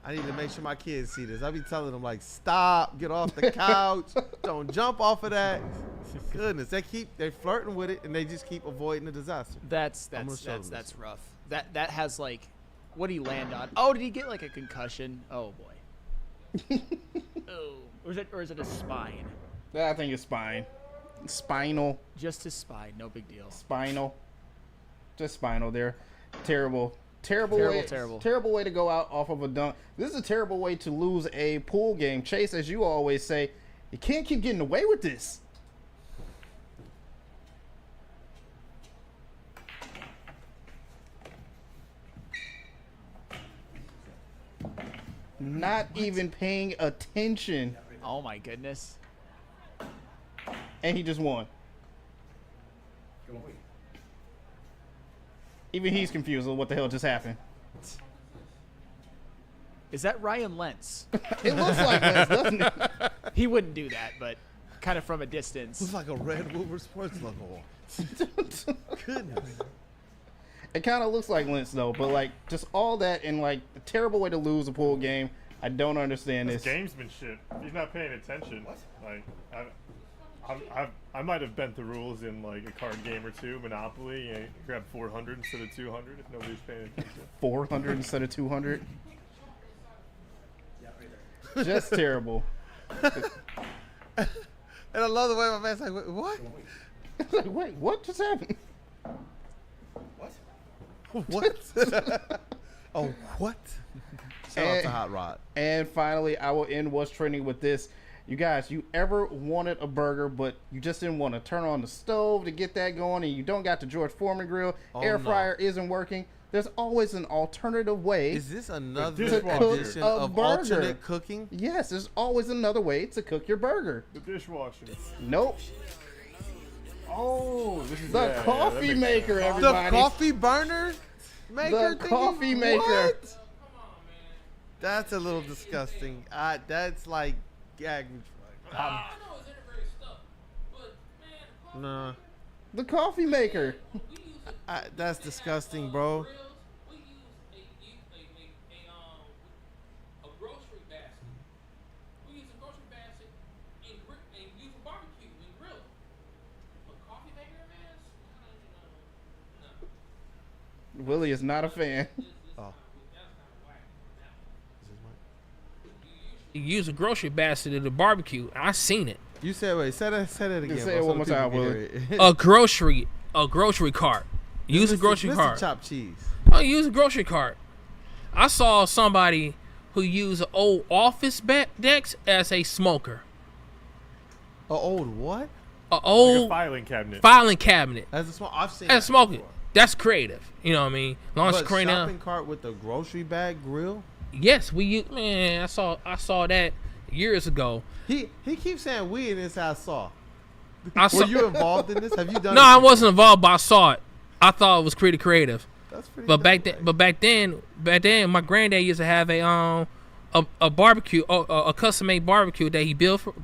I need to make sure my kids see this. I be telling them, like, stop, get off the couch, don't jump off of that. Goodness, they're flirting with it, and they just keep avoiding the disaster. That's rough. That has, like, what did he land on? Oh, did he get like a concussion? Oh boy. Oh, or is it a spine? I think it's spine. Spinal. Just his spine, no big deal. Spinal. Just spinal there. Terrible way to go out off of a dunk. This is a terrible way to lose a pool game. Chase, as you always say, you can't keep getting away with this. Not even paying attention. Oh my goodness. And he just won. Even he's confused with what the hell just happened. Is that Ryan Lentz? It looks like Lentz, doesn't it? He wouldn't do that, but kind of from a distance. Looks like a red Woodward Sports logo. Goodness. It kind of looks like Lentz, though, but like just all that and like a terrible way to lose a pool game. I don't understand this. Gamesmanship. He's not paying attention. What? Like, I might have bent the rules in like a card game or two. Monopoly, you grab 400 instead of 200 if nobody's paying attention. 400 instead of 200. Just terrible. And I love the way my man's like, "Wait, what? Like, wait, what just happened? What? Oh, what? Shout out to Hot Rod. And finally, I will end what's trending with this. You guys, you ever wanted a burger, but you just didn't want to turn on the stove to get that going, and you don't got the George Foreman grill, air fryer isn't working? There's always an alternative way. Is this another edition of alternate cooking? Yes, there's always another way to cook your burger. The dishwasher. Nope. Oh, this is The coffee maker, everybody. The coffee burner maker? The coffee maker. What? That's a little disgusting. That's like gag reflex. Nah. The coffee maker. That's disgusting, bro. Willie is not a fan. Oh. You use a grocery basket at a barbecue. I seen it. You said, wait, say that again. Say it one more time, Willie. A grocery cart. Use a grocery cart. Chopped cheese. Oh, use a grocery cart. I saw somebody who used an old office decks as a smoker. A old what? A old like a filing cabinet. Filing cabinet. As a smoker. I've seen as smoking. That's creative. You know what I mean? Launch But shopping cart with a grocery bag grill? Yes, we use. Man, I saw that years ago. He keeps saying we in this house saw. Were you involved in this? Have you done? No, I wasn't involved, but I saw it. I thought it was pretty creative. That's pretty. But back then, my granddad used to have a barbecue, a custom made barbecue that he built for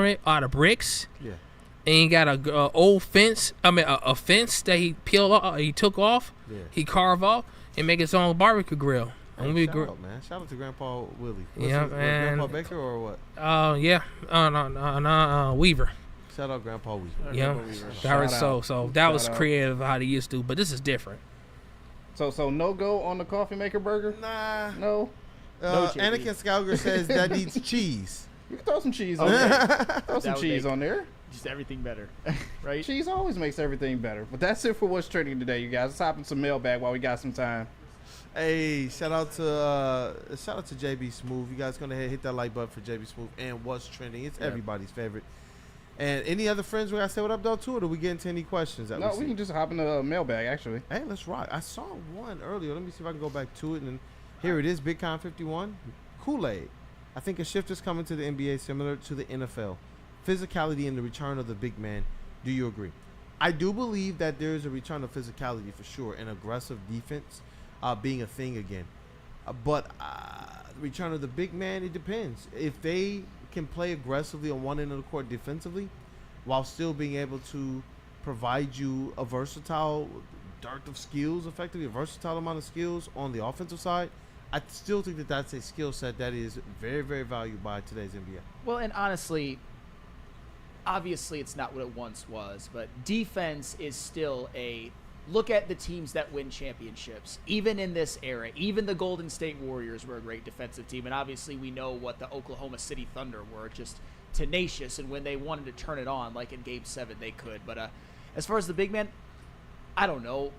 it out of bricks. Yeah. And he got a old fence. I mean, a fence that he peeled off. He took off. Yeah. He carved off and make his own barbecue grill. Hey, shout out, man. Shout out to Grandpa Willie. Yeah, man. Grandpa Baker or what? Yeah. No, Weaver. Shout out Grandpa Weaver. Yeah. So that was creative how they used to, but this is different. So no go on the coffee maker burger? Nah. No. Anakin Scouger says that needs cheese. You can throw some cheese on there. Throw some cheese on there. Just everything better, right? Cheese always makes everything better. But that's it for what's trending today, you guys. Let's hop in some mailbag while we got some time. Hey, shout out to JB Smooth. You guys gonna hit that like button for JB Smooth and what's trending. It's everybody's favorite. And any other friends we gotta say what up though too, or do we get into any questions? No, we can just hop in the mailbag actually. Hey, let's rock. I saw one earlier. Let me see if I can go back to it. And here it is, BigCon 51. Kool-Aid. I think a shift is coming to the NBA similar to the NFL. Physicality and the return of the big man. Do you agree? I do believe that there is a return of physicality for sure, and aggressive defense being a thing again. But the return of the big man, it depends. If they can play aggressively on one end of the court defensively, while still being able to provide you a versatile dearth of skills, effectively a versatile amount of skills on the offensive side, I still think that that's a skill set that is very, very valued by today's NBA. Well, and honestly, obviously it's not what it once was, but defense is still look at the teams that win championships. Even in this era, even the Golden State Warriors were a great defensive team, and obviously we know what the Oklahoma City Thunder were, just tenacious, and when they wanted to turn it on, like in Game 7, they could. But as far as the big man, I don't know.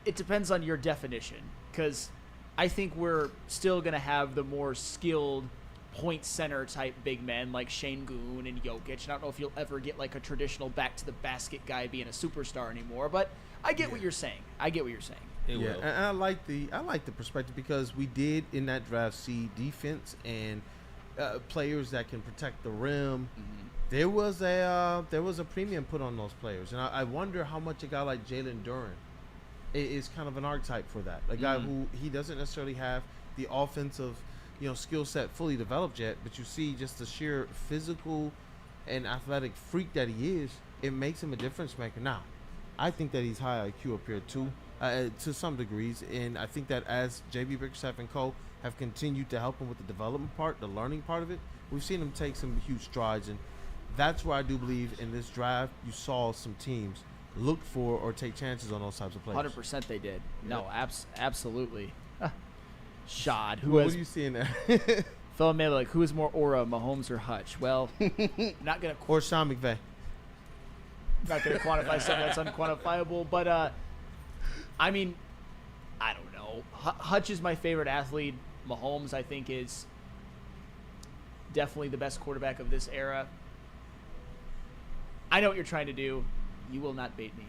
It depends on your definition, because I think we're still going to have the more skilled point center type big men like Şengün and Jokic. I don't know if you'll ever get like a traditional back to the basket guy being a superstar anymore, but I get what you're saying. And I like the perspective, because we did in that draft see defense and players that can protect the rim. Mm-hmm. There was a premium put on those players, and I wonder how much a guy like Jalen Duren is kind of an archetype for that. A guy who he doesn't necessarily have the offensive skill set fully developed yet, but you see just the sheer physical and athletic freak that he is, it makes him a difference maker. Now, I think that he's high IQ up here too, to some degrees, and I think that as JB Bickerstaff and co have continued to help him with the development part, the learning part of it, we've seen him take some huge strides, and that's where I do believe in this draft you saw some teams look for or take chances on those types of players. 100% they did. No, absolutely. Shad, what are you seeing there? Feldman Mailbag, who is more aura, Mahomes or Hutch? Well, not gonna or Sean McVay. Not gonna quantify something that's unquantifiable, but I mean, I don't know. Hutch is my favorite athlete. Mahomes, I think, is definitely the best quarterback of this era. I know what you're trying to do. You will not bait me.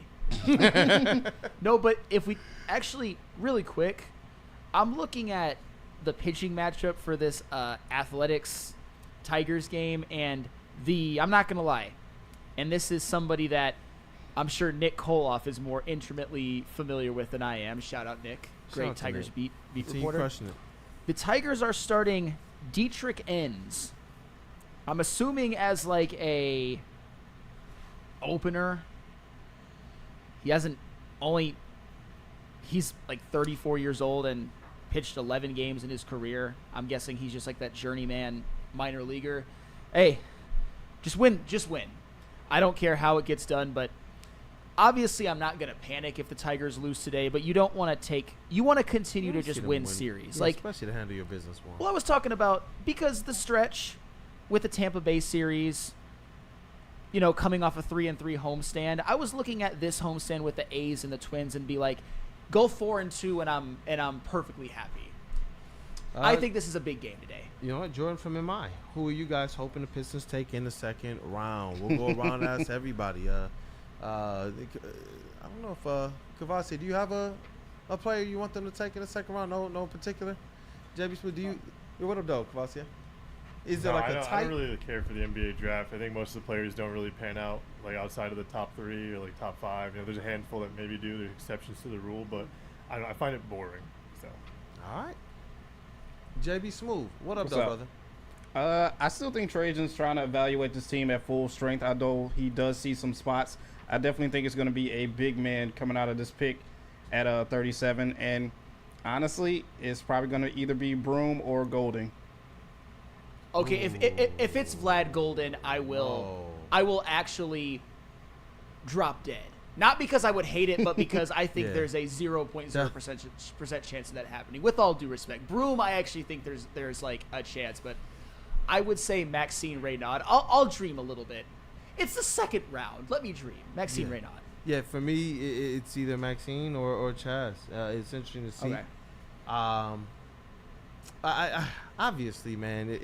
No, but if we actually, really quick, I'm looking at the pitching matchup for this Athletics Tigers game, and I'm not going to lie, and this is somebody that I'm sure Nick Koloff is more intimately familiar with than I am. Shout out, Nick. Great Tigers beat reporter. Crushing it. The Tigers are starting Dietrich Enns. I'm assuming as like a opener. He's like 34 years old and pitched 11 games in his career. I'm guessing he's just like that journeyman minor leaguer. Hey, just win. I don't care how it gets done, but obviously I'm not going to panic if the Tigers lose today, but you don't want to you want to continue to just win series. Yeah, like, especially to handle your business well. Well, I was talking about because the stretch with the Tampa Bay series, you know, coming off a 3-3 homestand, I was looking at this homestand with the A's and the Twins and be like, go 4-2 and I'm perfectly happy. I think this is a big game today. You know what, Jordan from MI, who are you guys hoping the Pistons take in the second round? We'll go around and ask everybody. I don't know if Kavasi, do you have a player you want them to take in the second round? No in particular. JB Smith, what up, though, Kavasi? Is there like a type? I don't really care for the NBA draft. I think most of the players don't really pan out like outside of the top 3 or like top 5. You know, there's a handful that maybe do. There's exceptions to the rule, but I find it boring. So. All right. JB Smooth, what up, What's though, up? brother? I still think Trajan's trying to evaluate this team at full strength, although he does see some spots. I definitely think it's going to be a big man coming out of this pick at 37, and honestly, it's probably going to either be Broom or Golding. Okay, if it's Vlad Golden, I will actually drop dead. Not because I would hate it, but because I think there's a 0.0% chance of that happening. With all due respect, Broom, I actually think there's like a chance, but I would say Maxine Reynaud. I'll dream a little bit. It's the second round. Let me dream. Maxine Reynaud. Yeah, for me, it's either Maxine or Chaz. It's interesting to see. Okay. I obviously, man,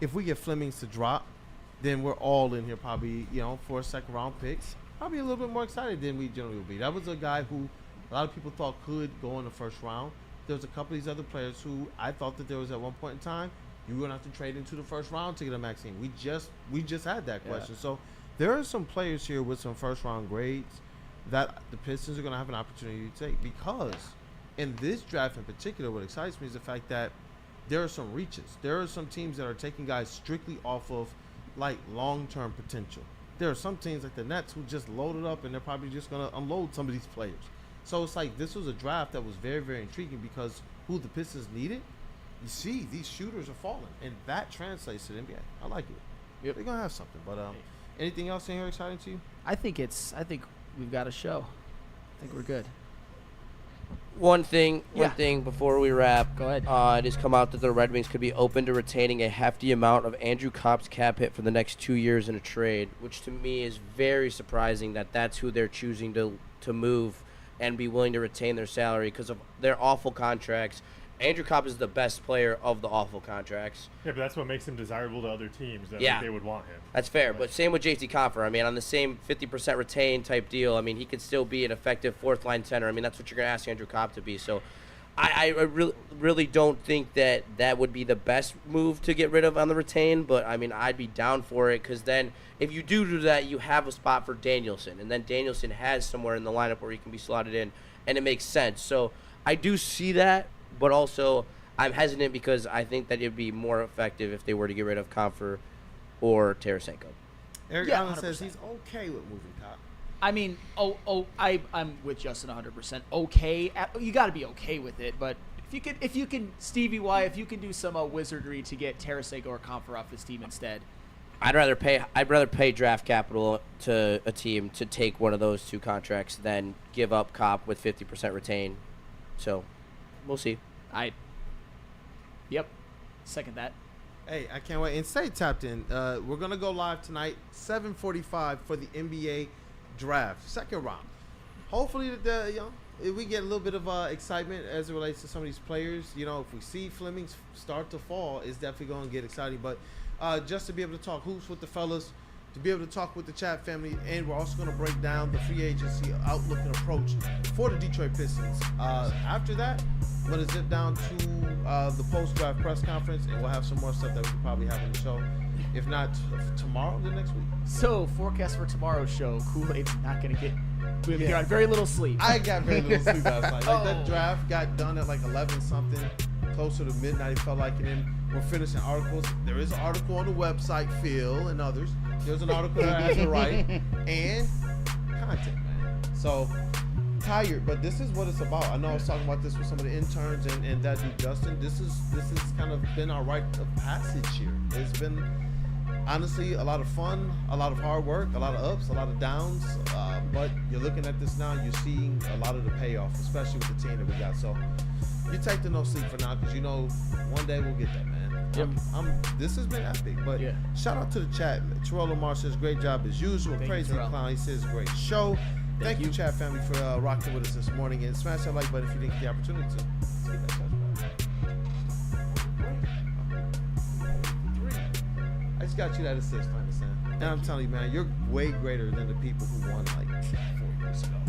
if we get Flemings to drop, then we're all in here probably, for a second round picks. Probably a little bit more excited than we generally would be. That was a guy who a lot of people thought could go in the first round. There was a couple of these other players who I thought that there was at one point in time you were gonna have to trade into the first round to get a Maxine. We just had that question. So there are some players here with some first round grades that the Pistons are gonna have an opportunity to take, because in this draft in particular, what excites me is the fact that there are some reaches. There are some teams that are taking guys strictly off of like long-term potential. There are some teams like the Nets who just loaded up and they're probably just going to unload some of these players. So it's like this was a draft that was very, very intriguing because who the Pistons needed, you see these shooters are falling, and that translates to the NBA. I like it. Yep. They're going to have something. But anything else in here exciting to you? I think we've got a show. I think we're good. One thing before we wrap. Go ahead. It has come out that the Red Wings could be open to retaining a hefty amount of Andrew Kopp's cap hit for the next 2 years in a trade, which to me is very surprising that that's who they're choosing to move and be willing to retain their salary because of their awful contracts. Andrew Kopp is the best player of the awful contracts. Yeah, but that's what makes him desirable to other teams. That they would want him. That's fair, but same with JT Compher. I mean, on the same 50% retain type deal, I mean, he could still be an effective fourth-line center. I mean, that's what you're going to ask Andrew Kopp to be. So I really don't think that would be the best move to get rid of on the retain, but, I mean, I'd be down for it because then if you do that, you have a spot for Danielson, and then Danielson has somewhere in the lineup where he can be slotted in, and it makes sense. So I do see that. But also, I'm hesitant because I think that it would be more effective if they were to get rid of Compher or Tarasenko. Eric Allen says he's okay with moving Kopp. I mean, I'm with Justin 100%. Okay, you got to be okay with it. But if you can, Stevie Y, if you can do some wizardry to get Tarasenko or Compher off this team instead. I'd rather pay draft capital to a team to take one of those two contracts than give up Kopp with 50% retain. So. We'll see. Yep. Second that. Hey, I can't wait. And stay tapped in. We're going to go live tonight, 7:45 for the NBA draft, second round. Hopefully, if we get a little bit of excitement as it relates to some of these players. If we see Fleming start to fall, it's definitely going to get exciting. But just to be able to talk hoops with the fellas, to be able to talk with the chat family, and we're also going to break down the free agency outlook and approach for the Detroit Pistons. After that, I'm going to zip down to the post-draft press conference, and we'll have some more stuff that we can probably have on the show. If not tomorrow, then next week. So, forecast for tomorrow's show, Kool-Aid's not going to get... We got very little sleep. I got very little sleep last night. That draft got done at like 11-something, closer to midnight, it felt like. And then we're finishing articles. There is an article on the website, Phil and others. There's an article that I have to write. And content, man. So, tired, but this is what it's about. I know I was talking about this with some of the interns and that dude Justin. This is kind of been our rite of passage here. It's been honestly a lot of fun, a lot of hard work, a lot of ups, a lot of downs. But you're looking at this now, you're seeing a lot of the payoff, especially with the team that we got. So you take the no sleep for now, because one day we'll get that, man. Yep. This has been epic. But shout out to the chat. Terrell Lamar says great job as usual. Crazy Clown, he says great show. Thank you, chat family, for rocking with us this morning. And smash that like button if you didn't get the opportunity to. Let's get that touchdown. I just got you that assist, I understand. And I'm telling you, man, you're way greater than the people who won like 4 years ago.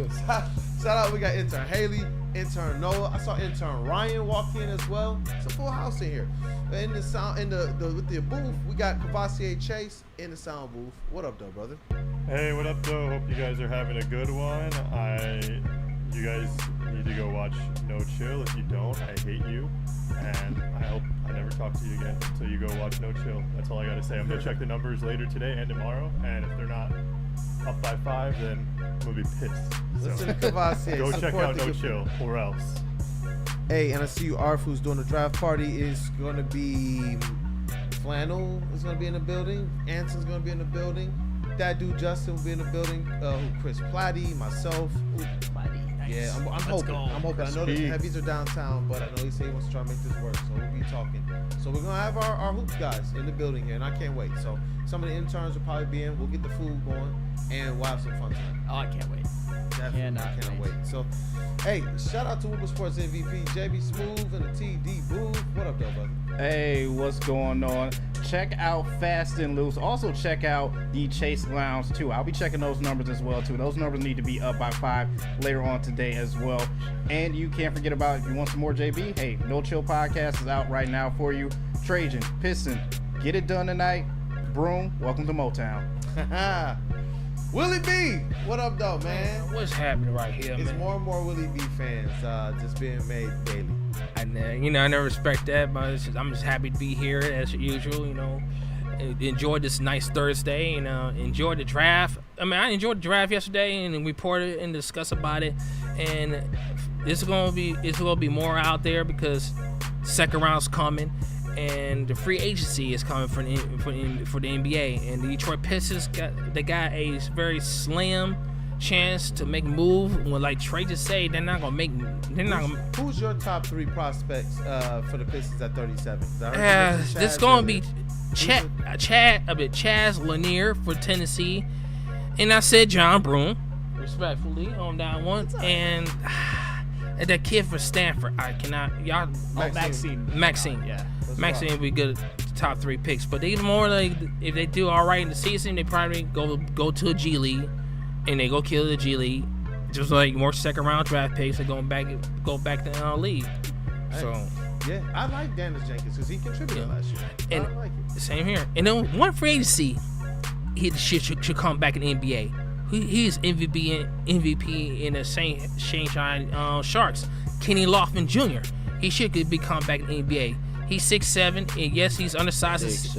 But shout out, we got intern Haley, intern Noah. I saw intern Ryan walk in as well. It's a full house in here. In the sound, with the booth, we got Cavassier Chase in the sound booth. What up, though, brother? Hey, what up, though? Hope you guys are having a good one. You guys need to go watch No Chill. If you don't, I hate you. And I hope I never talk to you again until you go watch No Chill. That's all I got to say. I'm going to check the numbers later today and tomorrow. And if they're not up by 5, then I'm going to be pissed. Listen to Cavassier. Go check out No Chill or else. Hey, and I see you, Arf, who's doing the draft party. Is going to be Flannel is going to be in the building. Anson's going to be in the building. That dude Justin will be in the building. Chris Platty, myself. Platty. Yeah, I'm hoping. I know the heavies are downtown, but I know he said he wants to try to make this work, so we'll be talking. So we're going to have our hoops guys in the building here, and I can't wait. So some of the interns will probably be in. We'll get the food going, and we'll have some fun tonight. Oh, I can't wait. Definitely cannot wait. So, hey, shout out to WUW Sports MVP, JB Smooth, and the TD Booth. What up, though, brother? Hey, what's going on? Check out Fast and Loose. Also, check out the Chase Lounge, too. I'll be checking those numbers as well, too. Those numbers need to be up by 5 later on today as well. And you can't forget about, if you want some more JB, hey, No Chill Podcast is out right now for you. Trajan, Piston, get it done tonight. Broom, welcome to Motown. Willie B, what up, though, man? What's happening right here, it's man? More and more Willie B fans just being made daily. I never respect that, but I'm just happy to be here as usual. Enjoyed this nice Thursday, and enjoyed the draft. I enjoyed the draft yesterday, and we reported and discussed about it. And it's gonna be more out there because second round's coming. And the free agency is coming for the NBA, and the Detroit Pistons got a very slim chance to make a move. When, like Trey just said, they're not gonna. Who's your top 3 prospects for the Pistons at 37? This gonna be Chaz Lanier for Tennessee, and I said John Broome, respectfully on that one, and that kid for Stanford. I cannot. Y'all. Maxine. Yeah. Maxine would be good top 3 picks, but they more like if they do all right in the season, they probably go to a G League, and they go kill the G League, just like more second round draft picks and go back to the league. So yeah, I like Dennis Jenkins because he contributed last year. And I like it. Same here. And then one free agency, he should come back in the NBA. He's MVP in the Shane Sharks. Kenny Lofton Jr. He should be come back in the NBA. He's 6'7", and yes, he's undersized.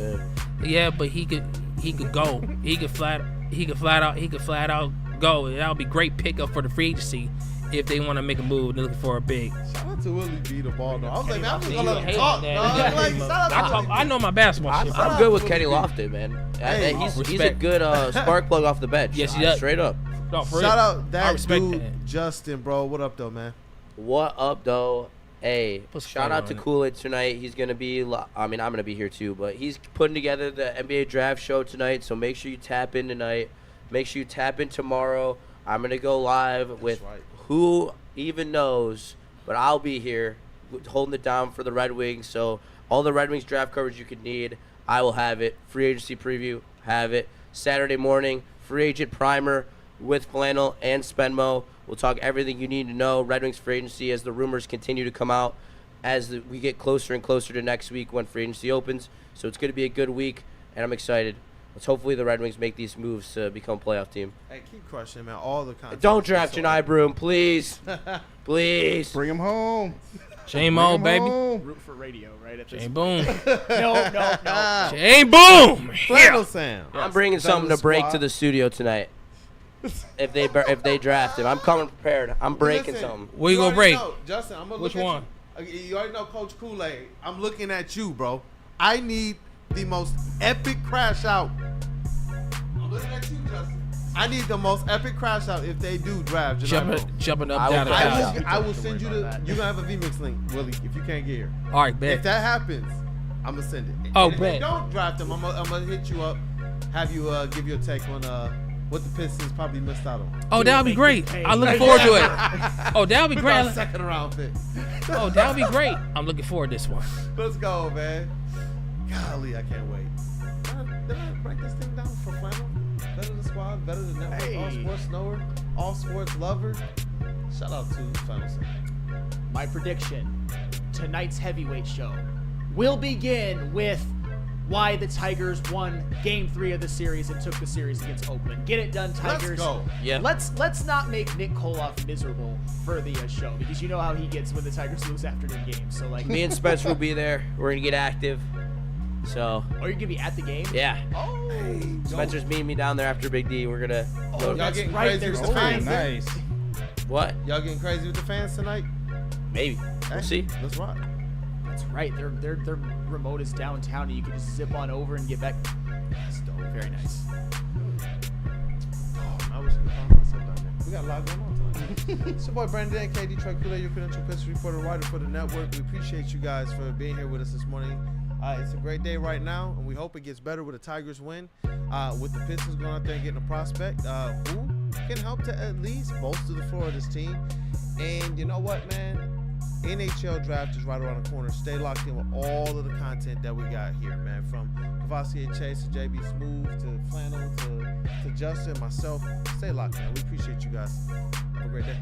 Yeah, but he could go. He could flat out go. That would be great pickup for the free agency if they want to make a move. They're looking for a big. Shout out to Willie B the ball, though. I was like, man, I'm just gonna let him talk. I know my basketball shit. I'm good with Kenny Lofton, man. Hey, he's a good spark plug off the bench. Yes, he does. Straight up. No, shout out that dude Justin, bro. What up, though, man? What up, though? Hey, shout out to Kool-Aid tonight. He's going to be, I mean, I'm going to be here too, but he's putting together the NBA draft show tonight, so make sure you tap in tonight. Make sure you tap in tomorrow. I'm going to go live with who even knows, but I'll be here holding it down for the Red Wings. So all the Red Wings draft coverage you could need, I will have it. Free agency preview, have it. Saturday morning, free agent primer with Flannel and Spenmo. We'll talk everything you need to know. Red Wings free agency as the rumors continue to come out as we get closer and closer to next week when free agency opens. So it's going to be a good week, and I'm excited. Let's hopefully the Red Wings make these moves to become a playoff team. Hey, keep crushing, man. All the content. Don't draft Janai Broom, please. Please. Bring him home. J-Mo, baby. Root for radio, right? J-Boom. No. J-Boom. Flannel Sam. I'm bringing something to break to the studio tonight. If they draft him, I'm coming prepared. I'm breaking something. Where you gonna break? Justin, I'm gonna Which look one? At you already know Coach Kool-Aid. I'm looking at you, bro. I need the most epic crash out. I'm looking at you, Justin. I need the most epic crash out if they do draft. Jumping up, down, I will send you the. You're gonna have a VMix link, Willie, if you can't get here. All right, bet. If that happens, I'm gonna send it. Oh, and if bet. they don't draft him, I'm gonna hit you up, have you give you a take on what the Pistons probably missed out on. Oh, that'll be great. I look forward to it. Oh, that'll be great. Second round pick. Oh, that'll be great. I'm looking forward to this one. Let's go, man. Golly, I can't wait. Did I break this thing down for Flannel? Better the squad, better the network, all sports knower, all sports lover. Shout out to Flannel. My prediction, tonight's heavyweight show will begin with why the Tigers won Game 3 of the series and took the series against Oakland. Get it done, Tigers. Let's go. Yeah. Let's not make Nick Koloff miserable for the show, because you know how he gets when the Tigers lose afternoon games. So like, Me and Spencer will be there. We're gonna get active. So. Oh, you're gonna be at the game? Yeah. Oh. Hey, Spencer's meeting me down there after Big D. We're gonna. Y'all getting crazy with the fans? Nice. What? Y'all getting crazy with the fans tonight? Maybe. We'll see. Let's rock. That's right. Their remote is downtown, and you can just zip on over and get back. That's dope. Very nice. Oh, I wish I could find myself down there. We got a lot going on tonight. It's your boy Brandon, K. Detroit Kool-Aid, your credential Pistons reporter, writer for the network. We appreciate you guys for being here with us this morning. It's a great day right now, and we hope it gets better with a Tigers win. With the Pistons going out there and getting a prospect who can help to at least bolster the floor of this team. And you know what, man? NHL draft is right around the corner. Stay locked in with all of the content that we got here, man. From Cavassier Chase to JB Smooth to Flannel to Justin, myself. Stay locked in. We appreciate you guys. Have a great day.